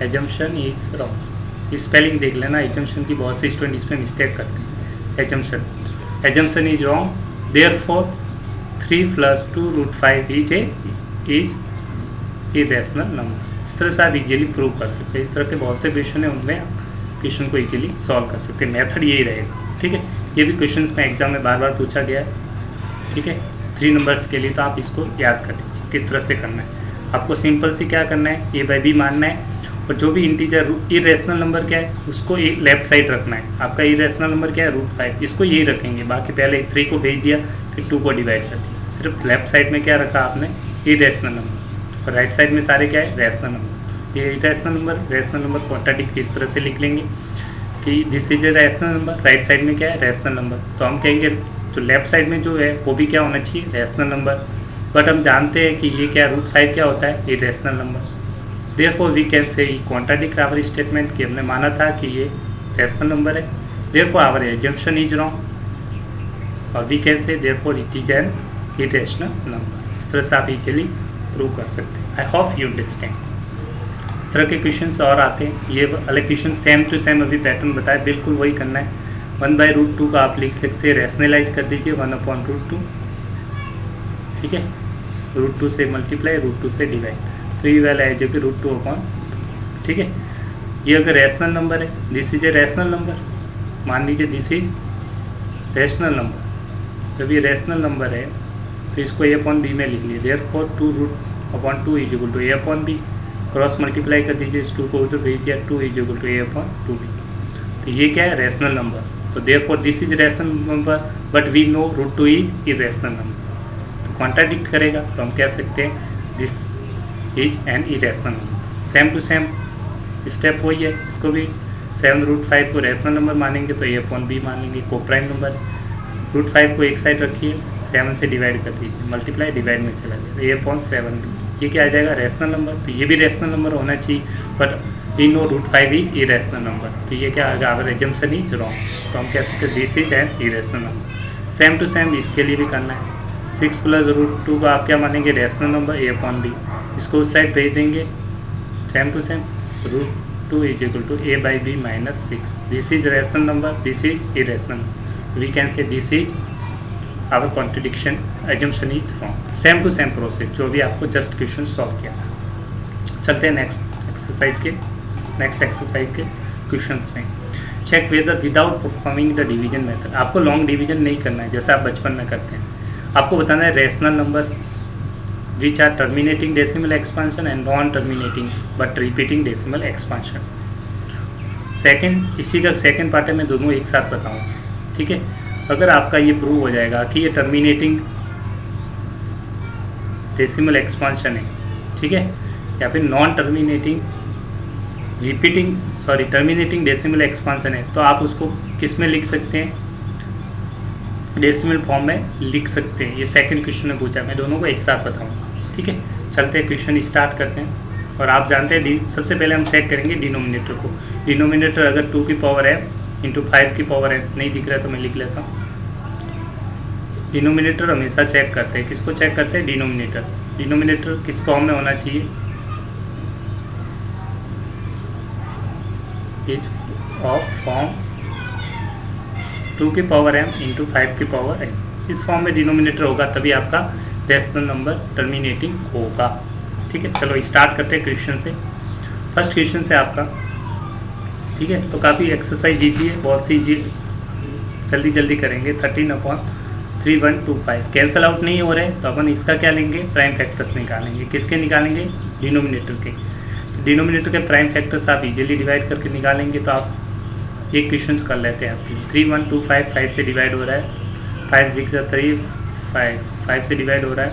assumption is wrong. Spelling देख लेना, एजम्पशन की बहुत से स्टूडेंट इसमें मिस्टेक करते हैं। Assumption is wrong, therefore 3 + 2 √5 is irrational number. इस तरह से आप इजीली प्रूव कर सकते हैं। इस तरह के बहुत से क्वेश्चन है, उनमें आप क्वेश्चन को इजीली सॉल्व कर सकते हैं। मेथड यही रहेगा, ठीक है। ये भी क्वेश्चन में एग्जाम में बार बार पूछा गया है, ठीक है, 3 नंबर्स के लिए। तो आप इसको याद कर लीजिए किस तरह से करना है। आपको सिंपल से क्या करना है, a/b मानना है, और जो भी इंटीजर इरेशनल नंबर क्या है उसको लेफ्ट साइड रखना है। आपका इरेशनल नंबर क्या है √5, इसको यही रखेंगे। बाकी पहले 3 को भेज दिया, फिर 2 को डिवाइड कर दिया। सिर्फ लेफ्ट साइड में क्या रखा आपने, इरेशनल नंबर, और राइट साइड में सारे क्या है, रैशनल नंबर। ये irrational number, rational number contradict इस तरह से लिख लेंगे कि this is a rational number, right side में क्या है, रैशनल नंबर। तो हम कहेंगे जो लेफ्ट साइड में जो है वो भी क्या होना चाहिए, रैशनल नंबर। बट हम जानते हैं कि ये क्या √5 क्या होता है, irrational number. Therefore we can say contradict our statement कि हमने माना था कि ये रैशनल नंबर है। Therefore our assumption is wrong, और we can say therefore it is an irrational number। इस तरह से आप इजीली प्रूव कर सकते हैं। I hope you understand। इस तरह के क्वेश्चन और आते हैं। ये अलग क्वेश्चन सेम टू सेम अभी पैटर्न बताया, बिल्कुल वही करना है। 1/√2 का आप लिख सकते हैं, रैशनलाइज कर दीजिए 1/√2, ठीक है। √2 से मल्टीप्लाई, √2 से डिवाइड, तो ये वाला है जो कि √2/, ठीक है। ये अगर रैशनल नंबर है, this is a rational number, मान लीजिए दिस इज रैशनल नंबर। जब ये रैशनल नंबर है तो इसको a/b में लिख लीजिए। Therefore 2√2 is equal to a/b, cross multiply कर दीजिए, इस 2 को उधर भेज दिया, 2 इज इक्वल टू a/2b। तो ये क्या है, रैशनल नंबर। तो therefore this is rational number but we know √2 is irrational number. तो कॉन्ट्राडिक्ट करेगा, तो हम कह सकते हैं this is an irrational number. Same to same step वही है, इसको भी 7√5 को रैशनल नंबर मानेंगे तो a/b मान लेंगे, को प्राइम नंबर। √5 को एक साइड रखिए, 7 से डिवाइड कर दीजिए, मल्टीप्लाई डिवाइड में चला जाए, a/7b। ये क्या आ जाएगा, रैशनल नंबर। तो ये भी रैशनल नंबर होना चाहिए, but we know √5 is irrational number. तो ये क्या आएगा, आवर एजम्पशन इज रॉन्ग। तो हम कह सकते हैं this is an irrational number. Same to same इसके लिए भी करना है। 6 + √2 को आप क्या मानेंगे, रैशनल नंबर, a/b। इसको उस साइड भेज देंगे, same to same, √2 is equal to a/b - 6। This is rational number, this is irrational. We can say this is our contradiction, assumption is wrong. Same to same process जो भी आपको जस्ट क्वेश्चन सॉल्व किया था। चलते हैं नेक्स्ट एक्सरसाइज के क्वेश्चंस में। Check whether without performing the division method. आपको लॉन्ग डिवीजन नहीं करना है जैसे आप बचपन में करते हैं। आपको बताना है rational numbers which are terminating decimal expansion and non terminating but repeating decimal expansion। Second, इसी का सेकंड पार्ट है, मैं दोनों एक साथ बताऊंगा, ठीक है। अगर आपका ये प्रूव हो जाएगा कि ये टर्मिनेटिंग डेसिमल एक्सपांशन है, ठीक है, या फिर non terminating terminating decimal expansion है, तो आप उसको किस में लिख सकते हैं, डेसिमल फॉर्म में लिख सकते हैं। ये सेकंड क्वेश्चन में पूछा, मैं दोनों को एक साथ बताऊंगा, ठीक है। चलते हैं क्वेश्चन स्टार्ट करते हैं। और आप जानते हैं सबसे पहले हम चेक करेंगे डिनोमिनेटर को। डिनोमिनेटर अगर 2 की पावर है इंटू 5 की पावर है, नहीं दिख रहा तो मैं लिख लेता हूँ। डिनोमिनेटर हमेशा चेक करते हैं, किसको चेक करते हैं, डिनोमिनेटर। डिनोमिनेटर किस फॉर्म में होना चाहिए, इज ऑफ फॉर्म 2 की पावर m इंटू 5 की पावर n। इस फॉर्म में डिनोमिनेटर होगा, तभी आपका रैशनल नंबर टर्मिनेटिंग होगा, ठीक है। चलो स्टार्ट करते हैं क्वेश्चन से। फर्स्ट क्वेश्चन से आपका, ठीक है, तो काफ़ी एक्सरसाइज इजी है, बहुत सी इजी, जल्दी करेंगे। 13/3125 कैंसल आउट नहीं हो रहे, तो अपन इसका क्या लेंगे, प्राइम फैक्टर्स निकालेंगे। किसके निकालेंगे, डिनोमिनेटर के। डिनोमिनेटर के प्राइम फैक्टर्स आप इजीली डिवाइड करके निकालेंगे। तो आप एक क्वेश्चन कर लेते हैं आपके। 3125 5 से डिवाइड हो रहा है, 5 6 3 5 से डिवाइड हो रहा है,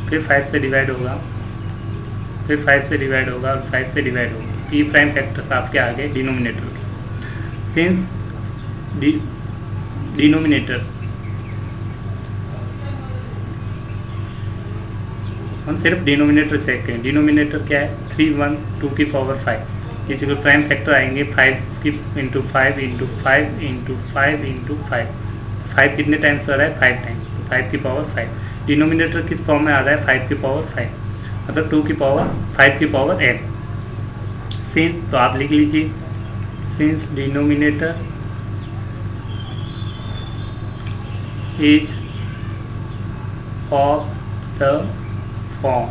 फिर 5 से डिवाइड होगा, फिर 5 से डिवाइड होगा और 5 से डिवाइड होगा। ये प्राइम फैक्टर्स आपके आ गए डिनोमिनेटर के। सिंस डिनोमिनेटर हम सिर्फ डिनोमिनेटर चेक करें। डिनोमिनेटर क्या है 3 1 2 की पावर 5, इसी को प्राइम फैक्टर आएंगे 5 की इंटू 5 इंटू 5 इंटू 5 इंटू 5। 5 कितने टाइम्स आ रहा है 5 टाइम्स, तो 5 की पावर 5। डिनोमिनेटर किस फॉर्म में आ रहा है 5 की पावर 5, मतलब 2 की पावर 5 की पावर n। सिंस, तो आप लिख लीजिए since denominator is of the form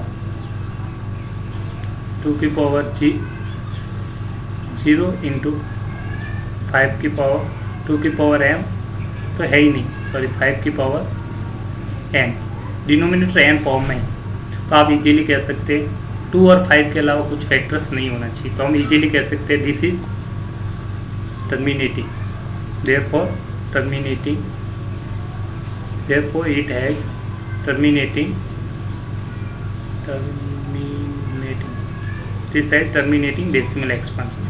2 की पावर 0 इंटू 5 की पावर 2 की पावर m, तो है ही नहीं, सॉरी 5 की power n। Denominator n form में है, तो आप इजीली कह सकते हैं 2 और 5 के अलावा कुछ फैक्टर्स नहीं होना चाहिए, तो हम इजीली कह सकते हैं this is terminating, therefore it has terminating this has terminating decimal expansion.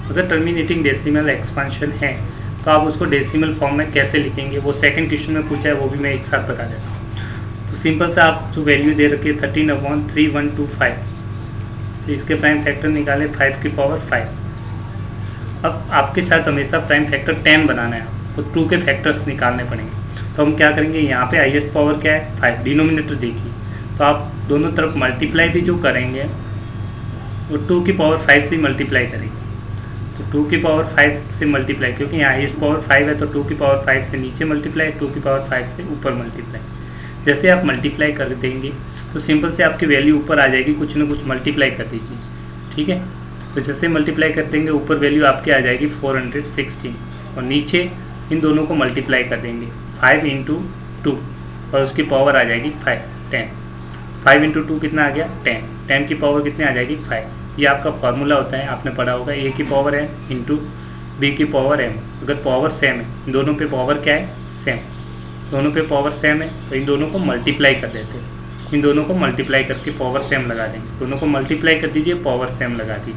अगर टर्मिनेटिंग डेसिमल एक्सपांशन है तो आप उसको डेसिमल फॉर्म में कैसे लिखेंगे, वो सेकंड क्वेश्चन में पूछा है, वो भी मैं एक साथ बता देता हूँ। तो सिंपल से आप जो वैल्यू दे रखी है 13/3125, तो इसके प्राइम फैक्टर निकाले 5 की पावर 5। अब आपके साथ हमेशा प्राइम फैक्टर 10 बनाना है, आपको 2 के फैक्टर्स निकालने पड़ेंगे। तो हम क्या करेंगे, यहाँ पे हाईएस्ट पावर क्या है 5, डिनोमिनेटर देखिए, तो आप दोनों तरफ मल्टीप्लाई भी जो करेंगे वो 2 की पावर 5 से मल्टीप्लाई करेंगे। तो 2 की पावर 5 से मल्टीप्लाई, क्योंकि यहाँ हाईएस्ट पावर 5 है तो 2 की पावर 5 से नीचे मल्टीप्लाई, 2 की पावर 5 से ऊपर मल्टीप्लाई। जैसे आप मल्टीप्लाई कर देंगे तो सिंपल से आपकी वैल्यू ऊपर आ जाएगी, कुछ ना कुछ मल्टीप्लाई कर दीजिए, ठीक है। तो जैसे मल्टीप्लाई कर देंगे ऊपर वैल्यू आपकी आ जाएगी 416, और नीचे इन दोनों को मल्टीप्लाई कर देंगे 5 इंटू 2, और उसकी पावर आ जाएगी 10। 5 इंटू 2 कितना आ गया 10, 10 की पावर कितने आ जाएगी 5। ये आपका फार्मूला होता है, आपने पढ़ा होगा a की पावर m इंटू b की पावर m। अगर पावर सेम है, दोनों पे पावर क्या है सेम, दोनों पे पावर सेम है, तो इन दोनों को मल्टीप्लाई कर देते हैं, इन दोनों को मल्टीप्लाई करके पावर सेम लगा देंगे, दोनों को मल्टीप्लाई कर दीजिए पावर सेम लगा दीजिए।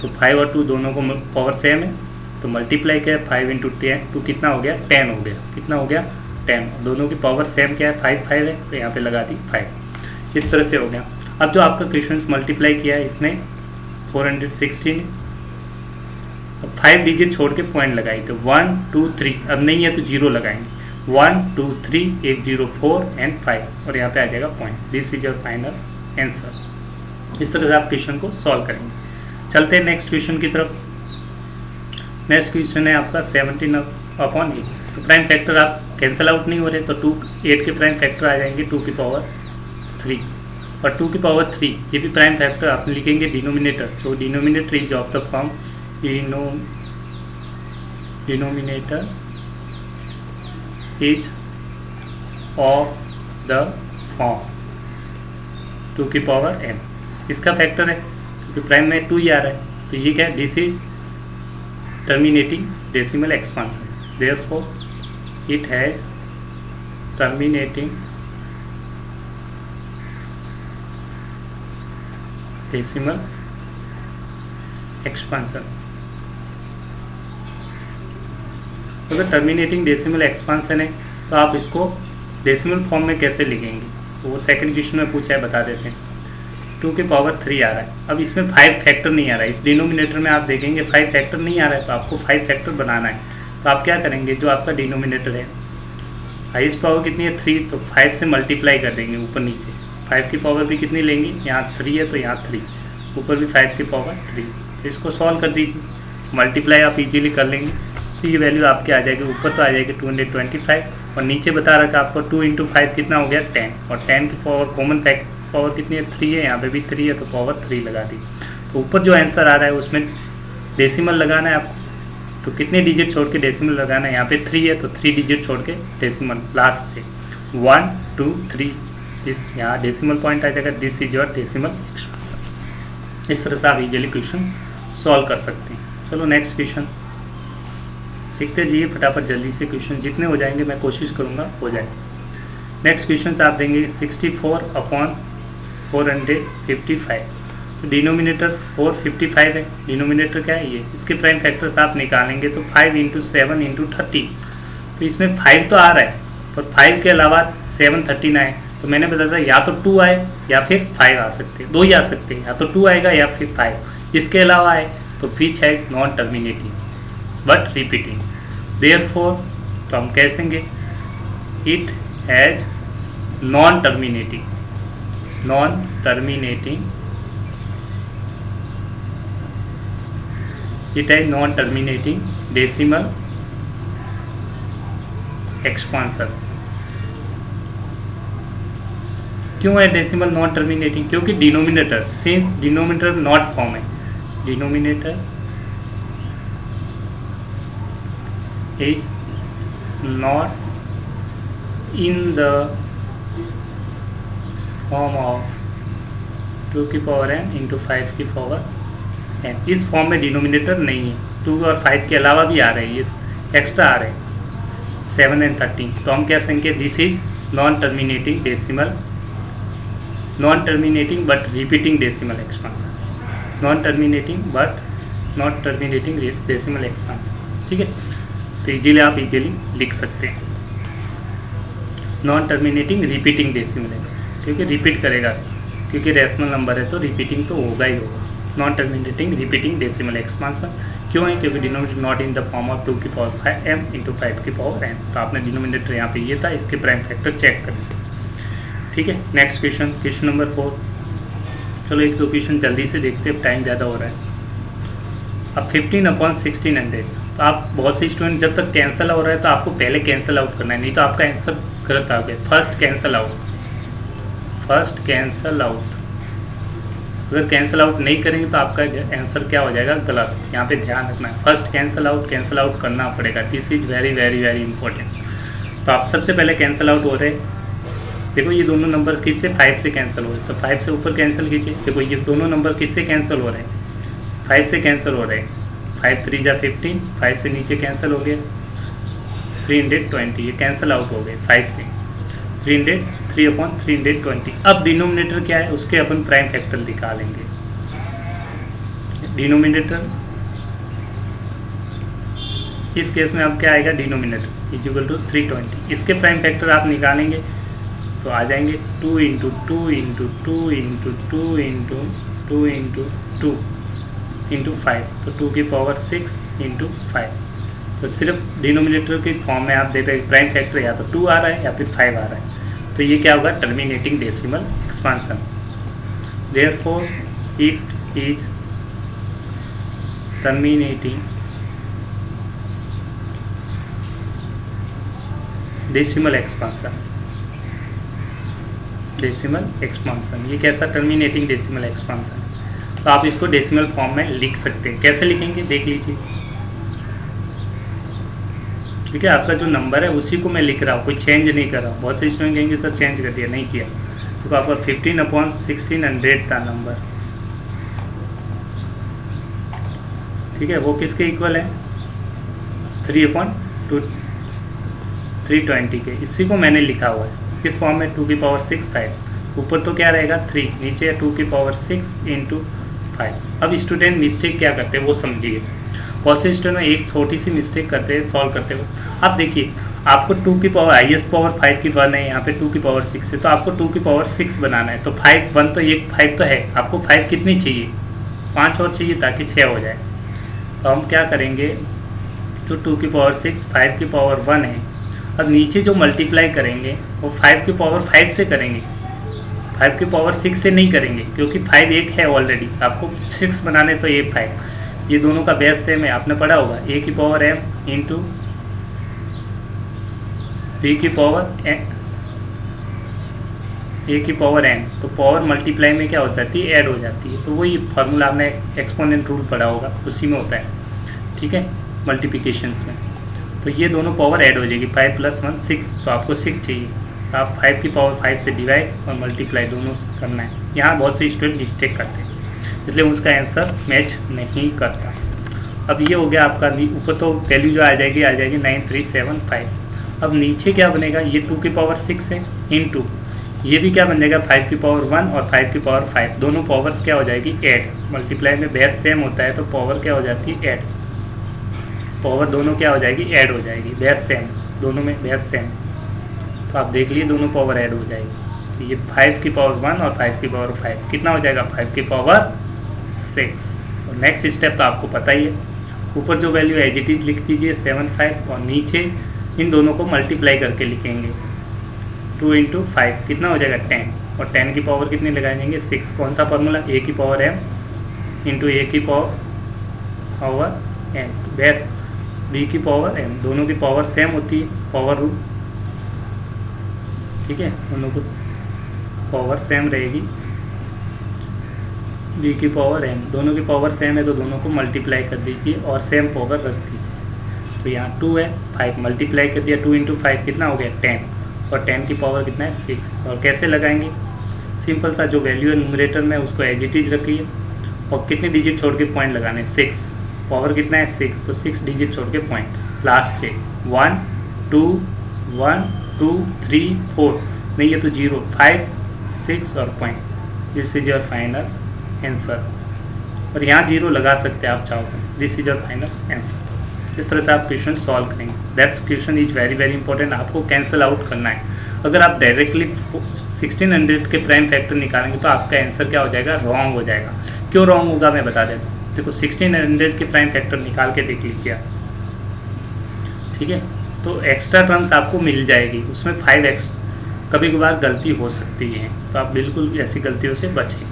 तो 5 और 2 दोनों को पावर सेम है, तो मल्टीप्लाई क्या है 5 इंटू 10, 2 कितना हो गया 10 हो गया, कितना हो गया 10। दोनों की पावर सेम क्या है 5 है, तो यहाँ पे लगा दी 5। इस तरह से हो गया। अब जो आपका क्वेश्चन मल्टीप्लाई किया है इसमें 416, अब 5 डिजिट छोड़ के पॉइंट लगाई, तो 1 2 3, अब नहीं है तो 0 लगाएंगे, 1 2 3 1 0 4 एंड 5, और यहाँ पे आ जाएगा point. This is your final answer. इस तरह से आप क्वेश्चन को सॉल्व करेंगे। चलते हैं नेक्स्ट क्वेश्चन की तरफ। नेक्स्ट क्वेश्चन है आपका 17/8। तो प्राइम फैक्टर आप कैंसिल आउट नहीं हो रहे, तो 8 के प्राइम फैक्टर आ जाएंगे 2 की पावर 3, और 2 की पावर 3 ये भी प्राइम फैक्टर आप लिखेंगे डिनोमिनेटर। तो denominator is of the form denominator is of the form 2 की पावर m। इसका फैक्टर है क्योंकि प्राइम में 2 ही आ रहा है, तो ये क्या है this is terminating decimal expansion, therefore it has terminating decimal expansion. अगर टर्मिनेटिंग डेसिमल एक्सपांशन है तो आप इसको डेसिमल फॉर्म में कैसे लिखेंगे, तो वो सेकंड क्वेश्चन में पूछा है, बता देते हैं। 2 की पावर 3 आ रहा है, अब इसमें 5 फैक्टर नहीं आ रहा है, इस डिनोमिनेटर में आप देखेंगे 5 फैक्टर नहीं आ रहा है, तो आपको 5 फैक्टर बनाना है। तो आप क्या करेंगे, जो आपका डिनोमिनेटर है हाईएस्ट पावर कितनी है 3, तो 5 से मल्टीप्लाई कर देंगे ऊपर नीचे। 5 की पावर भी कितनी लेंगे, यहाँ 3 है तो यहाँ 3, ऊपर भी 5 की पावर 3। तो इसको सॉल्व कर दीजिए, मल्टीप्लाई आप इजीली कर लेंगे, तो ये वैल्यू आपकी आ जाएगी, ऊपर तो आ जाएगी 225, और नीचे बता रखा आपको 2 इंटू 5 कितना हो गया 10, और 10 की पावर कॉमन फैक्ट पावर कितनी है 3 है, यहाँ पे भी 3 है तो पावर 3 लगा दी। तो ऊपर जो आंसर आ रहा है उसमें डेसिमल लगाना है आपको, तो कितने डिजिट छोड़ के डेसिमल लगाना है, यहाँ पे 3 है तो 3 डिजिट छोड़ के डेसिमल लास्ट से 1 2 3, इस यहाँ डेसिमल पॉइंट आ जाएगा, this is your decimal expression. इस तरह से आप इजीली क्वेश्चन सॉल्व कर सकते हैं। चलो नेक्स्ट क्वेश्चन देखते जाइए फटाफट जल्दी से, क्वेश्चन जितने हो जाएंगे मैं कोशिश करूँगा हो जाए। नेक्स्ट क्वेश्चन से आप देंगे 64/455, तो डिनोमिनेटर 455 है, डिनोमिनेटर क्या है ये, इसके प्राइम फैक्टर्स आप निकालेंगे तो 5 इंटू 7 इंटू 30, तो इसमें 5 तो आ रहा है और 5 के अलावा 739 आए तो मैंने बताया था या तो 2 आए या फिर 5 आ सकते हैं, 2 ही आ सकते हैं, या तो 2 आएगा या फिर 5। इसके अलावा आए तो विच है non terminating but repeating. Therefore तो हम कहेंगे it has non terminating it is non-terminating decimal expansion। क्यों है डेसिमल नॉन टर्मिनेटिंग? क्योंकि denominator, since denominator not form है, denominator is not in the form of 2 की पावर n इंटू 5 की पावर n। इस फॉर्म में डिनोमिनेटर नहीं है, 2 और 5 के अलावा भी आ रहे हैं, ये एक्स्ट्रा आ रहे हैं 7 and 13। तो हम कह सकेंगे this is non terminating decimal, non terminating but repeating decimal expansion, non terminating but not terminating decimal expansion. ठीक है, तो इजीली आप इजीली लिख सकते हैं non terminating repeating decimal expansion, क्योंकि रिपीट करेगा, क्योंकि रेशनल नंबर है तो रिपीटिंग तो होगा ही होगा। Non terminating repeating decimal expansion क्यों है? क्योंकि denominator not in the form of 2 की पावर 5 m इंटू 5 की पावर n। तो आपने डिनोमिनेटर यहाँ पे ये था, इसके प्राइम फैक्टर चेक करें। ठीक है, नेक्स्ट क्वेश्चन, क्वेश्चन नंबर 4। चलो एक दो क्वेश्चन जल्दी से देखते हैं, टाइम ज़्यादा हो रहा है। अब 15/1600, तो आप बहुत से स्टूडेंट जब तक कैंसिल हो रहा है तो आपको पहले कैंसिल आउट करना है, नहीं तो आपका आंसर गलत आ गया। फर्स्ट कैंसिल आउट, अगर कैंसिल आउट नहीं करेंगे तो आपका आंसर क्या हो जाएगा? गलत। यहाँ पे ध्यान रखना है, फर्स्ट कैंसिल आउट करना पड़ेगा। This is very very very important. तो आप सबसे पहले कैंसिल आउट हो रहे हैं, देखो ये दोनों नंबर किससे? 5 से कैंसिल हो रहे हैं, तो 5 से ऊपर कैंसिल कीजिए। देखो ये दोनों नंबर किससे कैंसिल हो रहे हैं? 5 से कैंसिल हो रहे हैं, 5 3 जा 15, 5 से नीचे कैंसिल हो गया 320, ये कैंसिल आउट हो गए 5 से 300, 3/320। अब डिनोमिनेटर क्या है? उसके अपन प्राइम फैक्टर निकालेंगे। डिनोमिनेटर इस केस में अब क्या आएगा? डिनोमिनेटर इक्वल टू 320, इसके प्राइम फैक्टर आप निकालेंगे तो आ जाएंगे 2 into 2 into 2 into 2 into 2 into 2 into 5, तो 2 की पावर 6 इंटू 5। तो सिर्फ डिनोमिनेटर की फॉर्म में आप देते हैं प्राइम फैक्टर या तो 2 आ रहा है या फिर 5 आ रहा है, तो ये क्या होगा? Terminating decimal expansion. Therefore it is terminating decimal expansion. ये कैसा? Terminating decimal expansion. तो आप इसको डेसिमल फॉर्म में लिख सकते हैं। कैसे लिखेंगे देख लीजिए। ठीक है, आपका जो नंबर है उसी को मैं लिख रहा हूँ, कोई चेंज नहीं कर रहा हूँ। बहुत से स्टूडेंट कहेंगे सर चेंज कर दिया, नहीं किया। तो आपका 15/1600 था नंबर। ठीक है, वो किसके इक्वल है? 3/320 के। इसी को मैंने लिखा हुआ है किस फॉर्म में? 2 की पावर 6 5, ऊपर तो क्या रहेगा 3, नीचे 2 की पावर 6 इंटू 5। अब स्टूडेंट मिस्टेक क्या करते हैं वो समझिए। बहुत से स्टूडेंट एक छोटी सी मिस्टेक करते हैं सॉल्व करते हुए। अब देखिए, आपको 2 की पावर हाईएस्ट पावर 5 की 1 है, यहाँ पे 2 की पावर 6 है, तो आपको 2 की पावर 6 बनाना है। तो 5 1 तो एक 5 तो है, आपको 5 कितनी चाहिए? 5 और चाहिए ताकि 6 हो जाए। तो हम क्या करेंगे, जो 2 की पावर 6 5 की पावर 1 है, अब नीचे जो मल्टीप्लाई करेंगे वो 5 की पावर 5 से करेंगे, 5 की पावर 6 से नहीं करेंगे, क्योंकि 5 एक है ऑलरेडी। आपको 6 बनाने तो ये 5, ये दोनों का बेस सेम है, आपने पढ़ा होगा। a की पावर m इंटू b की पावर a की पावर n, तो पावर मल्टीप्लाई में क्या हो जाती है? ऐड हो जाती है। तो वही फार्मूला आपने एक्सपोनेंट रूल पढ़ा होगा, उसी में होता है। ठीक है, मल्टीप्लिकेशंस में। तो ये दोनों पावर ऐड हो जाएगी, 5 + 1 6, तो आपको 6 चाहिए, तो आप 5 की पावर 5 से डिवाइड और मल्टीप्लाई दोनों करना है। यहाँ बहुत से स्टूडेंट मिस्टेक करते हैं, इसलिए उसका आंसर मैच नहीं करता। अब ये हो गया आपका, ऊपर तो वैल्यू जो आ जाएगी 9375। अब नीचे क्या बनेगा? ये 2 की पावर 6 है इंटू ये भी क्या बन जाएगा? 5 की पावर 1 और 5 की पावर 5, दोनों पावर्स क्या हो जाएगी? ऐड। मल्टीप्लाई में बेस सेम होता है तो पावर क्या हो जाती है? ऐड। पावर दोनों क्या हो जाएगी? ऐड हो जाएगी, बेस सेम, दोनों में बेस सेम। तो आप देख लिए दोनों पावर ऐड हो जाएगी। तो ये 5 की पावर 1 और 5 की पावर 5 कितना हो जाएगा, 5 की पावर 6। नेक्स्ट स्टेप तो आपको पता ही है, ऊपर जो वैल्यू एज इट इज लिख दीजिए 7 5 और नीचे इन दोनों को मल्टीप्लाई करके लिखेंगे। 2 × 5 कितना हो जाएगा 10 और 10 की पावर कितनी लगाएंगे 6। कौन सा फॉर्मूला, a की पावर m इंटू a की पावर n, बेस b की पावर m, दोनों की पावर सेम होती है, पावर रूल, ठीक है, दोनों को पावर सेम रहेगी। b की पावर m, दोनों की पावर सेम है तो दोनों को मल्टीप्लाई कर दीजिए और सेम पावर रख दीजिए। तो यहाँ 2 है, 5 मल्टीप्लाई कर दिया, 2 × 5 कितना हो गया 10 और 10 की पावर कितना है 6। और कैसे लगाएंगे, सिंपल सा जो वैल्यू है न्यूमरेटर में उसको एज इट इज रखिए और कितने डिजिट छोड़ के पॉइंट लगाने, 6, पावर कितना है 6, तो 6 डिजिट छोड़ के पॉइंट लास्ट से 1 2 1 2 3 4, नहीं ये तो 0 5 6 और point, this is your final answer. और यहाँ 0 लगा सकते हैं आप चाहो तो, this is your final answer. इस तरह से आप क्वेश्चन सॉल्व करेंगे। That's question is very very important, आपको कैंसिल आउट करना है। अगर आप डायरेक्टली 1600 के प्राइम फैक्टर निकालेंगे तो आपका आंसर क्या हो जाएगा, रॉन्ग हो जाएगा। क्यों रॉन्ग होगा मैं बता देता हूँ। देखो 1600 के प्राइम फैक्टर निकाल के देख लीजिए आप, ठीक है, तो एक्स्ट्रा टर्म्स आपको मिल जाएगी, उसमें 5x कभी कभार गलती हो सकती है, तो आप बिल्कुल ऐसी गलतियों से बचें।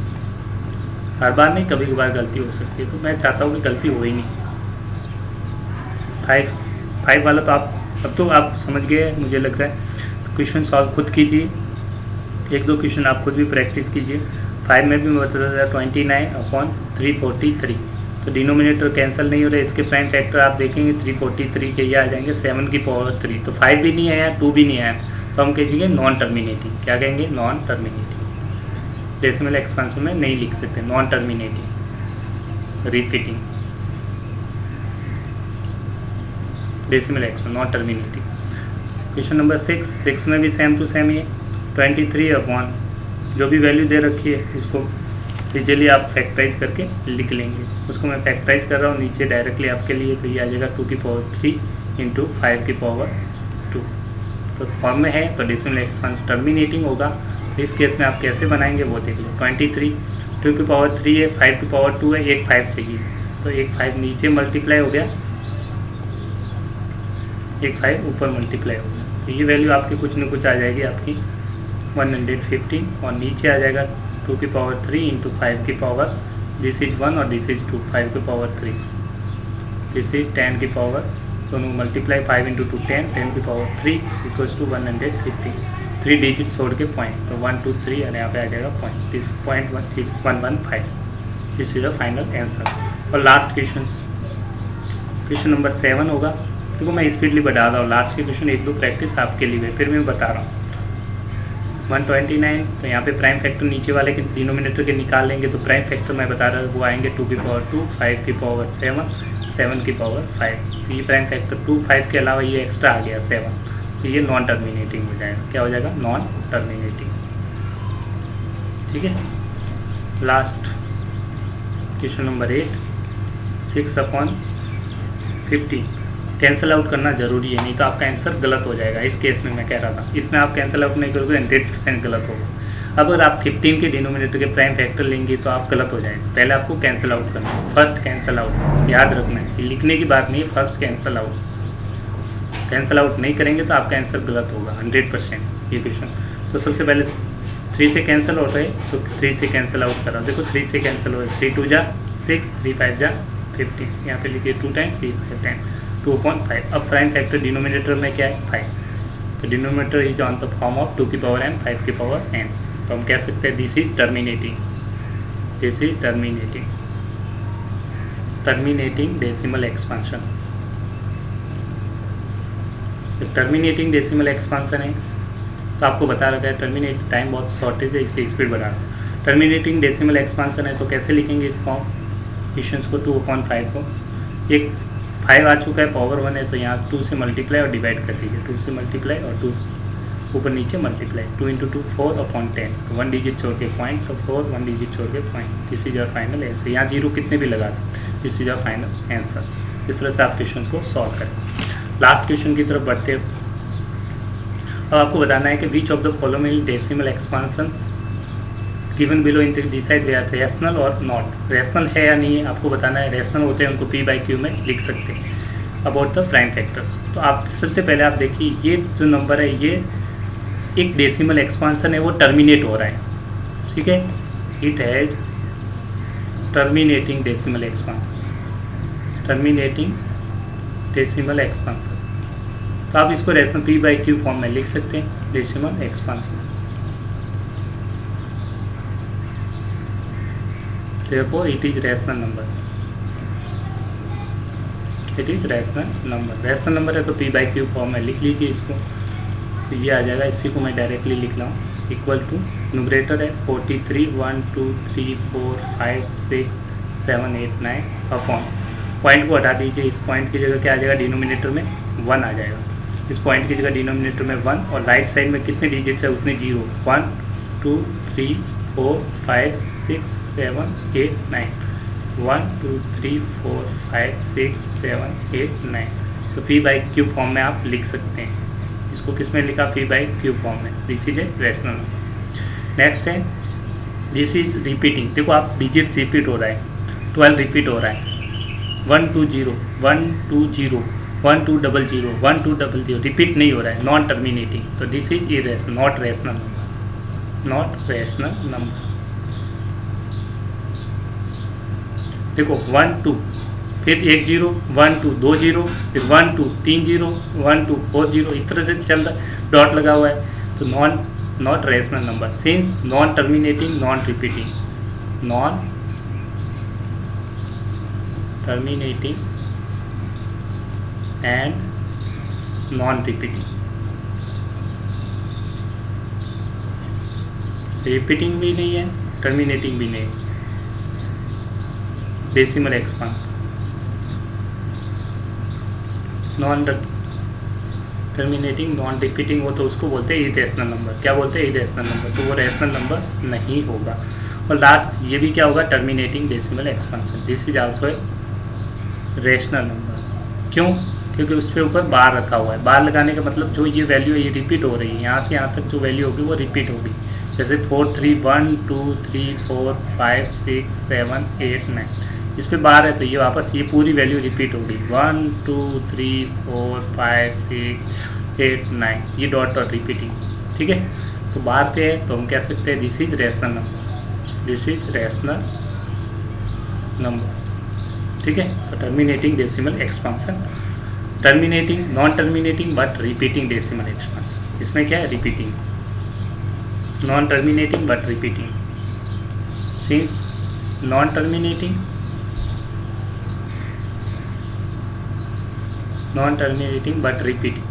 हर बार नहीं, कभी कभार गलती हो सकती है, तो मैं चाहता हूँ कि गलती हो ही नहीं। 5 वाला तो अब तो आप समझ गए मुझे लग रहा है। तो क्वेश्चन सॉल्व खुद कीजिए, 1-2 क्वेश्चन आप खुद भी प्रैक्टिस कीजिए। 5 में भी मैं बताता था 29/343, तो डिनोमिनेटर कैंसिल नहीं हो रहा है, इसके प्राइम फैक्टर आप देखेंगे 343 के ये आ जाएंगे 7 की पावर 3, तो 5 भी नहीं आया 2 भी नहीं आया, तो हम कहेंगे नॉन टर्मिनेटिंग। क्या कहेंगे, नॉन टर्मिनेटिंग। डेसिमल एक्सपेंशन में नहीं लिख सकते, non terminating, repeating, decimal expansion non terminating. Question number 6 में भी सेम टू सेम ही है, 23/, जो भी वैल्यू दे रखी है उसको इजीली आप फैक्टराइज करके लिख लेंगे। उसको मैं फैक्टराइज कर रहा हूँ नीचे डायरेक्टली आपके लिए, तो ये आ जाएगा 2 की पावर 3 × 5 की पावर 2, तो फॉर्म में है तो डेसिमल एक्सपेंशन टर्मिनेटिंग होगा। इस केस में आप कैसे बनाएंगे वो देख लो। 23, 2 की पावर 3 है, 5 की पावर 2 है, एक 5 चाहिए, तो एक 5 नीचे मल्टीप्लाई हो गया, एक 5 ऊपर मल्टीप्लाई हो गया, तो ये वैल्यू आपकी कुछ न कुछ आ जाएगी आपकी 115 और नीचे आ जाएगा 2 की पावर 3 × 5 की पावर, दिस इज 1 और दिस इज 2, 5 की पावर 3, दिस इज 10 की पावर, दोनों मल्टीप्लाई 5 × 2 10, 10 की पावर 3 इक्वल्स टू 150, 3 डिजिट छोड़ के पॉइंट, तो 1 2 3 और यहाँ पे आ जाएगा point, this point 115, this is the final answer. और लास्ट क्वेश्चन नंबर 7 होगा। देखो मैं स्पीडली बढ़ा रहा हूँ, लास्ट के क्वेश्चन 1-2 प्रैक्टिस आपके लिए, फिर मैं बता रहा हूँ। 129, तो यहाँ पे प्राइम फैक्टर नीचे वाले के डिनोमिनेटर के निकाल लेंगे, तो प्राइम फैक्टर मैं बता रहा हूँ वो आएंगे 2 की पावर 2, 5 की पावर 7, 7 की पावर 5, तो ये प्राइम फैक्टर 2 5 के अलावा ये एक्स्ट्रा आ गया 7, तो ये नॉन टर्मिनेटिंग हो जाएगा। क्या हो जाएगा, नॉन टर्मिनेटिंग, ठीक है। Last question number 8, 6/50 cancel out करना जरूरी है, नहीं तो आपका आंसर गलत हो जाएगा। इस केस में मैं कह रहा था, इसमें आप कैंसिल आउट नहीं करोगे 100% गलत होगा। अब अगर आप 15 के डिनोमिनेटर के प्राइम फैक्टर लेंगे तो आप गलत हो जाएंगे। पहले आपको कैंसिल आउट करना है, फर्स्ट कैंसिल आउट, याद रखना है, लिखने की बात नहीं है, first cancel out. Cancel out नहीं करेंगे तो आपका आंसर गलत होगा 100% ये क्वेश्चन। तो सबसे पहले 3 से कैंसिल होता है, तो 3 से कैंसिल आउट करा, देखो 3 से कैंसिल हो रहा है, 3 2 जा 6, 3 5 जा 15, यहाँ पे लिखिए 2 टाइम्स 3 5 टाइम 2/5। अब प्राइम फैक्टर डिनोमिनेटर में क्या है 5, तो denominator is on the form of 2 की पावर m 5 की पावर n, तो हम कह सकते हैं this is terminating, this is terminating, terminating decimal expansion. तो टर्मिनेटिंग डेसिमल एक्सपेंशन है, तो आपको बता रखा है टर्मिनेट, टाइम बहुत शॉर्टेज है इसलिए स्पीड बढ़ा रहा हूँ। टर्मिनेटिंग डेसिमल एक्सपेंशन है, तो कैसे लिखेंगे इस फॉर्म क्वेश्चन को, 2/5 को, एक 5 आ चुका है, पावर 1 है, तो यहाँ 2 से मल्टीप्लाई और डिवाइड कर दीजिए, 2 से मल्टीप्लाई और 2 ऊपर नीचे मल्टीप्लाई, 2 × 2 4/10, तो 1 डिजिट छोड़ के पॉइंट, तो 4 1 डिजिट छोड़ के point, this is your final answer. यहाँ 0 कितने भी लगा सकते, this is your final answer. इस तरह से आप क्वेश्चन को सॉल्व करें। लास्ट क्वेश्चन की तरफ बढ़ते हैं। अब आपको बताना है कि which of the following decimal expansions given below decide वे आर रेशनल और नॉट, रेशनल है या नहीं है आपको बताना है। रेशनल होते हैं उनको पी बाई क्यू में लिख सकते हैं। अबाउट द प्राइम फैक्टर्स, तो आप सबसे पहले आप देखिए ये जो नंबर है ये एक डेसिमल एक्सपांशन है, वो टर्मिनेट हो रहा है, ठीक है, it has terminating decimal expansion, terminating decimal expansion. तो आप इसको rational P by Q form में लिख सकते हैं, decimal expansion. Therefore, it is rational number. It is rational number. Rational number है तो p by q फॉर्म में लिख लीजिए इसको, तो ये आ जाएगा। इसी को मैं डायरेक्टली लिख रहा हूँ, इक्वल टू न्यूमरेटर है 43 1 2 3 4 5 6 7 8 9 अपॉन पॉइंट को हटा दीजिए। इस पॉइंट की जगह क्या आ जाएगा, डिनोमिनेटर में 1 आ जाएगा। इस पॉइंट की जगह डिनोमिनेटर में 1 और राइट साइड में कितने डिजिट्स है उतने 0, 1 2 3 4 5 6 7 8 9, 1 2 3 4 5 6 7 8 9। तो पी बाई क्यू फॉर्म में आप लिख सकते हैं। इसको किस में लिखा, पी बाई क्यू फॉर्म में। This is a rational number. Next है दिस इज रिपीटिंग। देखो आप डिजिट्स रिपीट हो रहा है, 12 रिपीट हो रहा है, 1 2 0 1 2 0 1 2 0 0 1 2 0 0 रिपीट नहीं हो रहा है, नॉन टर्मिनेटिंग। तो this is irrational, not rational number, not rational number. देखो 1 2 फिर 1 0 1 2 2 0 फिर 1 2 3 0 1 2 4 0, इस तरह से चल रहा है, डॉट लगा हुआ है। तो not rational number since non terminating non repeating, non terminating and non repeating. Repeating भी नहीं है, टर्मिनेटिंग भी नहीं है, decimal expansion. Non terminating non repeating हो तो उसको बोलते हैं इरेशनल नंबर। क्या बोलते हैं, इरेशनल नंबर। तो वो रेशनल नंबर नहीं होगा। और लास्ट ये भी क्या होगा, terminating decimal expansion. This is also a rational number. क्यों, क्योंकि उसके ऊपर बार रखा हुआ है। बार लगाने का मतलब जो ये वैल्यू है ये रिपीट हो रही है, यहाँ से यहाँ तक जो वैल्यू होगी वो रिपीट होगी। जैसे 4 3 1 2 3 4 5 6 7 8 9, इस पर बार है तो ये वापस ये पूरी वैल्यू रिपीट होगी, 1 2 3 4 5 6 8 9, ये डॉट डॉट रिपीटिंग, ठीक है। तो बार पे है तो हम कह सकते हैं this is rational number, this is rational number, ठीक है। तो terminating decimal expansion, terminating non terminating but repeating decimal expansion. इसमें क्या है, repeating, non terminating but repeating. Since non terminating non terminating but repeating,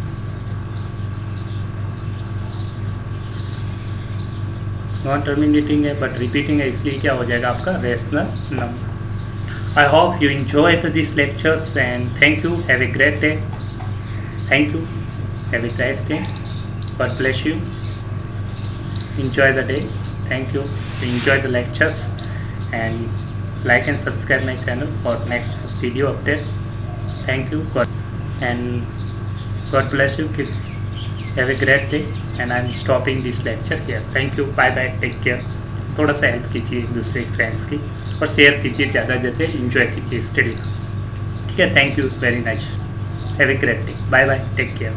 non terminating है बट रिपीटिंग है, इसलिए क्या हो जाएगा आपका rational number. I hope you enjoyed this lectures and thank you. Have a great day. Thank you. Have a nice day. God bless you. Enjoy the day. Thank you. Enjoy the lectures and like and subscribe my channel for next video update. Thank you. God bless you. Have a great day and I'm stopping this lecture here. Thank you. Bye bye. Take care. थोड़ा सा हेल्प कीजिए एक दूसरे फ्रेंड्स की और शेयर कीजिए, ज़्यादा ज़्यादा इंजॉय कीजिए स्टडी, ठीक है। Thank you very much. Have a great day. Bye bye. Take care.